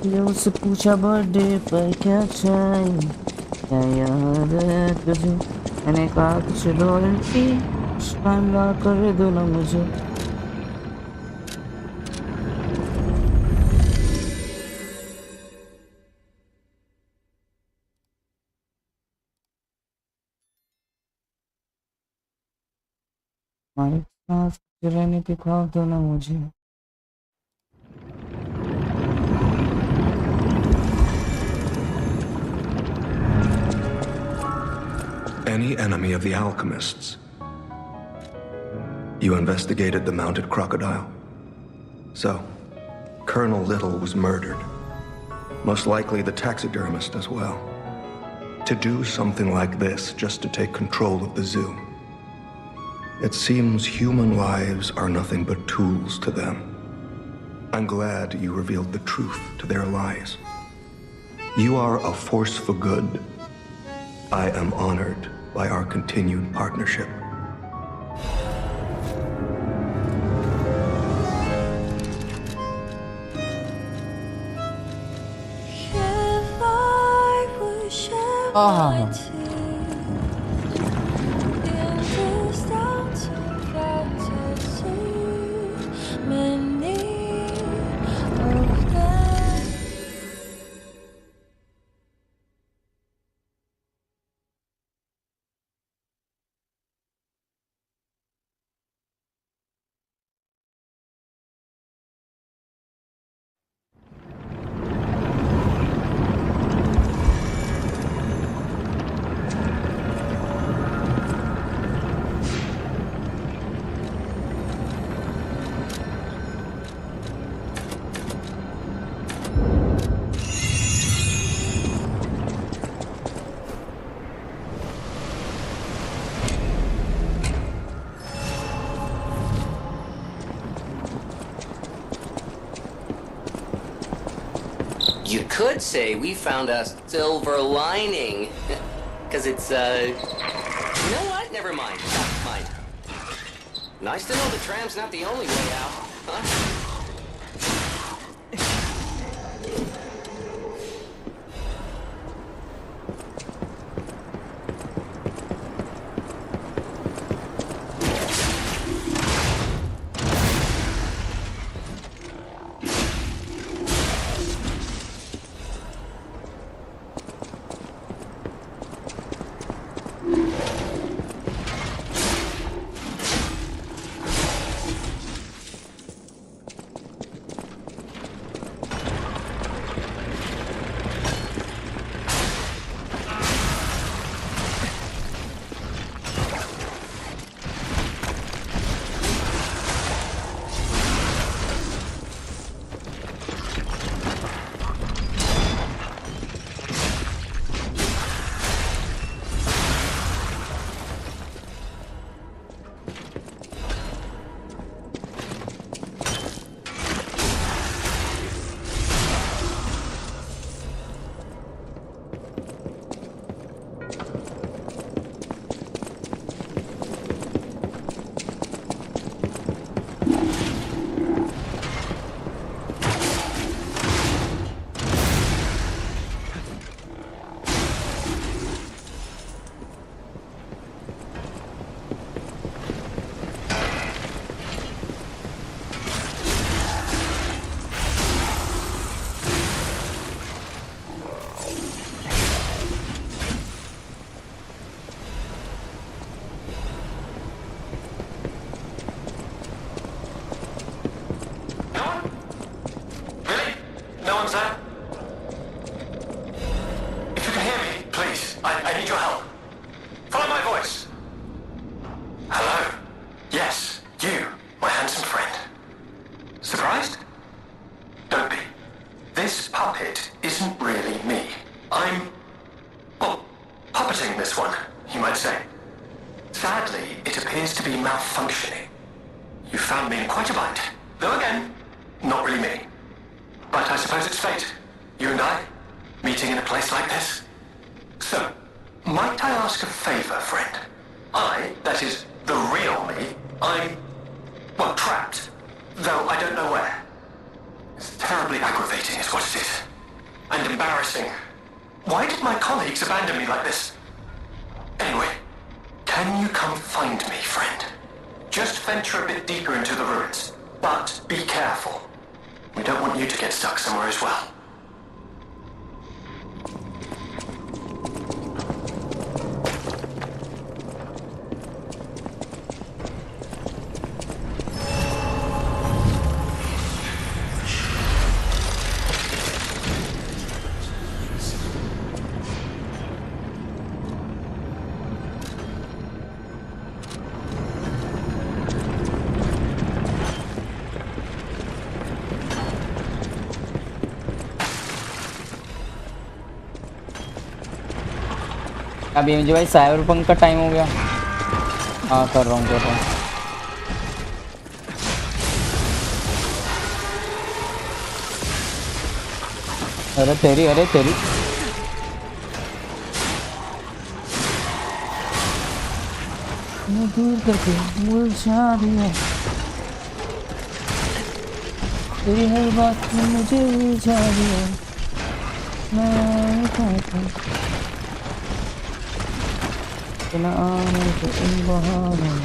ये उससे पूछा birthday पर क्या चाहिए, क्या याद है तुझे? मैंने कहा कुछ रॉयल्टी टाइम ला कर दो ना मुझे. हमारे साथ रहने पे खा दो ना मुझे. any enemy of the alchemists. You investigated the mounted crocodile. So, Colonel Little was murdered. Most likely the taxidermist as well. To do something like this just to take control of the zoo. It seems human lives are nothing but tools to them. I'm glad you revealed the truth to their lies. You are a force for good. I am honored by our continued partnership. You could say we found a silver lining. Because it's, You know what? Never mind. Stop, mind. Nice to know the tram's not the only way out, huh? अभी मुझे भाई cyberpunk का time हो गया। हाँ कर रहा हूँ अरे तेरी दूर करके मुरझा दिया, तेरी हर बात ने मुझे उलझा दिया। मैं कहता चला आने को इन बहारों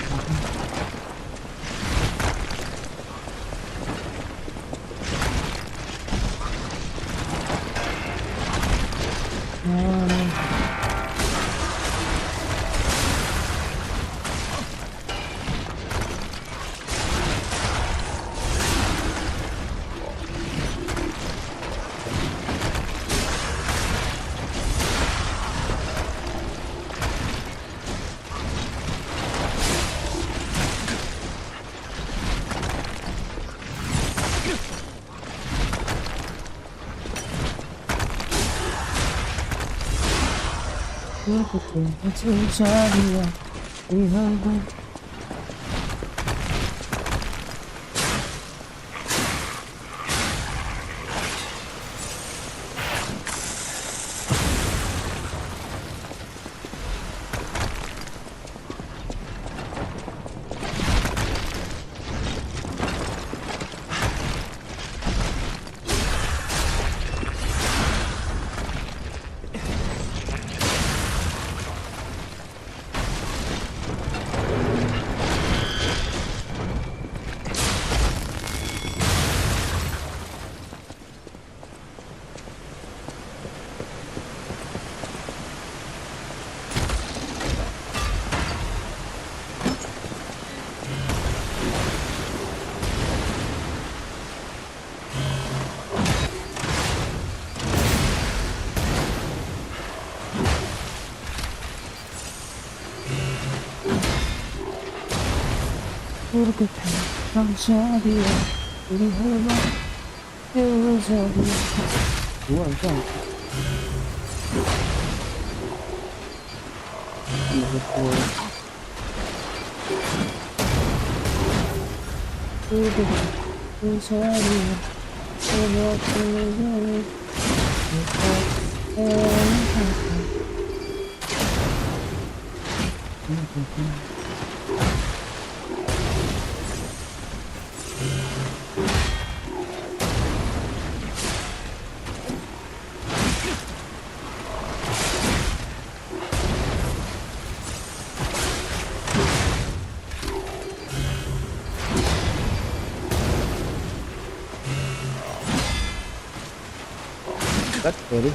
तेरी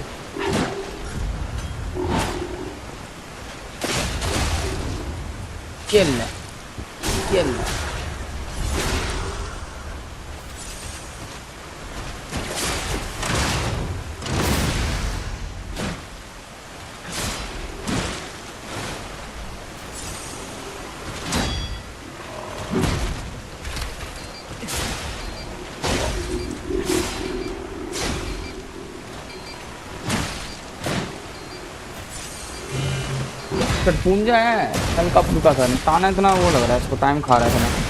किल पूंजा है हल्का फुल्का सा, ताना इतना वो लग रहा है, इसको टाइम खा रहा है इतना।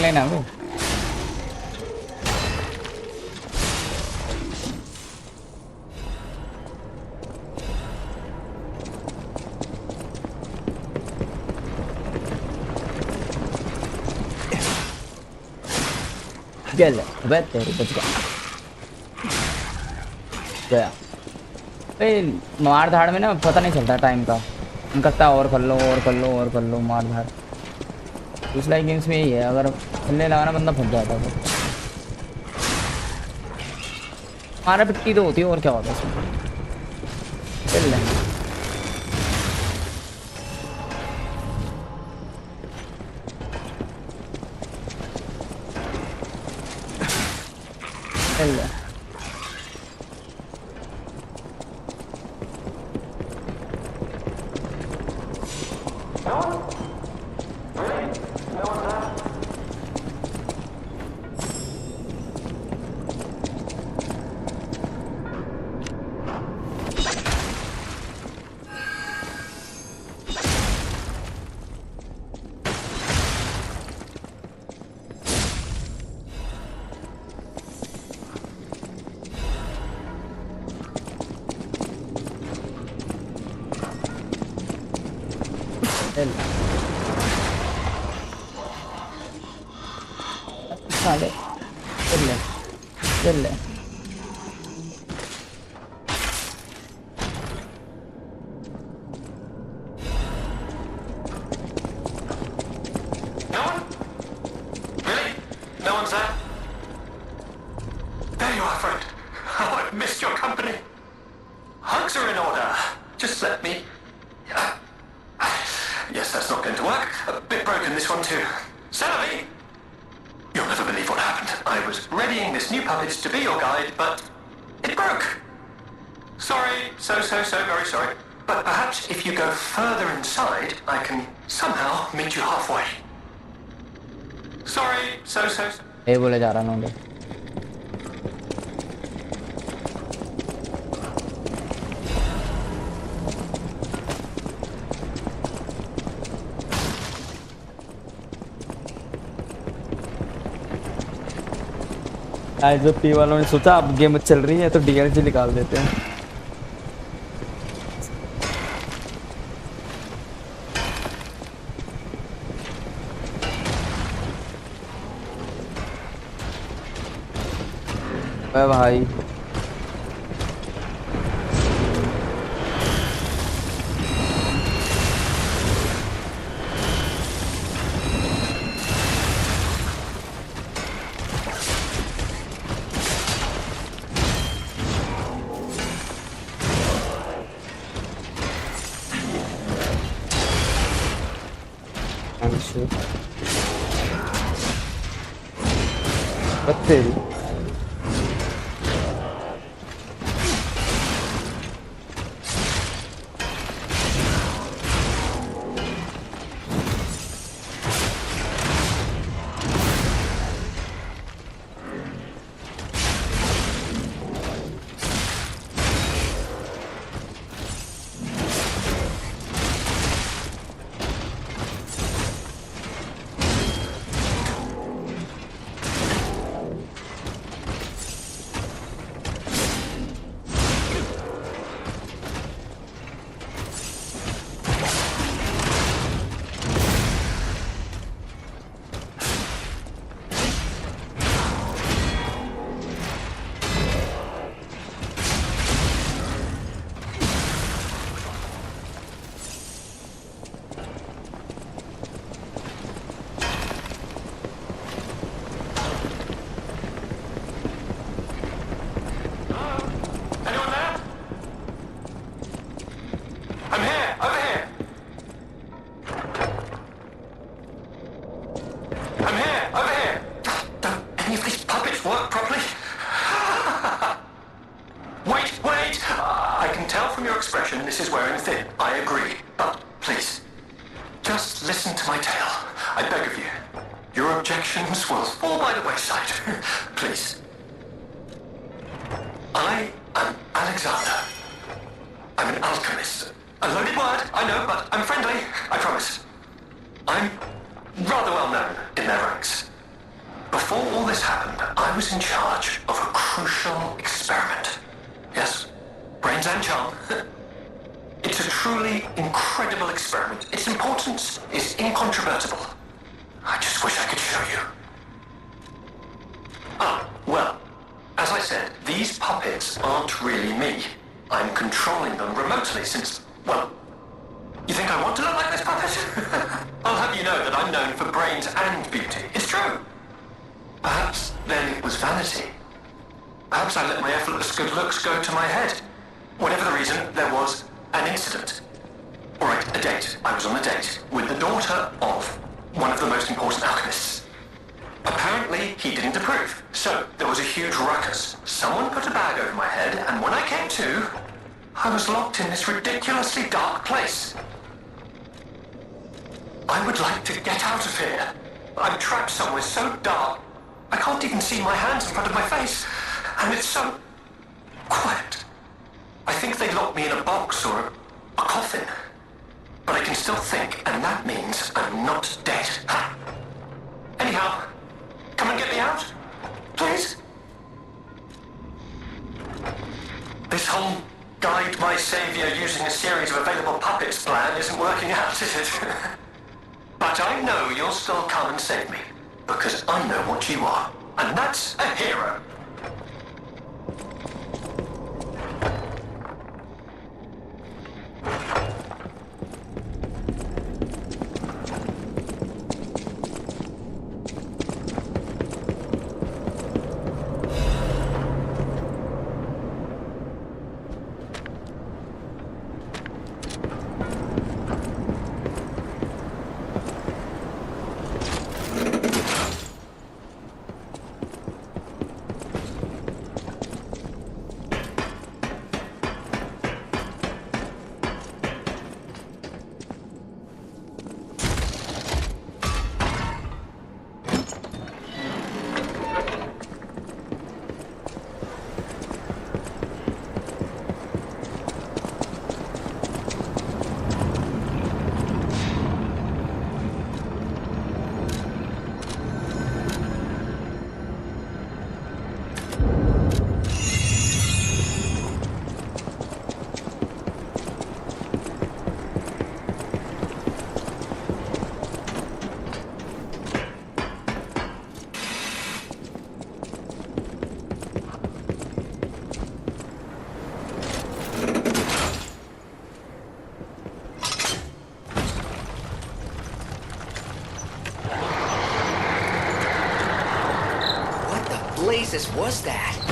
लेना वो। गल बच गया। मार धाड़ में ना पता नहीं चलता टाइम का, हम करता और कर लो और कर लो और कर लो मार धाड़। Soulslike गेम्स में यही है, अगर खेलने लगा ना बंदा फंस जाता है। मारा पिट्टी तो होती है और क्या होता है इसमें। खेल लेंगे खेल ले। साले चल ले No one's there? There you are, friend. Oh, I've missed your company. Hugs are in order. Just let me... Yes, that's not going to work. A bit broken, this one too. Savvy! You'll never believe what happened. I was readying this new puppet to be your guide, but it broke. Sorry, so very sorry. But perhaps if you go further inside, I can somehow meet you halfway. Sorry, so. ये बोले जा रहा हूँ जो P वालों ने सोचा अब गेम चल रही है तो डीएलसी निकाल देते हैं। भाई बत्तेरी This is wearing thin. I agree. But please, just listen to my tale. I beg of you. Your objections will fall by the wayside. Please. I am Alexander. I'm an alchemist. A loaded word, I know, but I'm friendly. I promise. I'm rather well known in their ranks. Before all this happened, I was in charge of a crucial experiment. Yes, brains and charm. It's a truly incredible experiment. Its importance is incontrovertible. I just wish I could show you. Ah, well, as I said, these puppets aren't really me. I'm controlling them remotely since, well, you think I want to look like this puppet? I'll have you know that I'm known for brains and beauty. It's true. Perhaps then it was vanity. Perhaps I let my effortless good looks go to my head. Whatever the reason, there was an incident. All right, a date. I was on a date with the daughter of one of the most important alchemists. Apparently, he didn't approve. So, there was a huge ruckus. Someone put a bag over my head, and when I came to, I was locked in this ridiculously dark place. I would like to get out of here. I'm trapped somewhere so dark, I can't even see my hands in front of my face. And it's so quiet. I think they locked me in a box or a coffin. But I can still think, and that means I'm not dead. Ha! Anyhow, come and get me out, please. This whole guide my savior using a series of available puppets plan isn't working out, is it? But I know you'll still come and save me, because I know what you are, and that's a hero. blazes was that?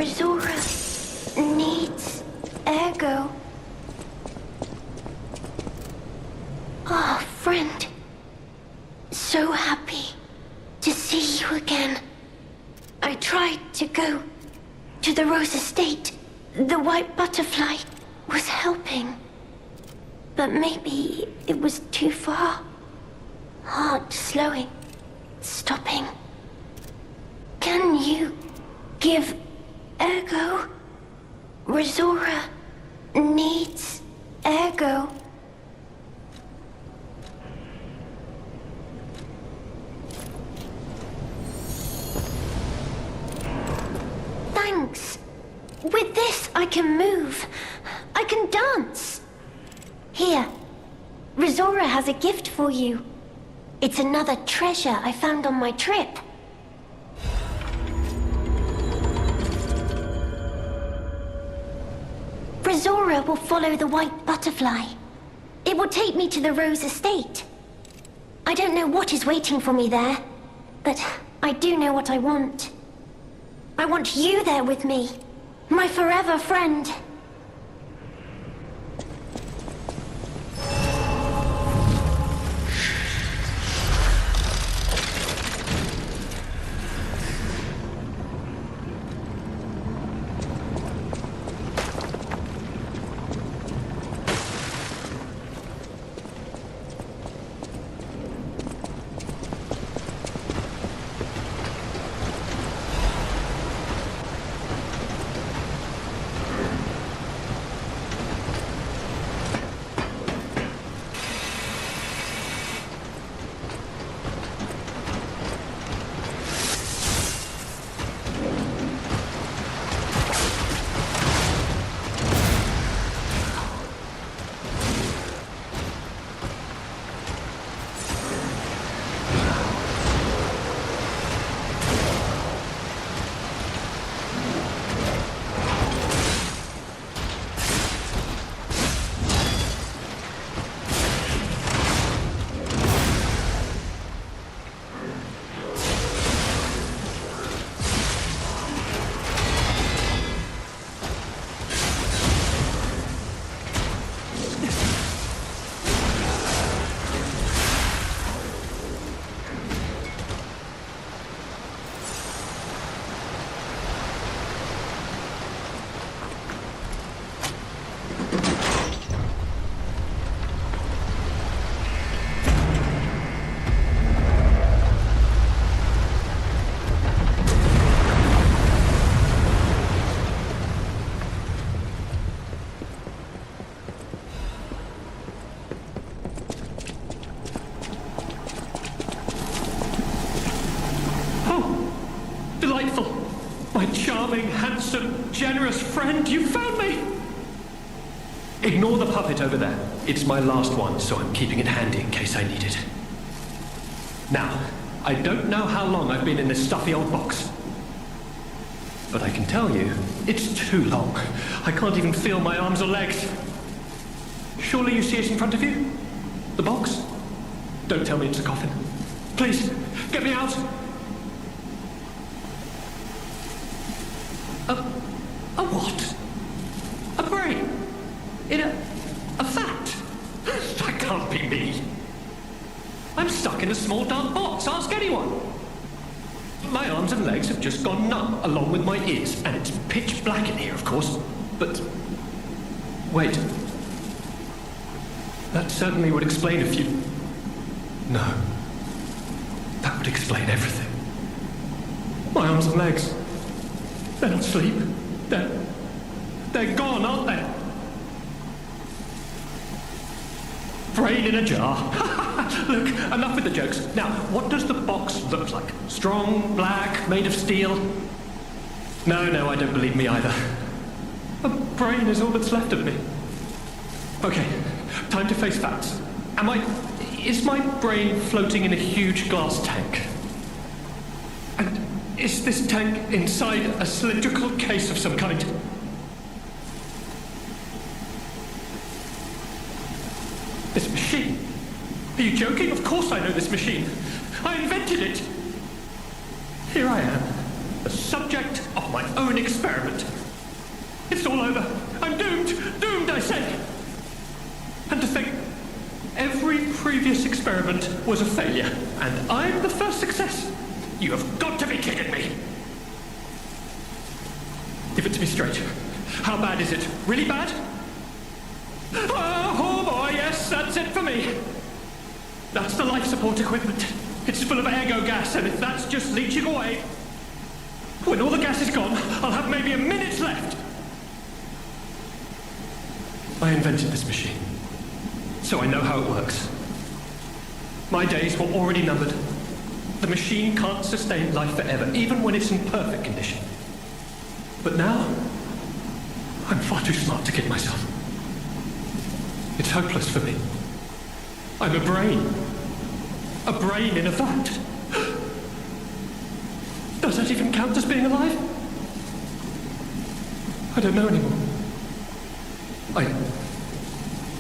Resora needs ergo. Ah, friend. So happy to see you again. I tried to go to the Rose Estate. The white butterfly was helping. But maybe it was too far. Heart slowing, stopping. Can you give ergo? Resora needs ergo. Thanks. With this, I can move. I can dance. Here, Resora has a gift for you. It's another treasure I found on my trip. Resora will follow the white butterfly. It will take me to the Rose Estate. I don't know what is waiting for me there, but I do know what I want. I want you there with me, my forever friend. Charming, handsome, generous friend, you found me! Ignore the puppet over there. It's my last one, so I'm keeping it handy in case I need it. Now, I don't know how long I've been in this stuffy old box. But I can tell you, it's too long. I can't even feel my arms or legs. Surely you see it in front of you? The box? Don't tell me it's a coffin. Please, get me out! A what? A brain? In a fact? That can't be me. I'm stuck in a small dark box, ask anyone. My arms and legs have just gone numb, along with my ears, and it's pitch black in here, of course. But wait. That certainly would explain a few... No. That would explain everything. My arms and legs. They're not asleep. They're gone, aren't they? Brain in a jar. Look, enough with the jokes. Now, what does the box look like? Strong, black, made of steel? No, I don't believe me either. A brain is all that's left of me. Okay, time to face facts. Is my brain floating in a huge glass tank? And is this tank inside a cylindrical case of some kind? This machine? Are you joking? Of course I know this machine. I invented it. Here I am, the subject of my own experiment. It's all over. I'm doomed. Doomed, I say. And to think, every previous experiment was a failure, and I'm the first success. You have got to be kidding me. Give it to me straight. How bad is it? Really bad? Oh boy, yes, that's it for me. That's the life support equipment. It's full of ergo gas, and if that's just leaching away, when all the gas is gone, I'll have maybe a minute left. I invented this machine, so I know how it works. My days were already numbered. The machine can't sustain life forever, even when it's in perfect condition. But now, I'm far too smart to kid myself. It's hopeless for me. I'm a brain. A brain in a vat. Does that even count as being alive? I don't know anymore.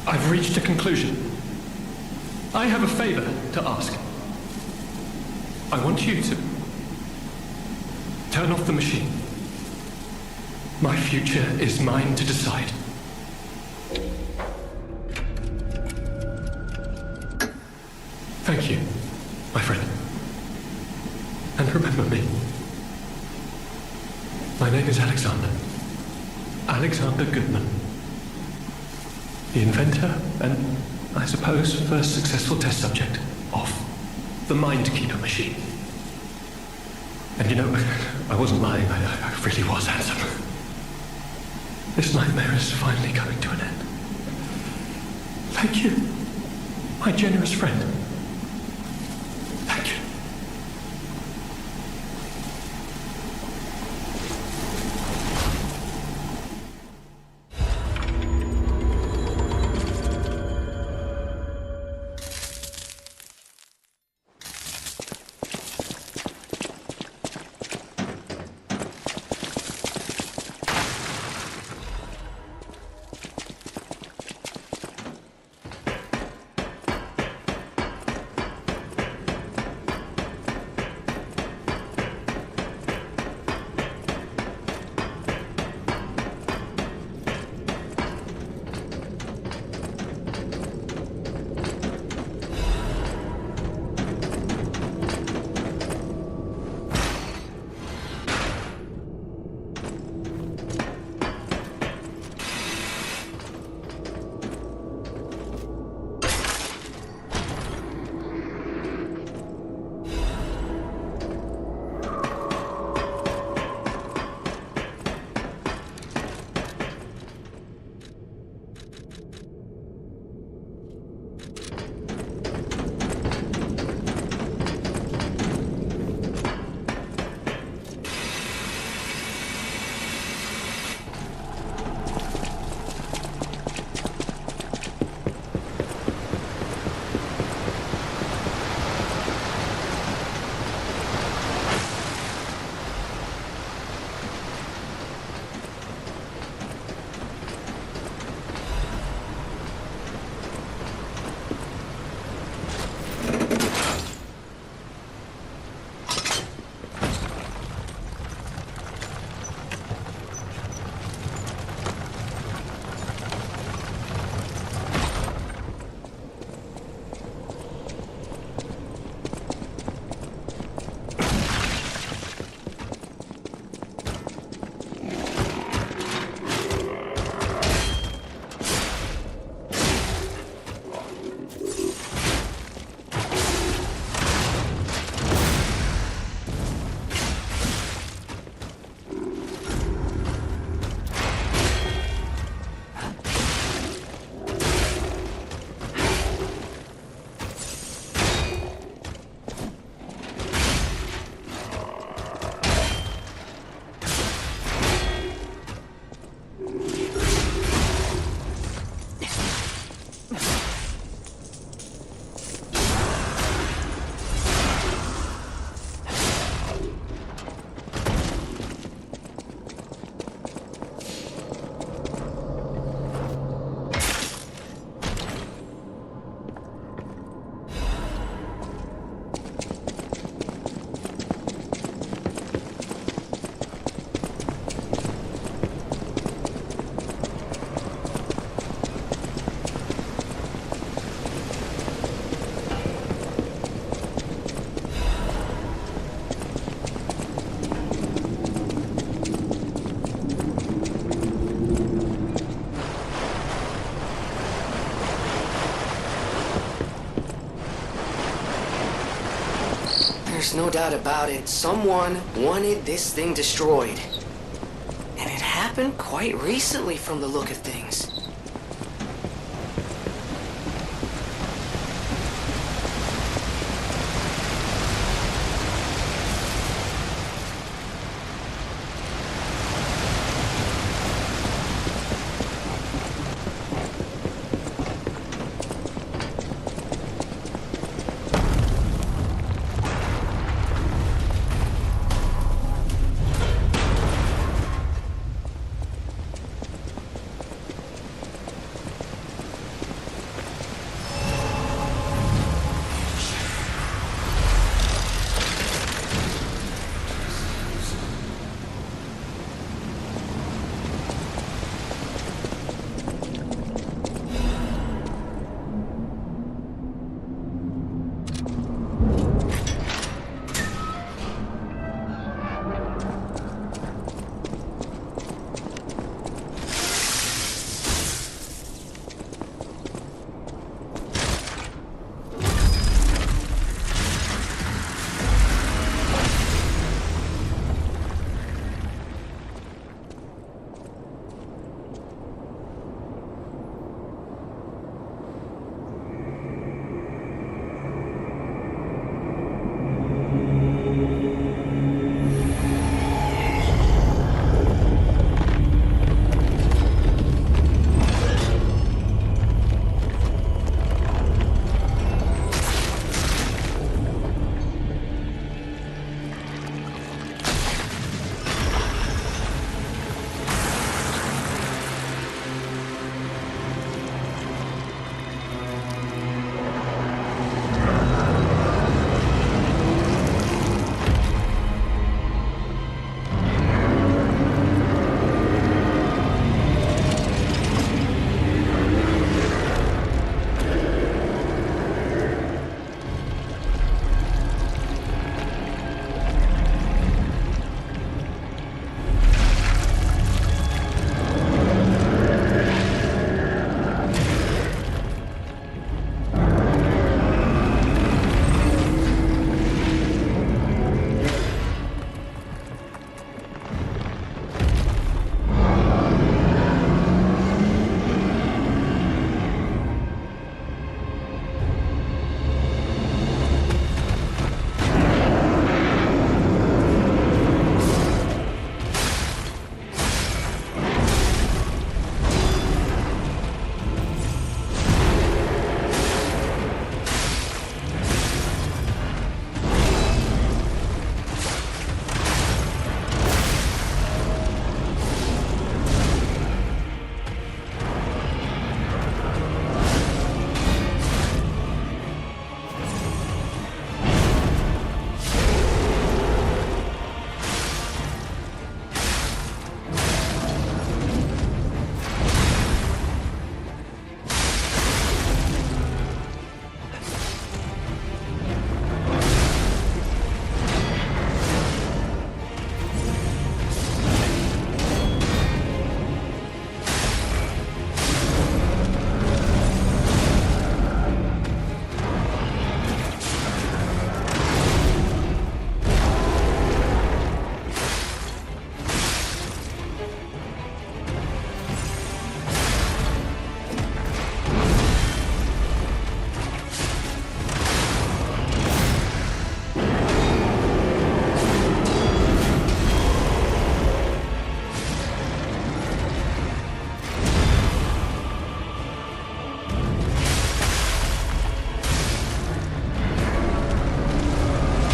I've reached a conclusion. I have a favor to ask. I want you to turn off the machine. My future is mine to decide. Thank you, my friend. And remember me. My name is Alexander. Alexander Goodman. The inventor and, I suppose, first successful test subject of the Mindkeeper machine. And you know, I wasn't lying, I really was handsome. This nightmare is finally coming to an end. Thank you, my generous friend. Thank you. There's no doubt about it. Someone wanted this thing destroyed. And it happened quite recently from the look of things.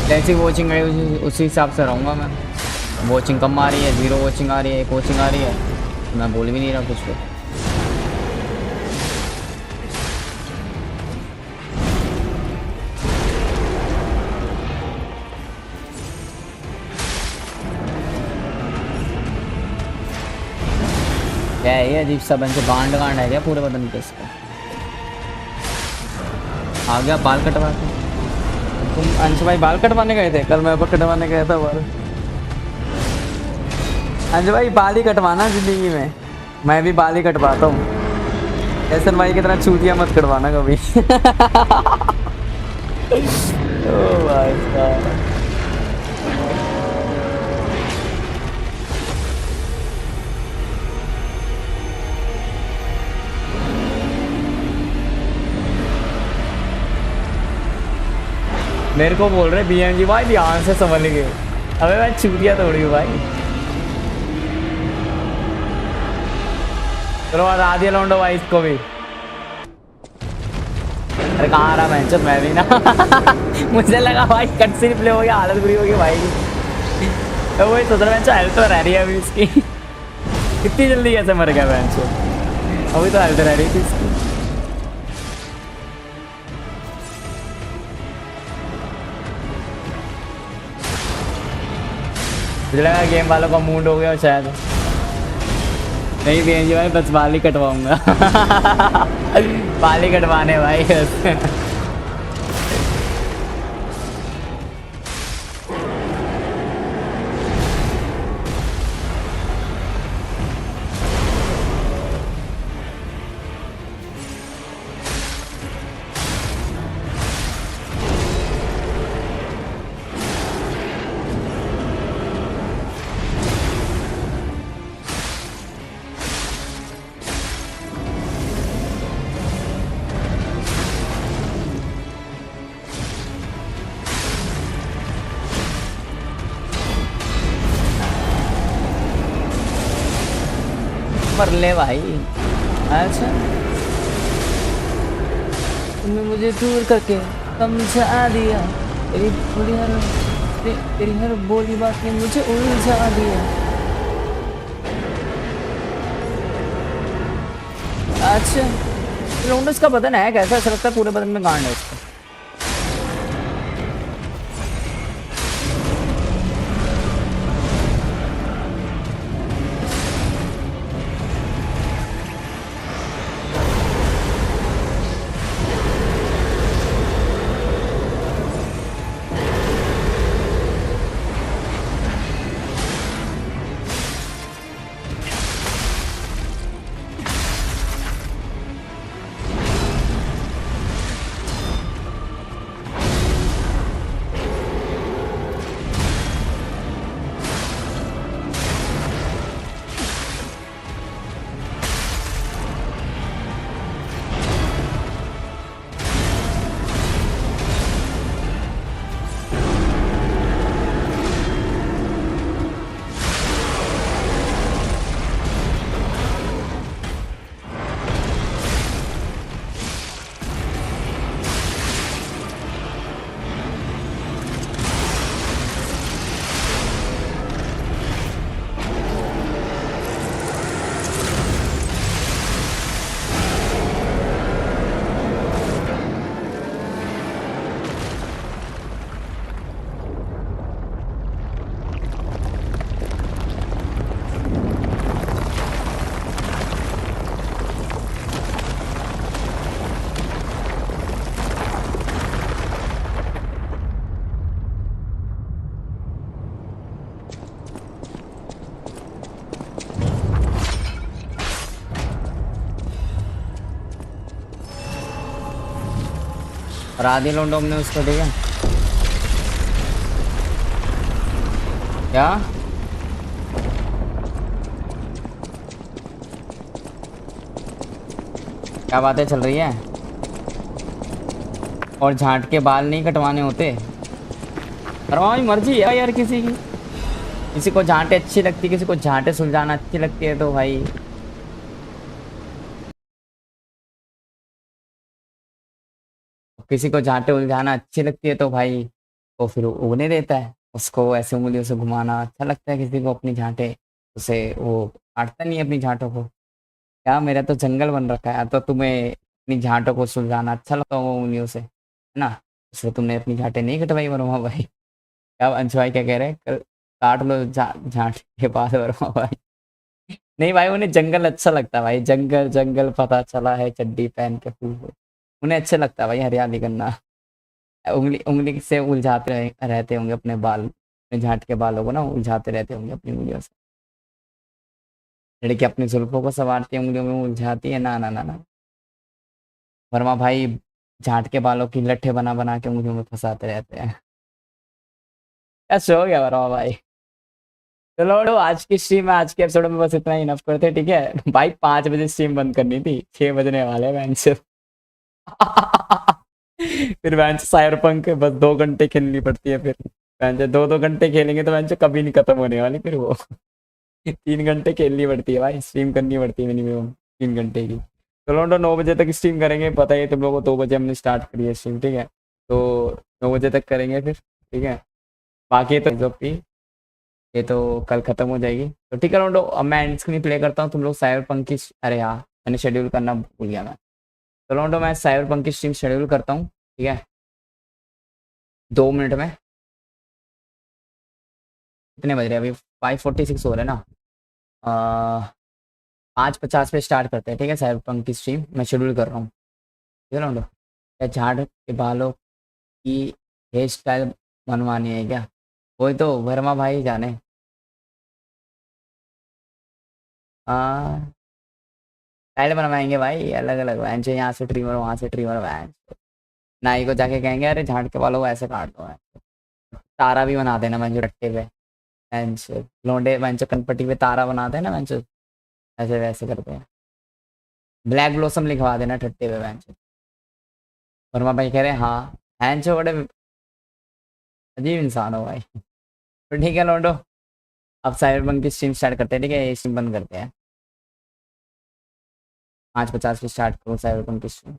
जैसी watching है उसी हिसाब से रहूँगा मैं। Watching कम आ रही है, 0 watching आ रही है, 1 वॉचिंग आ रही है, मैं बोल भी नहीं रहा कुछ भी। क्या है ये अजीब सा बन से गांड है क्या पूरे बदन पे इसका? आ गया बाल कटवा के। तुम अंश भाई बाल कटवाने गए थे? कल मैं कटवाने गया था बाल। अंश भाई बाल ही कटवाना जिंदगी में, मैं भी बाल ही कटवाता हूँ। एहसन भाई की तरह चूतिया मत कटवाना कभी। ओ भाई साहब। मेरे को बोल रहे बीएमजी भाई ध्यान से संभल के। अबे मैं चूतिया तोड़ी हूँ भाई। चलो हरा दिया लौंडो भाई इसको भी। अरे कहाँ आ रहा मैं मैं भी ना मुझे लगा भाई कट से प्ले हो गया, हालत बुरी हो गई भाई की। तो वही सोच रहा मैं हेल्थ तो रह रही है अभी इसकी। कितनी जल्दी कैसे मर गया बेंच, अभी तो हेल्थ रह रही थी इसकी। मुझे लगा गेम वालों का मूड हो गया शायद। नहीं बेंजी भाई बस बाल ही कटवाऊंगा बाल ही कटवाने भाई बस। मर ले भाई। अच्छा तुमने मुझे दूर करके समझा दिया, तेरी हर बोली बात ने मुझे उलझा दिया। अच्छा लोंडस का बदन है कैसा, ऐसा लगता है पूरे बदन में गांड है उसका। और आधी लोंडो ने उसको दिया क्या? क्या बातें चल रही है? और झांट के बाल नहीं कटवाने होते? परवाही मर्जी है यार किसी की। किसी को झांटे अच्छी लगती, किसी को झांटे सुलझाना अच्छी लगती है तो भाई किसी को झांटे उलझाना अच्छी लगती है तो भाई वो फिर उगने देता है। उसको ऐसे उंगलियों से घुमाना अच्छा लगता है, किसी को अपनी झांटे उसे वो काटता नहीं है अपनी झांटों को। क्या मेरा तो जंगल बन रखा है, तो तुम्हें अपनी झांटों को सुलझाना अच्छा लगता है वो उंगलियों से, है ना? इसलिए तुमने अपनी झांटे नहीं कटवाई वर्मा भाई। क्या अंश भाई क्या कह रहे हैं? कल काट लो झांटे के बाद वर्मा भाई। नहीं भाई उन्हें जंगल अच्छा लगता है भाई, जंगल जंगल पता चला है चड्डी पहन के फूल, उन्हें अच्छा लगता है भाई हरियाली करना। उंगली उंगली से उलझाते रहते होंगे अपने बाल, अपने झांट के बालों को ना उलझाते रहते होंगे अपनी उंगलियों से। लड़की अपनी जुल्फों को संवारती है उंगलियों में उलझाती है। ना ना ना ना वर्मा भाई झांट के बालों की लट्ठे बना बना के उंगलियों में फंसाते रहते हैं। कैसे हो गया वर्मा भाई? चलो आज की स्ट्रीम में, आज के एपिसोड में बस इतना ही इनफ करते हैं, ठीक है भाई? 5 बजे स्ट्रीम बंद करनी थी, 6 बजने वाले हैं। फिर बेंच साइबरपंक बस 2 घंटे खेलनी पड़ती है। फिर बेंच 2-2 घंटे खेलेंगे तो बेंच कभी नहीं खत्म होने वाली फिर वो। 3 घंटे खेलनी पड़ती है भाई, स्ट्रीम करनी पड़ती है मिनिमम 3 घंटे की। तो लौंडो 9 बजे तक स्ट्रीम करेंगे, पता ही है तुम लोगों को, 2 बजे हमने स्टार्ट करी है स्ट्रीम, ठीक है। तो 9 बजे तक करेंगे फिर, ठीक है। बाकी तो ये तो कल खत्म हो जाएगी, तो ठीक है लौंडो। अब मैं एंड स्क्रीन प्ले करता हूँ, तुम लोग साइबरपंक की, अरे यार मैंने शेड्यूल करना भूल गया मैं। तो लौंडो मैं साइबरपंक की स्ट्रीम शेड्यूल करता हूँ, ठीक है, 2 मिनट में। कितने बज रहे हैं अभी? 5:46 हो रहे हैं ना। 5:50 पे स्टार्ट करते हैं, ठीक है। साइबरपंक की स्ट्रीम मैं शेड्यूल कर रहा हूँ, ठीक है लौंडो। क्या झाड़ के बालों की हेयर स्टाइल बनवानी है क्या? वही तो वर्मा भाई जाने। हाँ स्टाइल बनवाएंगे भाई अलग अलग, वैन से यहाँ से ट्रिमर, वहाँ से ट्रिमर, वैन नाई को जाके कहेंगे अरे झाड़ के बालों को ऐसे काट दो। तारा भी बना देना मैं जो रट्टे पे, बेंच लोंडे बेंच कनपट्टी पे तारा बनाते हैं ना बेंच, ऐसे वैसे करते हैं। ब्लैक ब्लॉसम लिखवा देना ठट्टे पे बेंच। वर्मा भाई कह रहे हैं हाँ, बेंच बड़े अजीब इंसान हो भाई। तो ठीक है लोंडो, अब साइबरपंक की स्ट्रीम स्टार्ट करते हैं, ठीक है। ये स्ट्रीम बंद करते हैं, 5:50 पे स्टार्ट करो साइबरपंक की स्ट्रीम।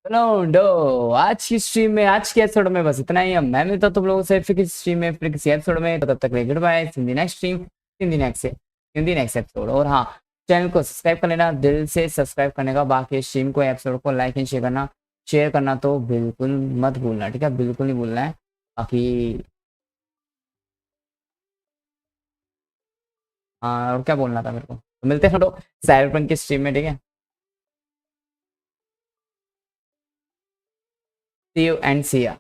लोंडो आज की स्ट्रीम में, आज के एपिसोड में बस इतना ही। अब मैं मिलता हूं तुम लोगों से फिर किसी स्ट्रीम में, फिर किसी एपिसोड में। तो तब तक good bye, in the next stream, in the next episode. और हाँ, चैनल को सब्सक्राइब कर लेना, दिल से सब्सक्राइब करने का। बाकी स्ट्रीम को, एपिसोड को लाइक एंड शेयर करना तो बिल्कुल मत भूलना, ठीक है, बिल्कुल नहीं भूलना है। बाकी हाँ, और क्या बोलना था मेरे को, तो मिलते हैं लोग साइबरपंक की स्ट्रीम में, ठीक है। सी यू एंड सी या।